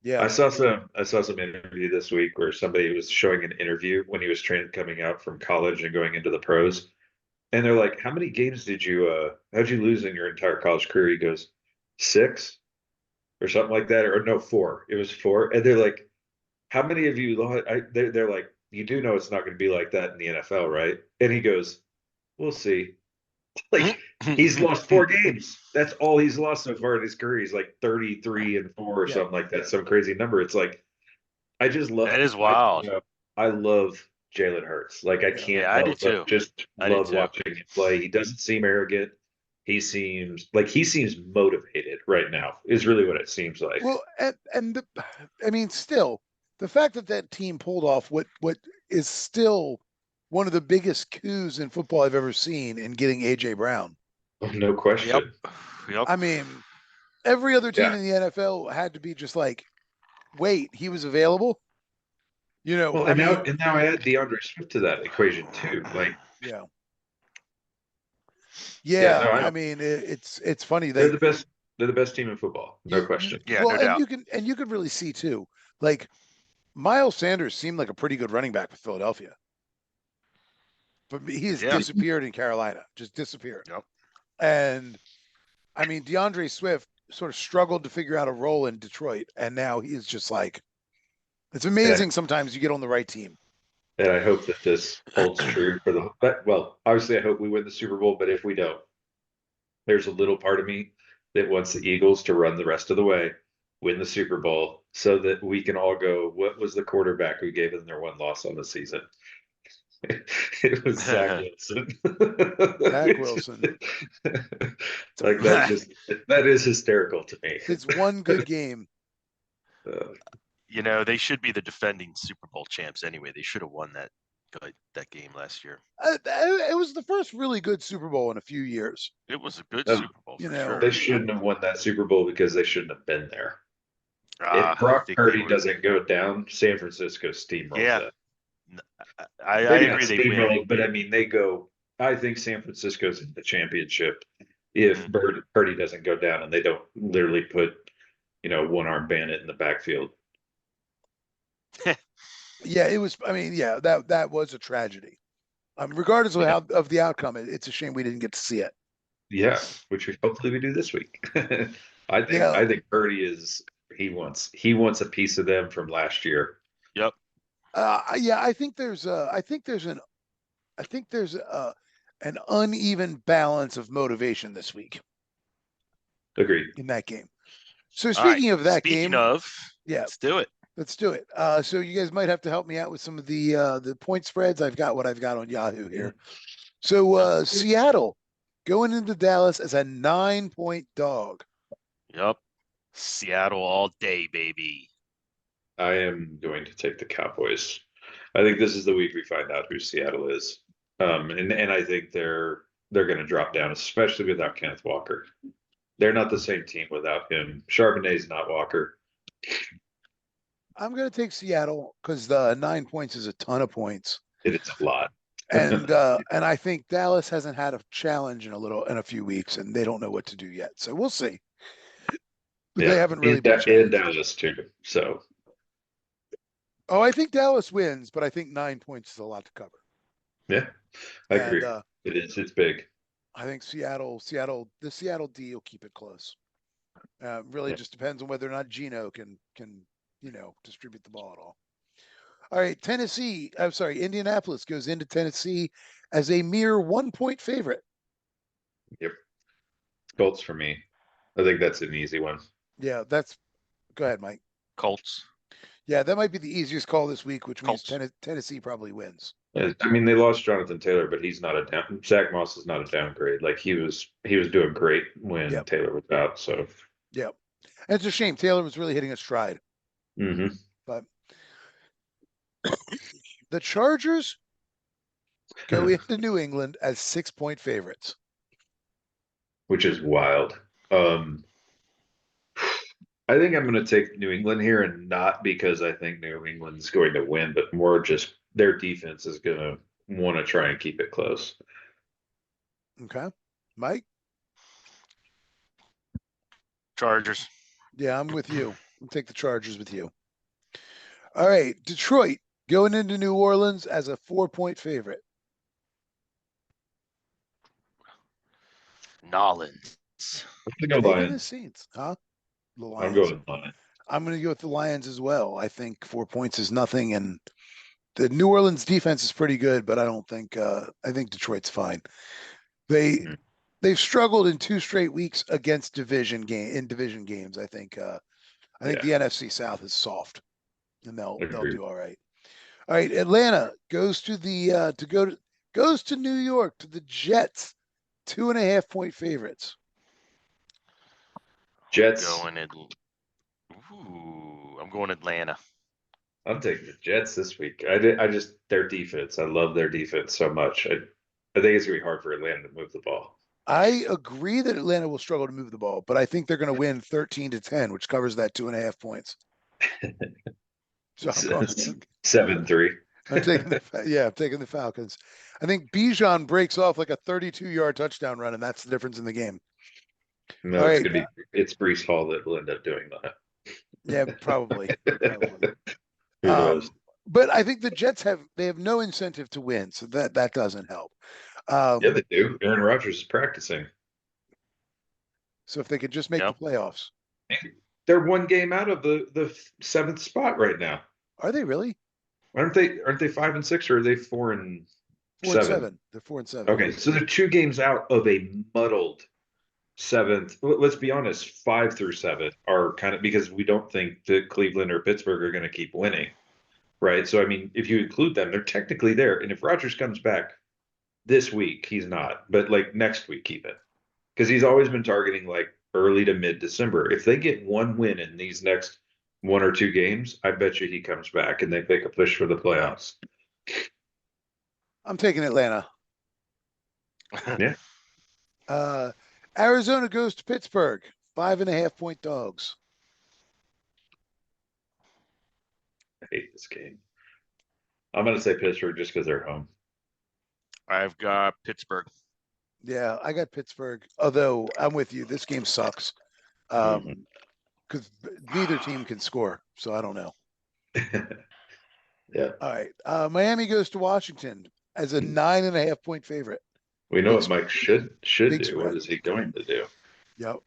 Yeah. I saw some interview this week where somebody was showing an interview when he was coming out from college and going into the pros. And they're like, "How many games how'd you lose in your entire college career?" He goes, 6 or something like that, or no, 4. It was 4. And they're like, "How many of you lost?" They're like, "You do know it's not going to be like that in the NFL, right?" And he goes, "We'll see." Like, he's lost 4 games. That's all he's lost so far in his career. He's like 33-4 or Yeah. something like that. Some crazy number. It's like, I just love That is wild. I love Jalen Hurts. Like, I Yeah. can't Yeah, I do help but too. just I do love too. watching him play. He doesn't seem arrogant. He seems motivated right now, is really what it seems like. Well, I mean, still, the fact that team pulled off what is still one of the biggest coups in football I've ever seen in getting AJ Brown. No question. Yep. I mean, every other team Yeah. in the NFL had to be just like, wait, he was available. Well, and now I add DeAndre Swift to that equation too. Like, yeah. yeah, no, I mean, it's funny. they're the best. They're the best team in football, no question. Yeah, well, no doubt. you could really see too, like Miles Sanders seemed like a pretty good running back with Philadelphia, but he has disappeared in Carolina, just disappeared. Yep. And I mean, DeAndre Swift sort of struggled to figure out a role in Detroit, and now he is just like, it's amazing. Sometimes you get on the right team. And I hope that this holds true well, obviously I hope we win the Super Bowl, but if we don't, there's a little part of me that wants the Eagles to run the rest of the way, win the Super Bowl, so that we can all go, what was the quarterback who gave them their one loss on the season? It was Zach Wilson. Zach Wilson. Like, that is hysterical to me. It's one good game. They should be the defending Super Bowl champs anyway. They should have won that game last year. It was the first really good Super Bowl in a few years. It was a good Super Bowl. Sure. They shouldn't have won that Super Bowl because they shouldn't have been there. If Brock Purdy doesn't go down, San Francisco steamrolls that. I agree. They win, but I mean, they go. I think San Francisco's in the championship if Purdy doesn't go down and they don't literally put, one arm bandit in the backfield. Yeah, it was. I mean, yeah, that was a tragedy. Regardless of the outcome, it's a shame we didn't get to see it. Yeah, which hopefully we do this week. I think Purdy he wants a piece of them from last year. Yep. Yeah, I think there's an uneven balance of motivation this week. Agreed. In that game. So speaking of that Speaking game, of, yeah, let's do it. Let's do it. So you guys might have to help me out with some of the point spreads. I've got what I've got on Yahoo here. So Seattle going into Dallas as a 9-point dog. Yep. Seattle all day, baby. I am going to take the Cowboys. I think this is the week we find out who Seattle is. And I think they're going to drop down, especially without Kenneth Walker. They're not the same team without him. Charbonnet's not Walker. I'm going to take Seattle because the 9 points is a ton of points. It's a lot. And I think Dallas hasn't had a challenge in a few weeks, and they don't know what to do yet. So we'll see. Yeah, they haven't really been in Dallas too. So. Oh, I think Dallas wins, but I think 9 points is a lot to cover. Yeah, I agree. It is. It's big. I think the Seattle D will keep it close. Really just depends on whether or not Geno can distribute the ball at all. All right, Indianapolis goes into Tennessee as a mere 1-point favorite. Yep. Colts for me. I think that's an easy one. Yeah, go ahead, Mike. Colts. Yeah, that might be the easiest call this week, which means Tennessee probably wins. I mean, they lost Jonathan Taylor, but he's not Zach Moss is not a downgrade. Like he was doing great when Taylor was out. So yeah, and it's a shame. Taylor was really hitting a stride. Mm-hmm. But the Chargers go into New England as 6-point favorites, which is wild. I think I'm going to take New England here, and not because I think New England's going to win, but more just their defense is going to want to try and keep it close. Okay. Mike? Chargers. Yeah, I'm with you. I'll take the Chargers with you. All right. Detroit going into New Orleans as a 4-point favorite. Nolans. I'm going to go Lions. The Saints, huh? The Lions. I'm going with Lions. I'm going to go with the Lions as well. I think 4 points is nothing, and the New Orleans defense is pretty good, but I don't think I think Detroit's fine. They've struggled in 2 straight weeks against division games. I think the NFC South is soft, and they'll do all right. All right, Atlanta goes to goes to New York to the Jets, 2.5-point favorites. Jets. I'm going Atlanta. I'm taking the Jets this week. I just their defense. I love their defense so much. I think it's gonna be hard for Atlanta to move the ball. I agree that Atlanta will struggle to move the ball, but I think they're going to win 13-10, which covers that 2.5 points. So 7-3. I'm taking the Falcons. I think Bijan breaks off like a 32-yard touchdown run, and that's the difference in the game. No, it's Breece Hall that will end up doing that. Yeah, probably. But I think the Jets have no incentive to win, so that doesn't help. Yeah, they do. Aaron Rodgers is practicing. So if they could just make the playoffs. They're 1 game out of the 7th spot right now. Are they really? Aren't they 5-6, or are they 4-7? 4-7. They're 4-7. Okay, so they're 2 games out of a muddled 7th. Let's be honest, 5 through 7 are kind of, because we don't think that Cleveland or Pittsburgh are going to keep winning, right? So I mean, if you include them, they're technically there. And if Rodgers comes back this week, he's not, but like next week, keep it, because he's always been targeting like early to mid-December. If they get 1 win in these next 1 or 2 games, I bet you he comes back and they make a push for the playoffs. I'm taking Atlanta. Yeah. Arizona goes to Pittsburgh, 5.5-point dogs. I hate this game. I'm going to say Pittsburgh just because they're home. I've got Pittsburgh. Yeah, I got Pittsburgh. Although I'm with you, this game sucks because neither team can score. So I don't know. Yeah. All right. Miami goes to Washington as a 9.5-point favorite. We know what Mike should do. Spread. What is he going to do? Yep.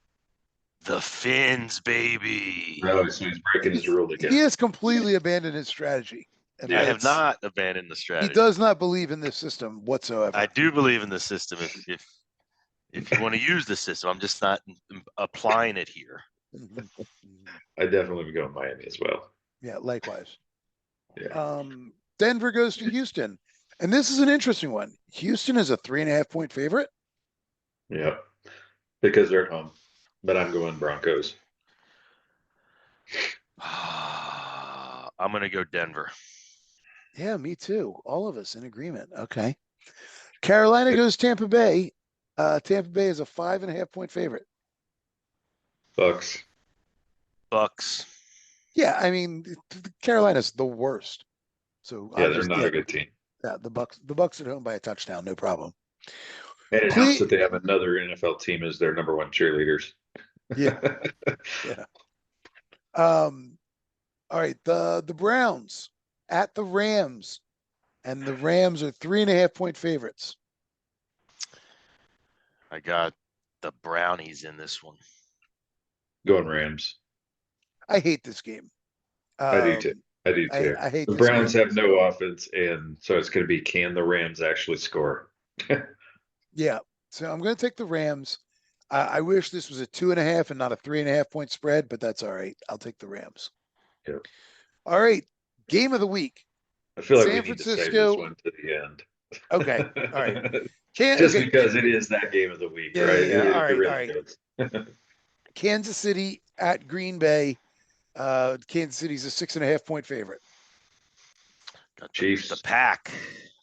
The Fins, baby. Oh, so he's breaking his rule again. He has completely abandoned his strategy. I have not abandoned the strategy. He does not believe in this system whatsoever. I do believe in the system if you want to use the system. I'm just not applying it here. Mhm. I definitely would go Miami as well. Yeah, likewise. Yeah. Denver goes to Houston. And this is an interesting one. Houston is a 3.5 point favorite. Yeah. Because they're at home. But I'm going Broncos. I'm going to go Denver. Yeah, me too. All of us in agreement. Okay. Carolina goes Tampa Bay. Tampa Bay is a 5.5 point favorite. Bucks. Bucks. Yeah, I mean, Carolina's the worst. So Yeah, they're not a good team. Yeah, the Bucks at home by a touchdown, no problem. And it helps that they have another NFL team as their number one cheerleaders. Yeah. Yeah. All right, the Browns at the Rams, and the Rams are 3.5 point favorites. I got the Brownies in this one. Going Rams. I hate this game. I do too. I do too. I hate the this Browns game. have no offense, and so it's going to be, can the Rams actually score? Yeah. So I'm going to take the Rams. I wish this was a 2.5 and not a 3.5 point spread, but that's all right. I'll take the Rams. Yeah. All right. Game of the week. I feel like we San need to save Francisco. this one to the end. Okay. All right. Just because it is that game of the week, Yeah, right? yeah, yeah. All right, really all right. is. Kansas City at Green Bay. Kansas City's a 6.5 point favorite. Chiefs. The pack.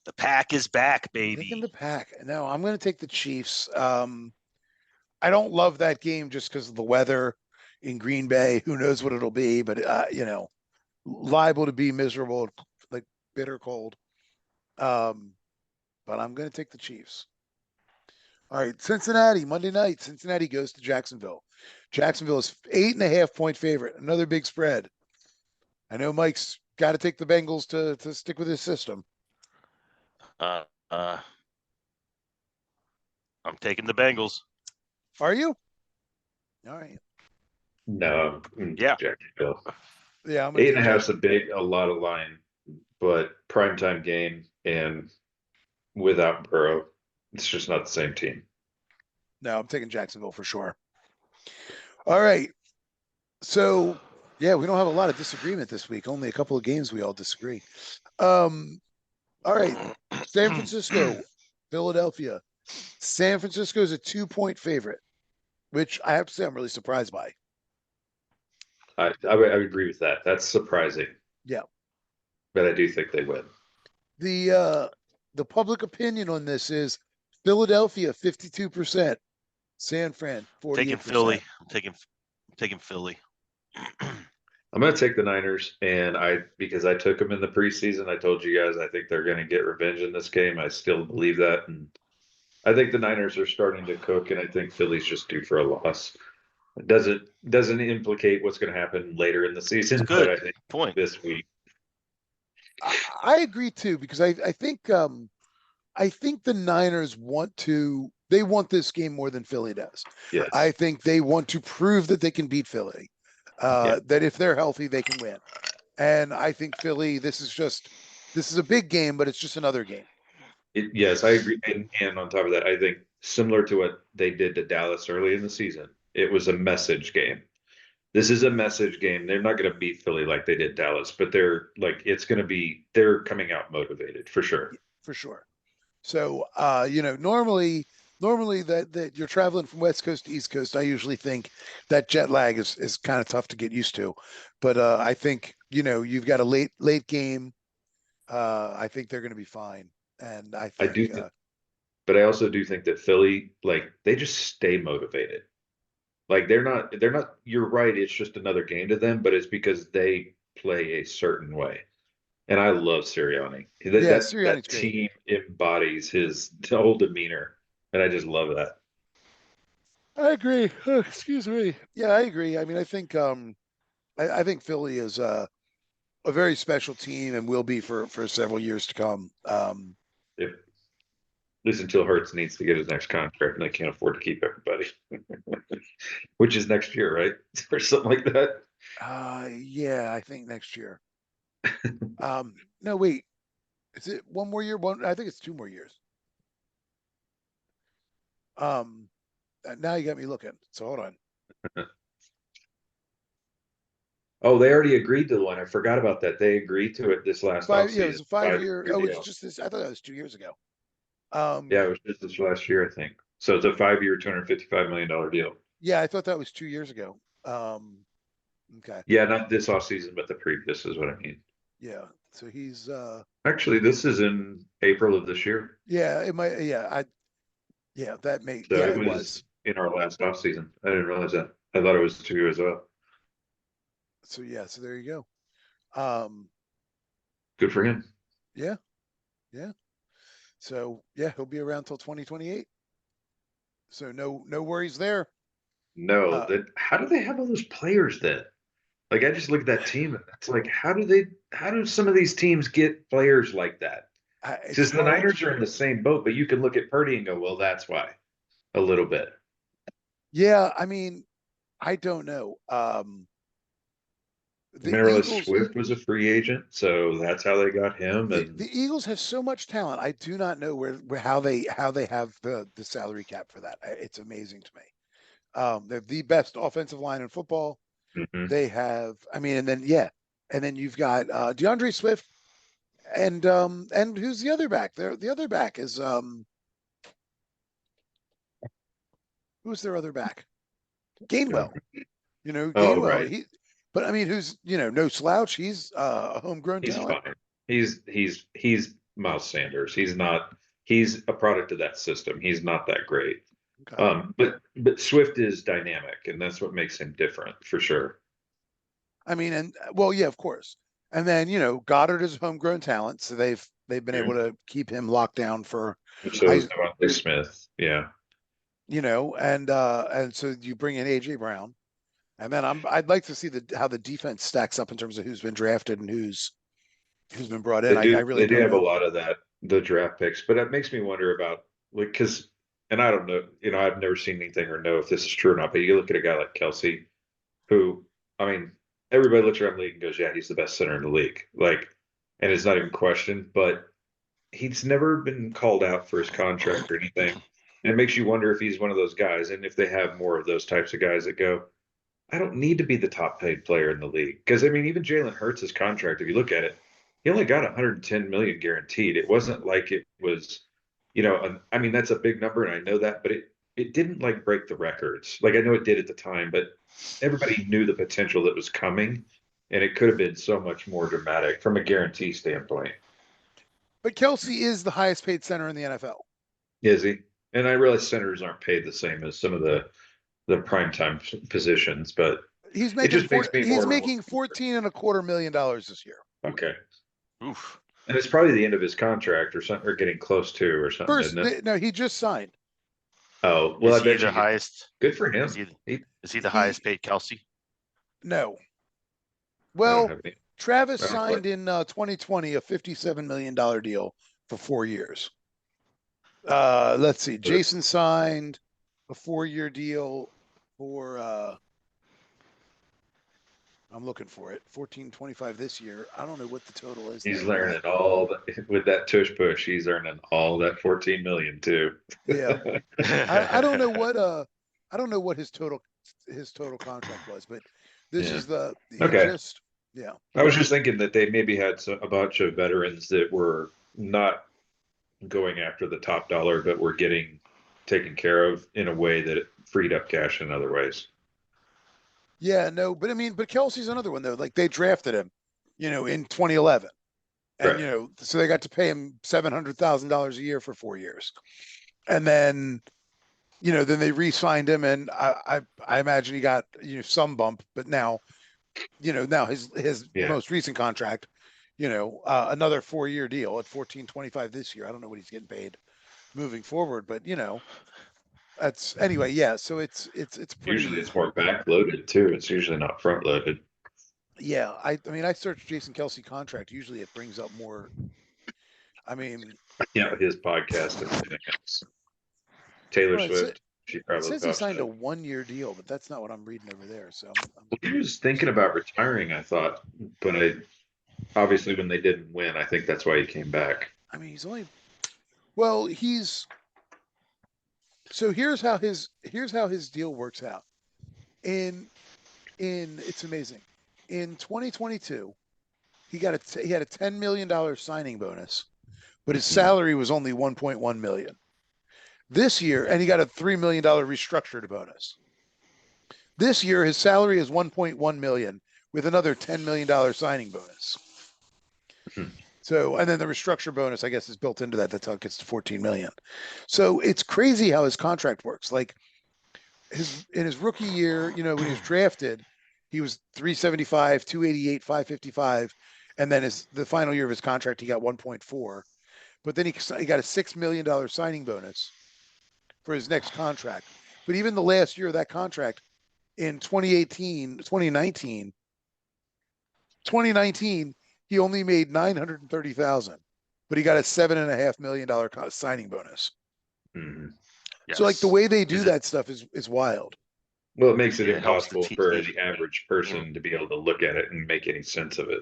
The pack is back, baby. Taking the pack. No, I'm going to take the Chiefs. I don't love that game just because of the weather in Green Bay. Who knows what it'll be, but liable to be miserable, like bitter cold. But I'm going to take the Chiefs. All right, Cincinnati, Monday night. Cincinnati goes to Jacksonville. Jacksonville is 8.5 point favorite. Another big spread. I know Mike's got to take the Bengals to stick with his system. I'm taking the Bengals. Are you? All right. No. Yeah. Jacksonville. Yeah, I'm 8.5 is a lot of line, but primetime game and without Burrow, it's just not the same team. No, I'm taking Jacksonville for sure. All right. So, yeah, we don't have a lot of disagreement this week. Only a couple of games we all disagree. All right. San Francisco, Philadelphia. San Francisco is a 2 point favorite, which I have to say I'm really surprised by. I would agree with that. That's surprising. Yeah. But I do think they win. The public opinion on this is Philadelphia 52%, San Fran 48%. Taking Philly. I'm taking Philly. I'm going to take the Niners, and because I took them in the preseason, I told you guys I think they're going to get revenge in this game. I still believe that, and I think the Niners are starting to cook, and I think Philly's just due for a loss. It doesn't implicate what's going to happen later in the season, but I think this week. I agree too, because I think the Niners want this game more than Philly does. Yes. I think they want to prove that they can beat Philly, that if they're healthy, they can win. And I think Philly, this is a big game, but it's just another game. Yes, I agree. And on top of that, I think similar to what they did to Dallas early in the season, it was a message game. This is a message game. They're not going to beat Philly like they did Dallas, but they're coming out motivated for sure. For sure. So, normally that you're traveling from West Coast to East Coast, I usually think that jet lag is kind of tough to get used to. But I think, you've got a late game. I think they're going to be fine. And I think, but I also do think that Philly, they just stay motivated. They're not, you're right. It's just another game to them, but it's because they play a certain way. And I love Sirianni. That team embodies his whole demeanor. And I just love that. I agree. Oh, excuse me. Yeah, I agree. I mean, I think I think Philly is a very special team and will be for several years to come. At least until Hurts needs to get his next contract and they can't afford to keep everybody, which is next year, right? Or something like that. Yeah, I think next year. No, wait. Is it one more year? I think it's 2 more years. Now you got me looking. So hold on. Oh, they already agreed to the one. I forgot about that. They agreed to it this last offseason. It was a 5-year. Oh, it's deal. just this. I thought that was 2 years ago. Yeah, it was just this last year, I think. So it's a 5-year, $255 million deal. Yeah, I thought that was 2 years ago. Okay. Yeah, not this offseason, but the previous is what I mean. Yeah. So he's Actually, this is in April of this year. yeah, it might that may So yeah, it it was was. in our last offseason. I didn't realize that. I thought it was 2 as well. So so there you go. Good for him. Yeah. Yeah. So yeah, he'll be around till 2028. So no worries there. No, that how do they have all those players then? Like I just look at that team and it's like how do some of these teams get players like that? It's Because the hard. Niners are in the same boat, but you can look at Purdy and go, well, that's why a little bit. Yeah, I mean, I don't know. I The didn't realize Eagles Swift was a free agent, so that's how they got him. And the Eagles have so much talent. I do not know where how they have the salary cap for that. It's amazing to me. They're the best offensive line in football. mhm. They have, I mean, and then you've got DeAndre Swift and who's the other back? The other back is who's their other back? Gainwell. Oh, Gainwell. right. But I mean, who's no slouch. He's a homegrown He's talent. fine. He's Miles Sanders. He's a product of that system. He's not that great. Okay. But Swift is dynamic, and that's what makes him different for sure. I mean, and well, yeah, of course. And then Goddard is a homegrown talent, so they've been able Mhm. to keep him locked down for So I is Devontae Smith. Yeah. and so you bring in AJ Brown, and then I'd like to see how the defense stacks up in terms of who's been drafted and who's been brought in. I really They do don't have a know. lot of that, the draft picks, but it makes me wonder about like because and I don't know, I've never seen anything or know if this is true or not, but you look at a guy like Kelsey, who I mean, everybody looks around the league and goes, yeah, he's the best center in the league. Like, and it's not even questioned, but he's never been called out for his contract or anything. And it makes you wonder if he's one of those guys, and if they have more of those types of guys that go, I don't need to be the top paid player in the league. Because I mean, even Jalen Hurts' contract, if you look at it, he only got 110 million guaranteed. It wasn't like it was, I mean, that's a big number, and I know that, but it didn't like break the records. Like I know it did at the time, but everybody knew the potential that was coming, and it could have been so much more dramatic from a guarantee standpoint. But Kelsey is the highest paid center in the NFL. Is he? And I realize senators aren't paid the same as some of the primetime positions, but it just makes me He's more making $14.25 million this year. okay. Oof. And it's probably the end of his contract or something, or getting close to, or something, isn't it? No, he just signed. Oh, well, Is I he bet the you. highest? Good for him. Is he the highest paid Kelsey? No. I don't Well, have any. Travis I don't know. signed in 2020 a $57 million deal for 4 years. Let's see. Jason signed a 4-year deal for I'm looking for it. 14.25 this year. I don't know what the total is. He's There, but learning all with that tush push. He's earning all that 14 million too. yeah, I don't know what his total contract was, but this Yeah. is he Okay. just yeah. I was just thinking that they maybe had a bunch of veterans that were not going after the top dollar, but were getting taken care of in a way that it freed up cash in other ways. Yeah, no, but I mean, but Kelsey's another one though. Like they drafted him, in 2011, and Right. so they got to pay him $700,000 a year for 4 years, and then then they re-signed him, and I imagine he got some bump, but now now his Yeah. most recent contract, another 4-year deal at 14.25 this year. I don't know what he's getting paid moving forward, but that's anyway. Yeah, so it's Usually pretty. it's more backloaded too. It's usually not front loaded. Yeah, I mean, I searched Jason Kelsey contract. Usually, it brings up more. I mean, His podcast and everything else. Taylor well, Swift, she it probably says he pops signed a up. 1-year deal, but that's not what I'm reading over there. So He was thinking about retiring, I thought, but obviously when they didn't win, I think that's why he came back. I mean, he's only well, he's so here's how his deal works out. In it's amazing. in 2022, he had a $10 million signing bonus, but his salary was only 1.1 million. This year, and he got a $3 million restructured bonus. This year, his salary is 1.1 million with another $10 million signing bonus. So, and then the restructure bonus, I guess, is built into that. That's how it gets to 14 million. So it's crazy how his contract works. Like in his rookie year, you know, when he was drafted, he was 375, 288, 555. And then the final year of his contract, he got 1.4. But then he got a $6 million signing bonus for his next contract. But even the last year of that contract in 2019, he only made 930,000, but he got a $7.5 million signing bonus. Yes. So like the way they do that stuff is wild. Well, it makes it impossible for the average person to be able to look at it and make any sense of it.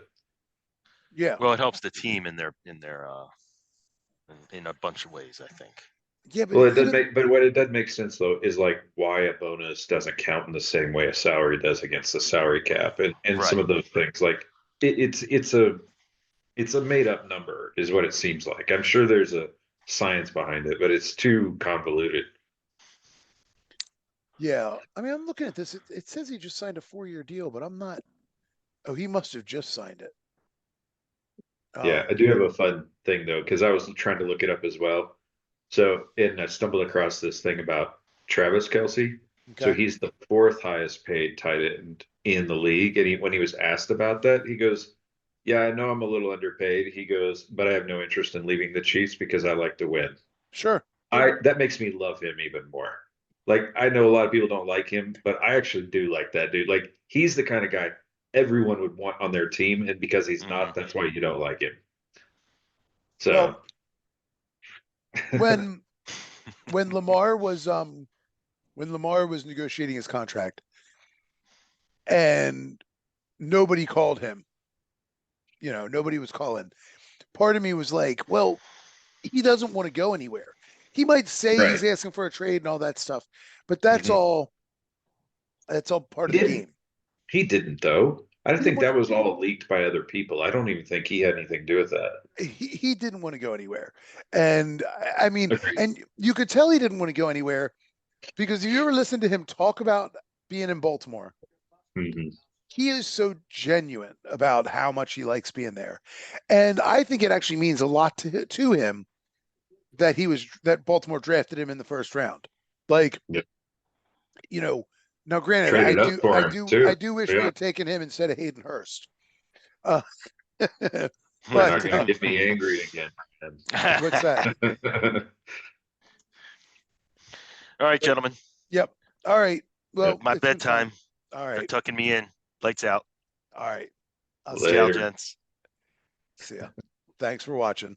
Yeah. Well, it helps the team in a bunch of ways, I think. Yeah, but well, it does make, but what it does make sense though is like why a bonus doesn't count in the same way a salary does against the salary cap, and some of those things. Like it's a made up number, is what it seems like. I'm sure there's a science behind it, but it's too convoluted. Yeah, I mean, I'm looking at this. It says he just signed a 4-year deal, but I'm not. Oh, he must have just signed it. Yeah, I do have a fun thing though, because I was trying to look it up as well. So, and I stumbled across this thing about Travis Kelce. Okay. So he's the fourth highest paid tight end in the league. And when he was asked about that, he goes, "Yeah, I know I'm a little underpaid." He goes, "But I have no interest in leaving the Chiefs because I like to win." Sure. That makes me love him even more. Like, I know a lot of people don't like him, but I actually do like that dude. Like, he's the kind of guy everyone would want on their team, and because he's not, that's why you don't like him. So when Lamar was negotiating his contract and nobody called him, you know, nobody was calling. Part of me was like, well, he doesn't want to go anywhere. He might say he's asking for a trade and all that stuff, but that's all part of the game. He didn't, though. I think that was all leaked by other people. I don't even think he had anything to do with that. He didn't want to go anywhere. And I mean, and you could tell he didn't want to go anywhere because if you ever listen to him talk about being in Baltimore, he is so genuine about how much he likes being there. And I think it actually means a lot to him that Baltimore drafted him in the first round. Like, you know, now granted, I do wish we had taken him instead of Hayden Hurst. But not gonna get me angry again. What's that? All right, gentlemen. Yep. All right. Well, my bedtime. All right. They're tucking me in. Lights out. All right. Ciao, gents. See ya. Thanks for watching.